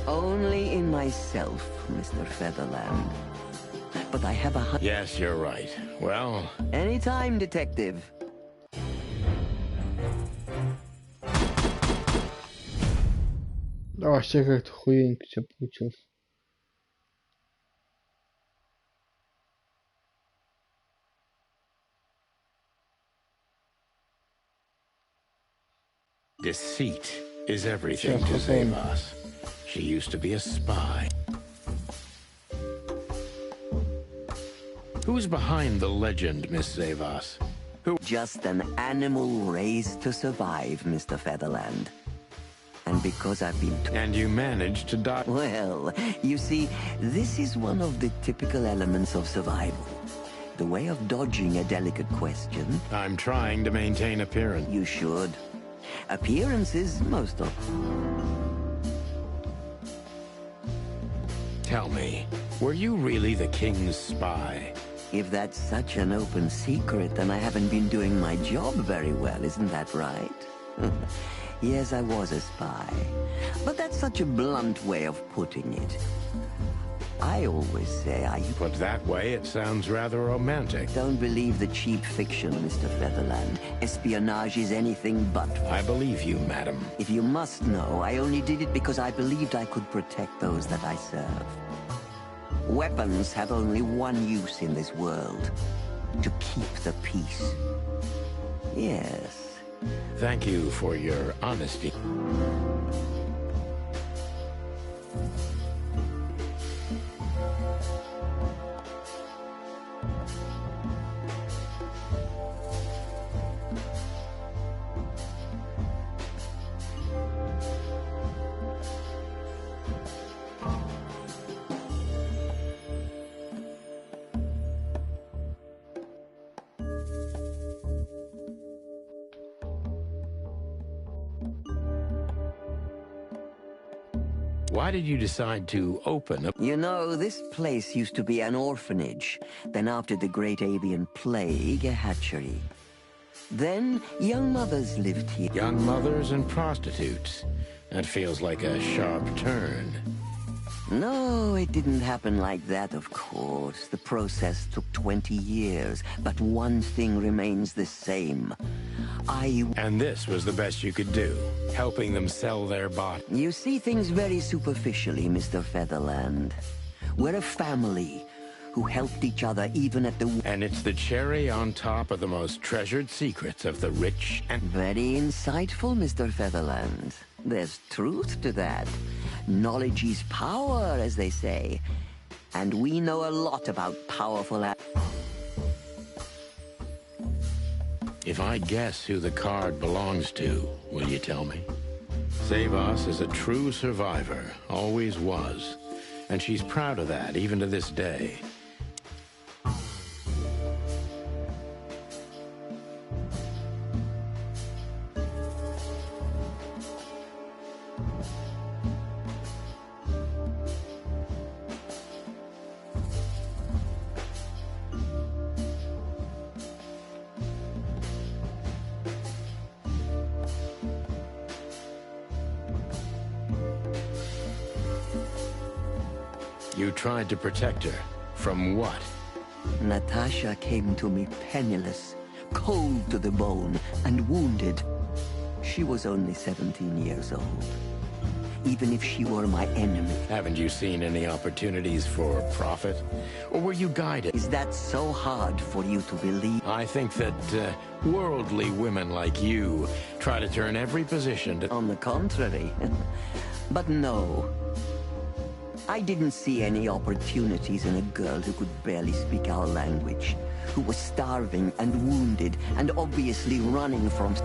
Only in myself, Mr. Featherland. But I have a... Yes, you're right. Well... Anytime, Detective. Да, вообще как-то хуенько все получилось. Deceit is everything to Zavos. She used to be a spy. Who's behind the legend, Miss Zavos? Who? Just an animal raised to survive, Mr. Featherland. And because I've been... And you managed to die... Well, you see, this is one of the typical elements of survival. The way of dodging a delicate question. I'm trying to maintain appearance. You should. Appearances, most of... Tell me, were you really the king's spy? If that's such an open secret, then I haven't been doing my job very well, isn't that right? Yes, I was a spy. But that's such a blunt way of putting it. I always say I... Put that way, it sounds rather romantic. Don't believe the cheap fiction, Mr. Featherland. Espionage is anything but... I believe you, madam. If you must know, I only did it because I believed I could protect those that I serve. Weapons have only one use in this world. To keep the peace. Yes. Thank you for your honesty. Why did you decide to open a... You know, this place used to be an orphanage. Then after the Great Avian Plague, a hatchery. Then young mothers lived here. Young mothers and prostitutes. That feels like a sharp turn. No, it didn't happen like that, of course. The process took 20 years, but one thing remains the same. And this was the best you could do, helping them sell their body. You see things very superficially, Mr. Featherland. We're a family who helped each other even at the... And it's the cherry on top of the most treasured secrets of the rich and... Very insightful, Mr. Featherland. There's truth to that. Knowledge is power, as they say. And we know a lot about powerful... If I guess who the card belongs to, will you tell me? Zavos is a true survivor, always was. And she's proud of that, even to this day. You tried to protect her. From what? Natasha came to me penniless, cold to the bone, and wounded. She was only 17 years old. Even if she were my enemy. Haven't you seen any opportunities for profit? Or were you guided? Is that so hard for you to believe? I think that worldly women like you try to turn every position to... On the contrary. But no. I didn't see any opportunities in a girl who could barely speak our language, who was starving and wounded and obviously running from...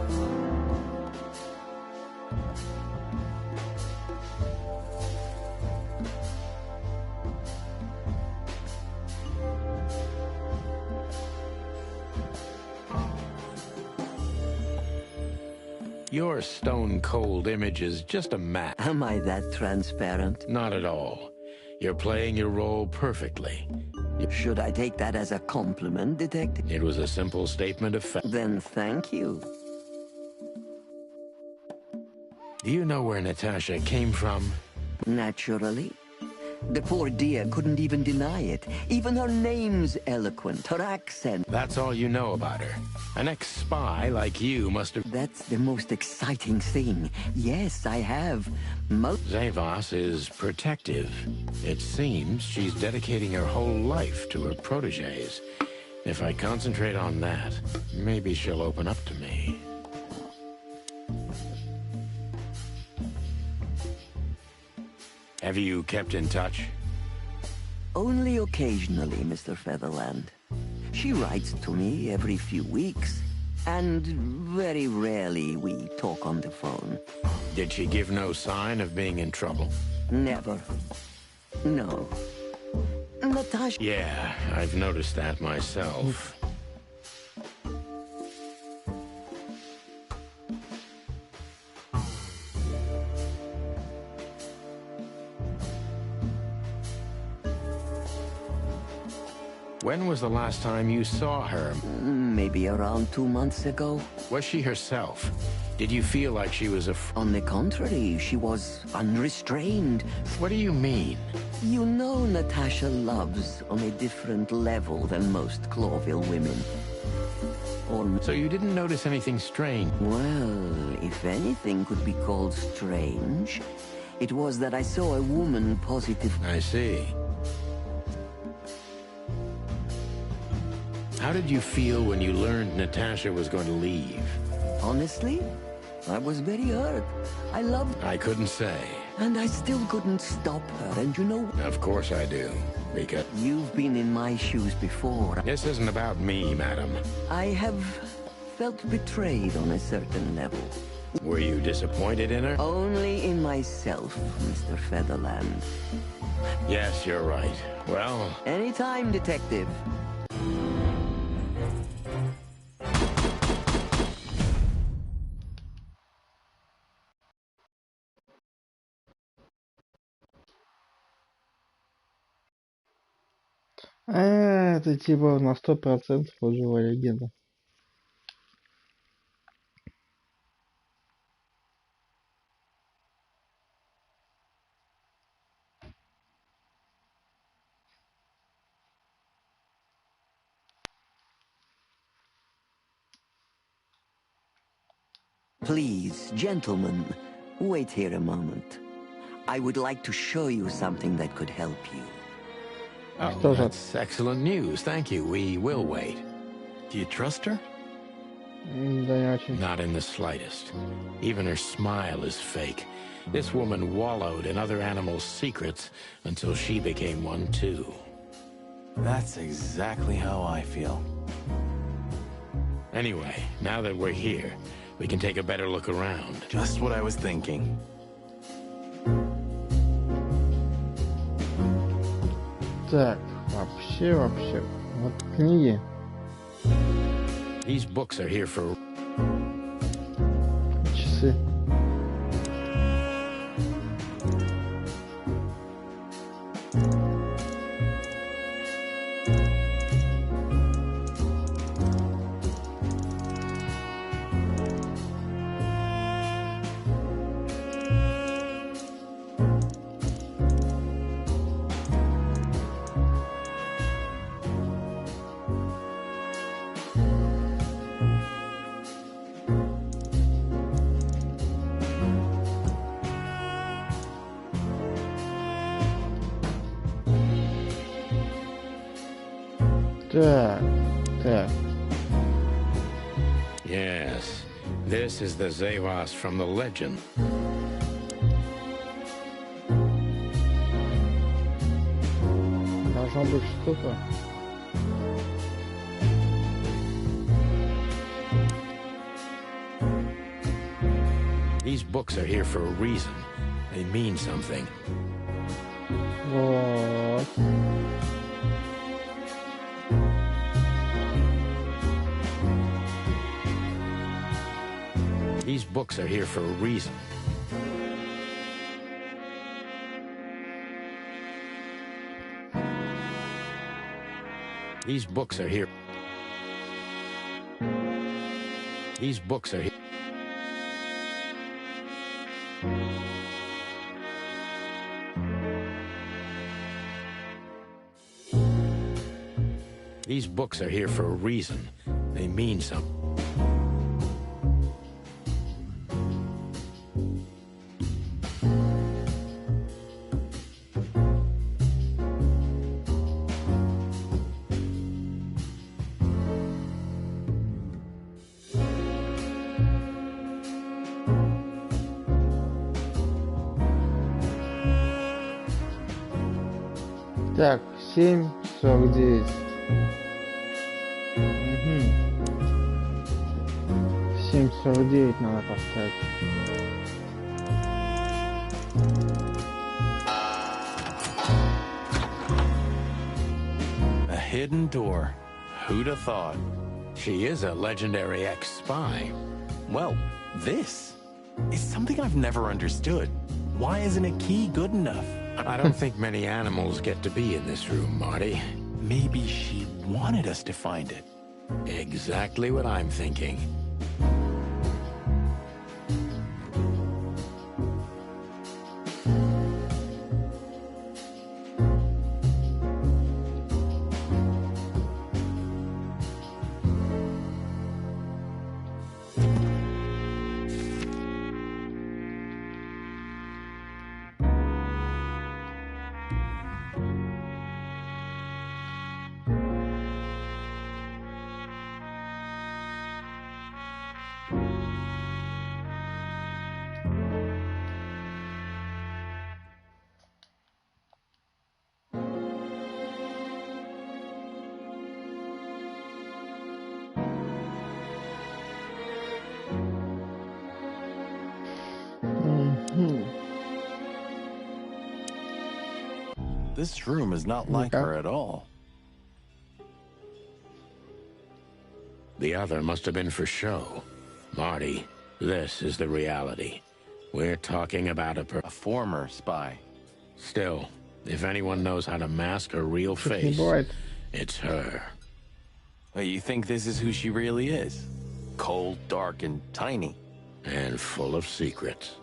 Your stone-cold image is just a mask. Am I that transparent? Not at all. You're playing your role perfectly. Should I take that as a compliment, Detective? It was a simple statement of fact. Then thank you. Do you know where Natasha came from? Naturally. The poor dear couldn't even deny it. Even her name's eloquent, her accent. That's all you know about her. An ex-spy like you must have... That's the most exciting thing. Yes, I have. Zavos is protective. It seems she's dedicating her whole life to her protégés. If I concentrate on that, maybe she'll open up to me. Have you kept in touch? Only occasionally, Mr. Featherland. She writes to me every few weeks, and very rarely we talk on the phone. Did she give no sign of being in trouble? Never. No. Natasha... Yeah, I've noticed that myself. When was the last time you saw her? Maybe around 2 months ago. Was she herself? Did you feel like she was On the contrary, she was unrestrained. What do you mean? You know Natasha loves on a different level than most Clawville women. So you didn't notice anything strange? Well, if anything could be called strange, it was that I saw a woman positive... I see. How did you feel when you learned Natasha was going to leave? Honestly, I was very hurt. I loved her. I couldn't say. And I still couldn't stop her, and you know... Of course I do, because... You've been in my shoes before. This isn't about me, madam. I have felt betrayed on a certain level. Were you disappointed in her? Only in myself, Mr. Featherland. Yes, you're right. Well... Anytime, detective. Это типа на 100% живая легенда. Please, gentlemen, wait here a moment. I would like to show you something that could help you. Oh, that's excellent news. Thank you. We will wait. Do you trust her? Not in the slightest. Even her smile is fake. This woman wallowed in other animals' secrets until she became one too. That's exactly how I feel. Anyway, now that we're here, we can take a better look around. Just what I was thinking. Так, вообще. Вот книги. These books are here for... Часы. Так. Yes, this is the Zevas from the legend. Должно быть что-то. These books are here for a reason. They mean something. Вот. These books are here for a reason. These books are here. These books are here. These books are here for a reason. They mean something. Так, 7:49. Угу. 7:49 надо поставить. A hidden door. Who'd have thought? She is a legendary ex-spy. Well, this is something I've never understood. Why isn't a key good enough? I don't think many animals get to be in this room, Marty. Maybe she wanted us to find it. Exactly what I'm thinking. This room is not like her at all. The other must have been for show. Marty, this is the reality. We're talking about a former spy. Still, if anyone knows how to mask her real face, it's her. You think this is who she really is? Cold, dark, and tiny. And full of secrets.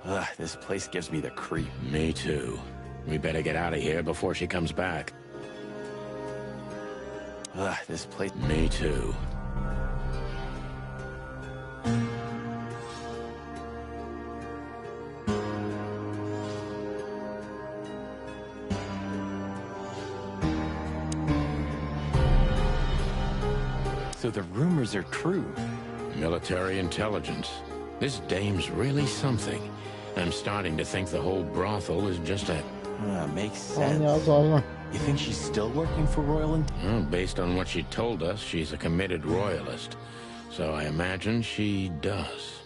Ugh, this place gives me the creep. Me too. We better get out of here before she comes back. Ugh, this place... Me too. So the rumors are true. Military intelligence. This dame's really something. I'm starting to think the whole brothel is just a... makes sense. You think she's still working for Royal Well, based on what she told us, she's a committed royalist. So I imagine she does.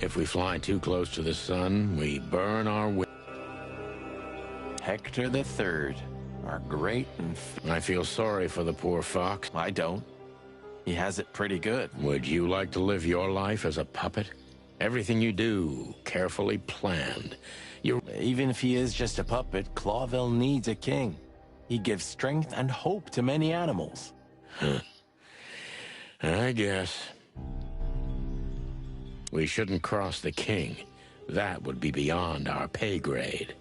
If we fly too close to the sun, we burn our way. Hector III, our great and... I feel sorry for the poor fox. I don't. He has it pretty good. Would you like to live your life as a puppet? Everything you do, carefully planned. Even if he is just a puppet, Clawville needs a king. He gives strength and hope to many animals. Huh. I guess. We shouldn't cross the king. That would be beyond our pay grade.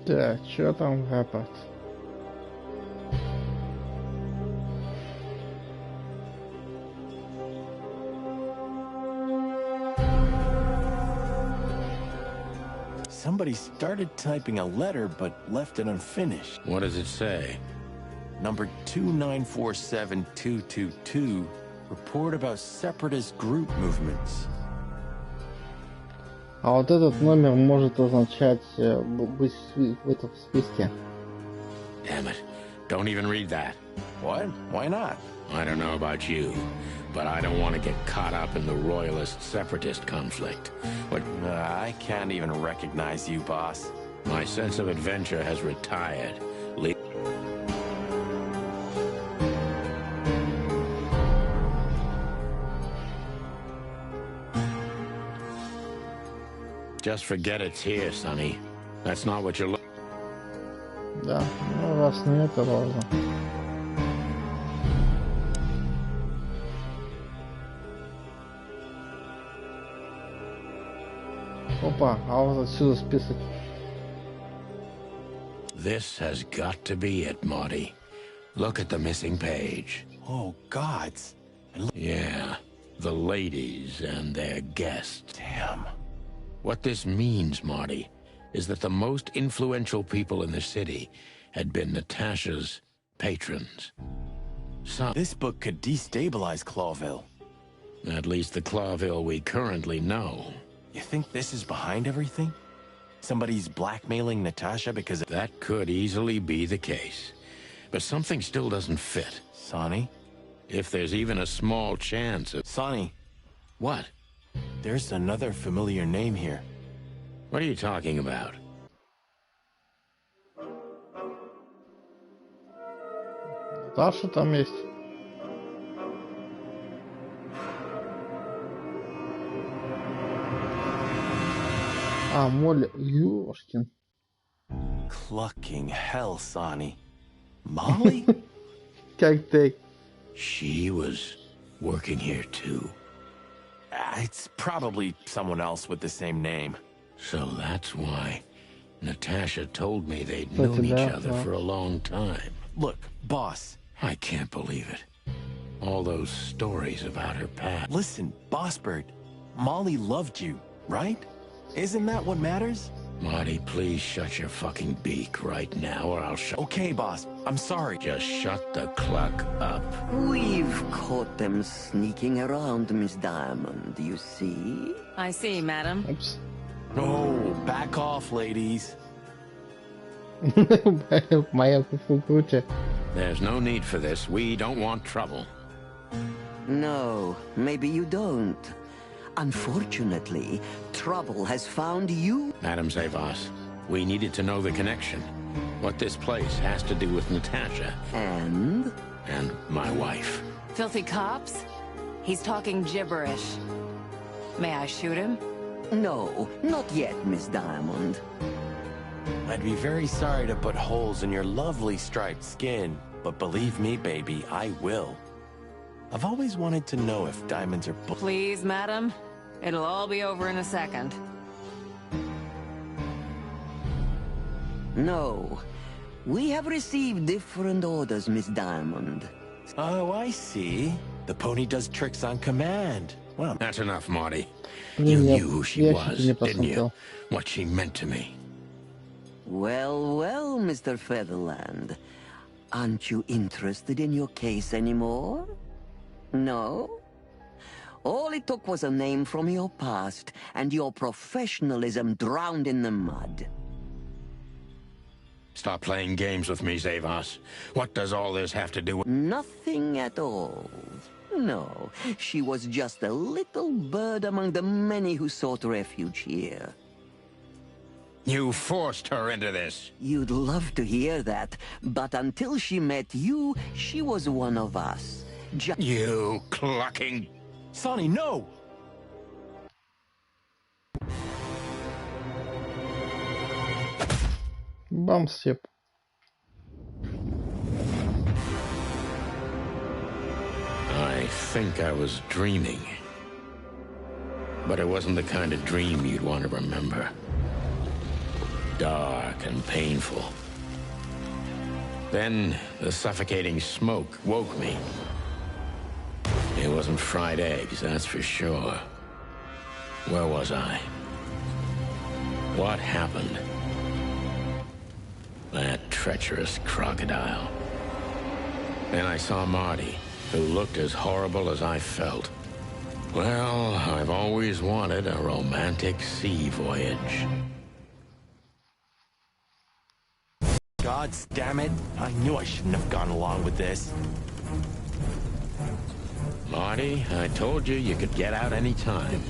Так, что там рапорт? Somebody started typing a letter but left it unfinished. What does it say? Number 2947222, report about separatist group movements. А вот этот номер может означать быть в этом списке. Damn it. Don't even read that. What? Why not? I don't know about you, but I don't want to get caught up in the royalist-separatist conflict. But I can't even recognize you, boss. My sense of adventure has retired. Just forget it's here, Sonny. That's not what you're looking. Да, ну раз не это важно. Опа, а вот отсюда список. This has got to be it, Marty. Look at the missing page. Oh, gods. Yeah, the ladies and their guests. Damn. What this means, Marty, is that the most influential people in the city had been Natasha's patrons. This book could destabilize Clawville. At least the Clawville we currently know. You think this is behind everything? Somebody's blackmailing Natasha because of... That could easily be the case. But something still doesn't fit. Sonny? If there's even a small chance of... Sonny. What? There's another familiar name here. What are you talking about? Наташа там есть. А, Молли, ёшкин. Clucking hell, Sonny. Molly? Как так? She was working here too. It's probably someone else with the same name. So that's why Natasha told me they'd known each other for a long time. Look, boss. I can't believe it. All those stories about her past. Listen, Bossbird. Molly loved you, right? Isn't that what matters? Marty, please shut your fucking beak right now or I'll shut... Okay, boss. I'm sorry. Just shut the cluck up. We've caught them sneaking around, Miss Diamond, you see? I see, madam. Oops. No, back off, ladies. Моя кукукуча. There's no need for this. We don't want trouble. No, maybe you don't. Unfortunately, trouble has found you. Madam Zavas, we needed to know the connection. What this place has to do with Natasha. And? And my wife. Filthy cops? He's talking gibberish. May I shoot him? No, not yet, Miss Diamond. I'd be very sorry to put holes in your lovely striped skin, but believe me, baby, I will. I've always wanted to know if diamonds are... Please, madam. It'll all be over in a second. No. We have received different orders, Miss Diamond. Oh, I see. The pony does tricks on command. Well, that's enough, Marty. You knew who she was, didn't you? What she meant to me. Well, well, Mr. Featherland. Aren't you interested in your case anymore? No? All it took was a name from your past, and your professionalism drowned in the mud. Stop playing games with me, Zavas. What does all this have to do with... Nothing at all. No, she was just a little bird among the many who sought refuge here. You forced her into this. You'd love to hear that, but until she met you, she was one of us. You clucking... Sonny, no! Бамсеп. I think I was dreaming. But it wasn't the kind of dream you'd want to remember. Dark and painful. Then the suffocating smoke woke me. It wasn't fried eggs, that's for sure. Where was I? What happened? That treacherous crocodile. Then I saw Marty, who looked as horrible as I felt. Well, I've always wanted a romantic sea voyage. God damn it. I knew I shouldn't have gone along with this. Marty, I told you you could get out any time.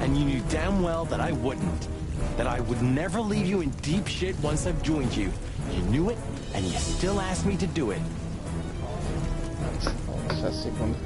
And you knew damn well that I wouldn't. That I would never leave you in deep shit once I've joined you. You knew it, and you still asked me to do it. Сейчас, секунду.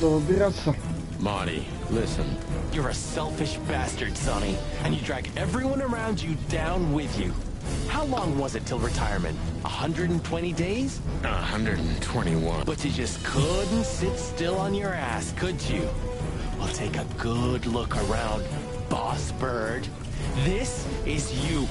отсюда выбираться. Marty, listen. You're a selfish bastard, Sonny, and you drag everyone around you down with you. How long was it till retirement? 120 days? 121. But you just couldn't sit still on your ass, could you? Well, take a good look around, Boss Bird. This is you.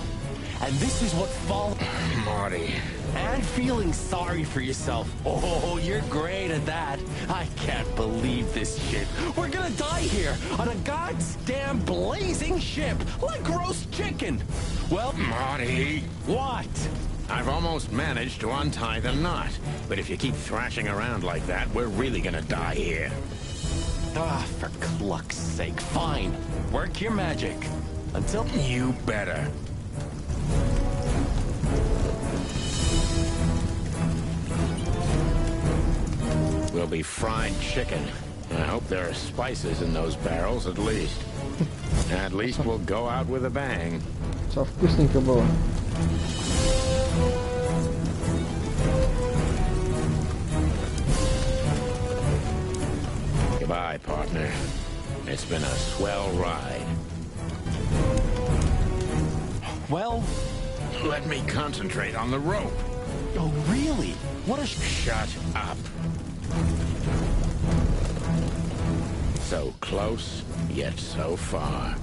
And this is what falls... Marty. And feeling sorry for yourself. Oh, you're great at that. I can't believe this shit. We're gonna die here on a goddamn blazing ship like roast chicken. Well, Marty. What? I've almost managed to untie the knot. But if you keep thrashing around like that, we're really gonna die here. Ah, for cluck's sake. Fine. Work your magic. Until... You better. We'll be fried chicken. I hope there are spices in those barrels at least. At least we'll go out with a bang. Все вкусненько было. Goodbye, partner. It's been a swell ride. Well, let me concentrate on the rope. Oh, really? What a... Shut up. So close, yet so far.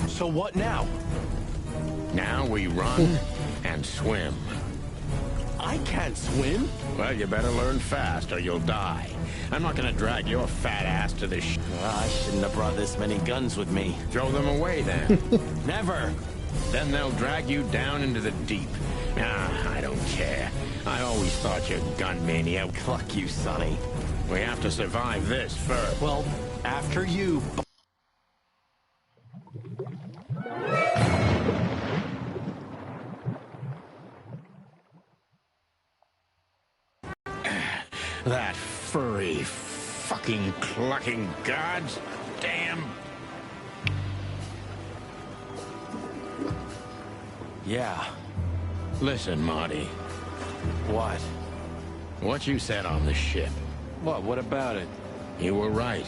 So what now? Now we run and swim. I can't swim. Well, you better learn fast or you'll die. I'm not gonna drag your fat ass to this I shouldn't have brought this many guns with me. Throw them away then. Never. Then they'll drag you down into the deep. Ah, I don't care. I always thought you gun maniac. Cluck you, Sonny. We have to survive this first. Well, after you. That furry, fucking clucking gods. Damn. Yeah. Listen, Marty. What? What you said on the ship. What about it? You were right.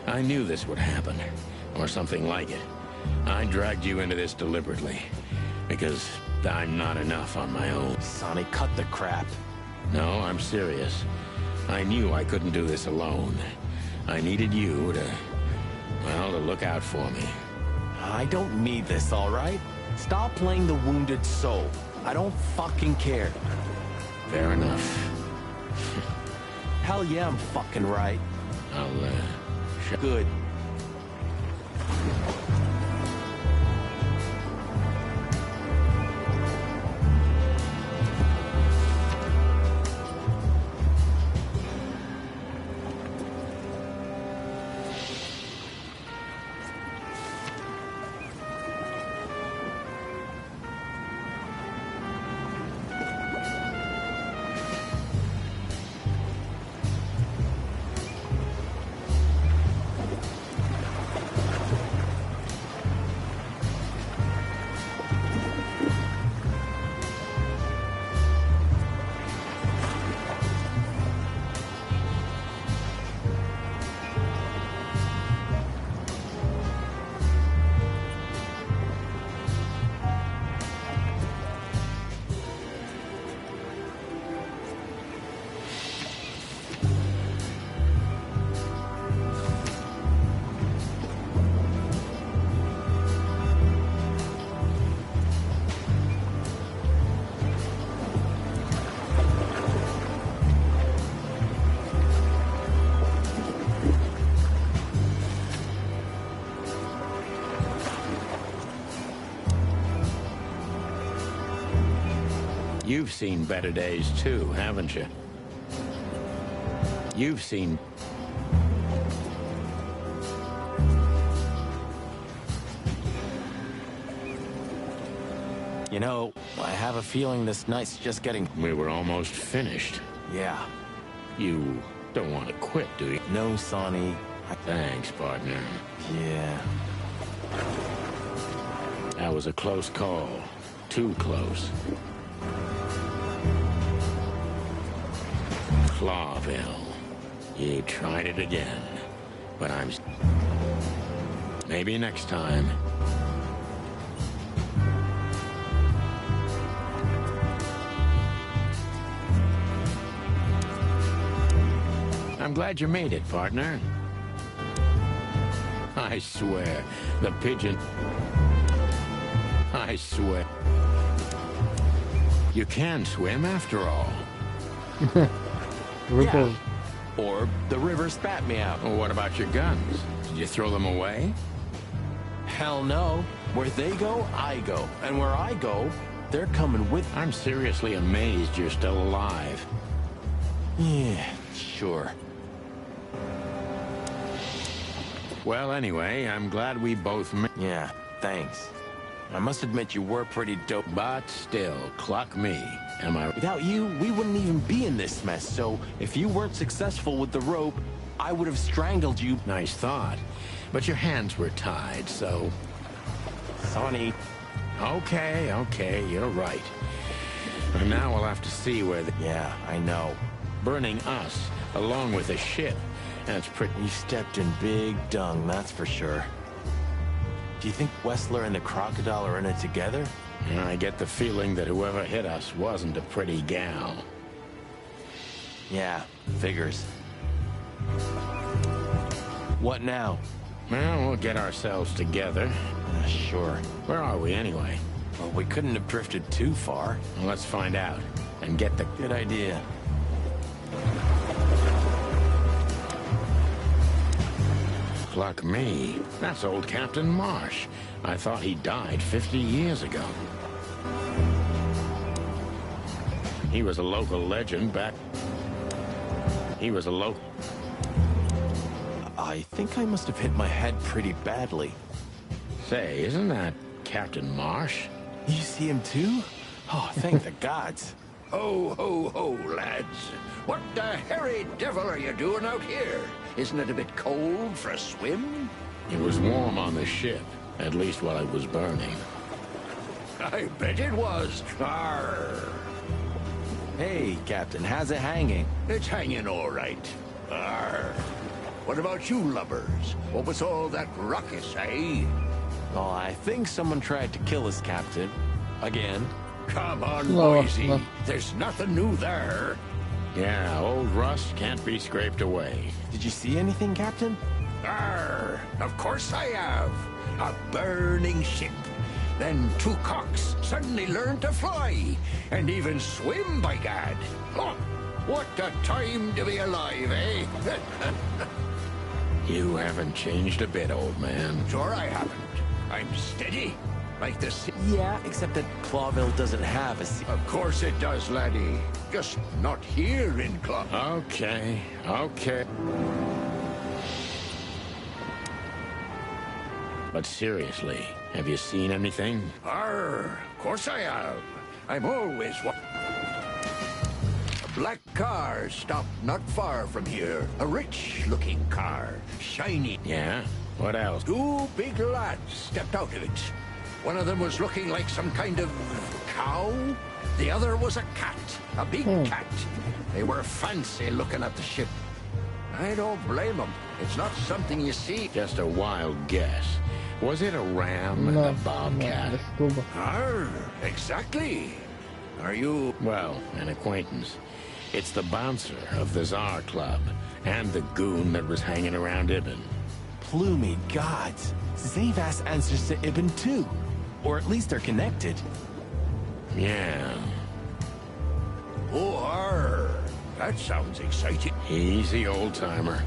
I knew this would happen. Or something like it. I dragged you into this deliberately. Because I'm not enough on my own. Sonny, cut the crap. No, I'm serious. I knew I couldn't do this alone. I needed you to, well, to look out for me. I don't need this, all right? Stop playing the wounded soul. I don't fucking care. Fair enough. Hell yeah, I'm fucking right. I'll, Good. You've seen better days too, haven't you? You've seen... You know, I have a feeling this night's just getting... We were almost finished. Yeah. You don't want to quit, do you? No, Sonny. Thanks, partner. Yeah. That was a close call. Too close. Clawville. You tried it again. But I'm... Maybe next time. I'm glad you made it, partner. I swear, the pigeon... I swear. You can swim after all. Yeah. Or the river spat me out. Well, what about your guns? Did you throw them away? Hell no. Where they go, I go. And where I go, they're coming with... I'm seriously amazed you're still alive. Yeah, sure. Well, anyway, I'm glad we both... Yeah, thanks. I must admit you were pretty dope. But still, cluck me. Am I... Without you, we wouldn't even be in this mess, so if you weren't successful with the rope, I would have strangled you. Nice thought. But your hands were tied, so... Sonny. Okay, you're right. And now we'll have to see where the... Yeah, I know. Burning us, along with the ship. That's pretty... You stepped in big dung, that's for sure. Do you think Wessler and the crocodile are in it together? I get the feeling that whoever hit us wasn't a pretty gal. Yeah, figures. What now? Well, we'll get ourselves together. Sure. Where are we, anyway? Well, we couldn't have drifted too far. Well, let's find out. And get the... Good idea. Cluck me. That's old Captain Marsh. I thought he died 50 years ago. He was a local legend back... He was a local... I think I must have hit my head pretty badly. Say, isn't that Captain Marsh? You see him too? Oh, thank the gods. Ho, ho, ho, lads. What the hairy devil are you doing out here? Isn't it a bit cold for a swim? It was warm on the ship, at least while it was burning. I bet it was. Arr. Hey, Captain, how's it hanging? It's hanging all right. Arr. What about you lubbers? What was all that ruckus, eh? Oh, I think someone tried to kill us, Captain. Again. Come on, Boise. There's nothing new there. Yeah, old rust can't be scraped away. Did you see anything, Captain? Arr, of course I have. A burning ship. Then two cocks suddenly learned to fly, and even swim, by gad. Oh, what a time to be alive, eh? You haven't changed a bit, old man. Sure I haven't. I'm steady, like the sea. Yeah, except that Clawville doesn't have a sea. Of course it does, laddie. Just not here in Claw. Okay, okay. But seriously, have you seen anything? Arr, of course I have. I'm always A black car stopped not far from here. A rich-looking car, shiny. Yeah? What else? Two big lads stepped out of it. One of them was looking like some kind of cow. The other was a cat, a big cat. They were fancy looking at the ship. I don't blame them. It's not something you see. Just a wild guess. Was it a ram, a bobcat? Arr, exactly. Are you... Well, an acquaintance. It's the bouncer of the Tsar Club, and the goon that was hanging around Ibn. Plumey gods. Zavas answers to Ibn too. Or at least they're connected. Yeah. Oh, arr. That sounds exciting. Easy, old-timer.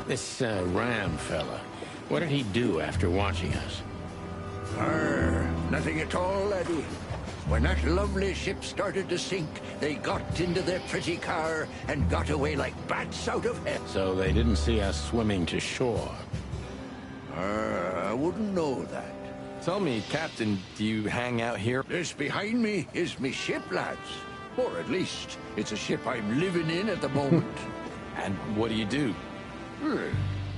This Ram fella, what did he do after watching us? Nothing at all, laddie. When that lovely ship started to sink, they got into their pretty car and got away like bats out of hell. So they didn't see us swimming to shore? I wouldn't know that. Tell me, Captain, do you hang out here? This behind me is me ship, lads. Or at least, it's a ship I'm living in at the moment. And what do you do?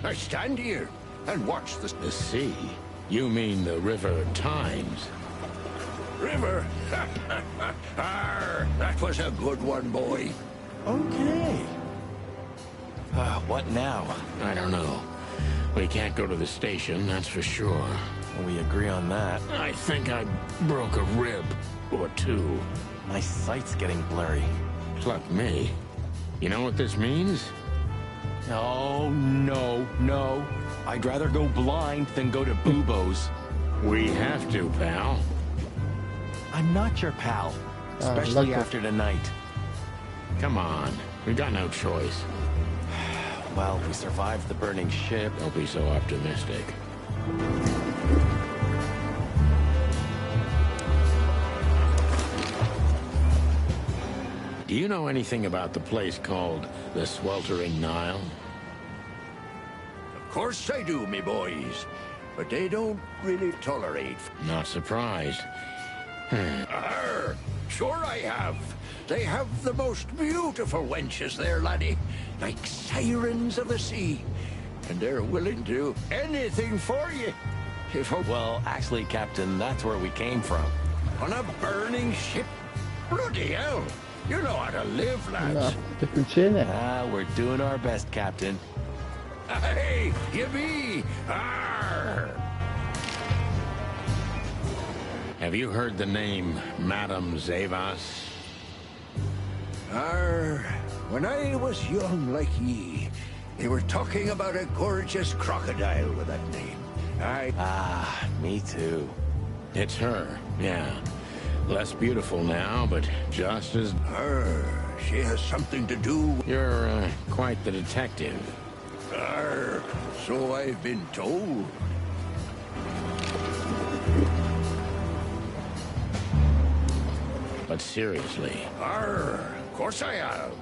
I stand here and watch the sea. You mean the River Times? River? Arr, that was a good one, boy. Okay. What now? I don't know. We can't go to the station, that's for sure. We agree on that. I think I broke a rib or two. My sight's getting blurry. Pluck me. You know what this means? Oh, no, no. I'd rather go blind than go to Bubo's. We have to, pal. I'm not your pal, especially after tonight. Come on, we got no choice. Well, we survived the burning ship. Don't be so optimistic. Do you know anything about the place called the Sweltering Nile? Of course I do, me boys. But they don't really tolerate... Not surprised. Arr, sure I have. They have the most beautiful wenches there, laddie. Like sirens of the sea. And they're willing to do anything for you. Well, actually, Captain, that's where we came from. On a burning ship? Bloody hell. You know how to live, lads. We're doing our best, Captain. Hey, you be! Arr! Have you heard the name Madame Zavas? When I was young like ye, they were talking about a gorgeous crocodile with that name. Me too. It's her, yeah. Less beautiful now, but just as... She has something to do... You're, quite the detective. So I've been told. But seriously... Of course I have.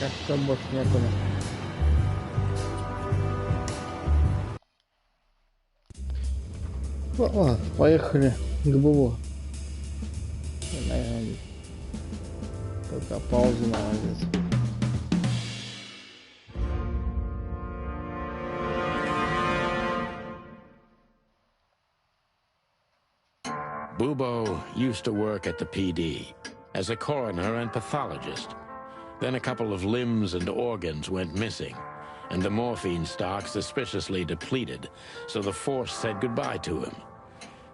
Как-то больше некуда. Ладно, поехали к Бубу. Наверное, только паузу наладить. Bubo used to work at the PD as a coroner and pathologist. Then a couple of limbs and organs went missing, and the morphine stock suspiciously depleted, so the force said goodbye to him.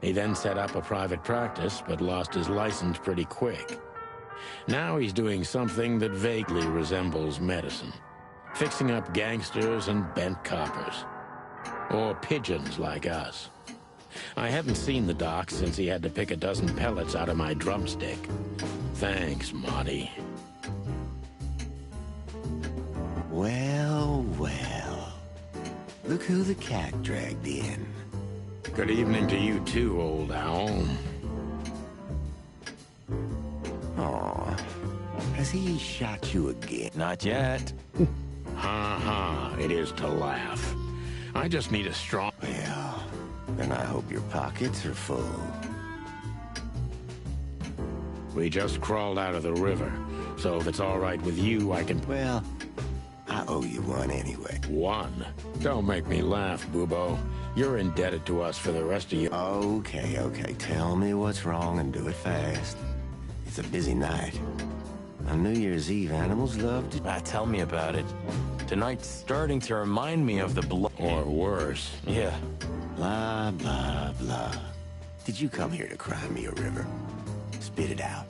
He then set up a private practice, but lost his license pretty quick. Now he's doing something that vaguely resembles medicine, fixing up gangsters and bent coppers. Or pigeons like us. I hadn't seen the doc since he had to pick a dozen pellets out of my drumstick. Thanks, Monty. Well, well. Look who the cat dragged in. Good evening to you too, old owl. Aw, has he shot you again? Not yet. Ha ha, it is to laugh. I just need a strong... Well, then I hope your pockets are full. We just crawled out of the river, so if it's all right with you, I can... Well, I owe you one anyway. One? Don't make me laugh, Bubo. You're indebted to us for the rest of your... Okay, okay. Tell me what's wrong and do it fast. It's a busy night. On New Year's Eve, animals love to... Tell me about it. Tonight's starting to remind me of the blood. Or worse. Yeah. Blah, blah, blah. Did you come here to cry me a river? Spit it out.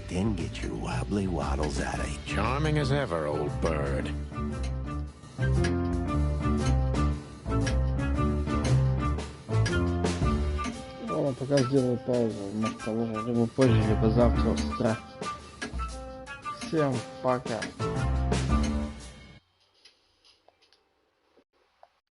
Then get your wobbly waddles out of here. Charming as ever, old bird. Ладно, пока сделаю паузу. Может, положу либо позже, либо завтра с утра. Всем пока.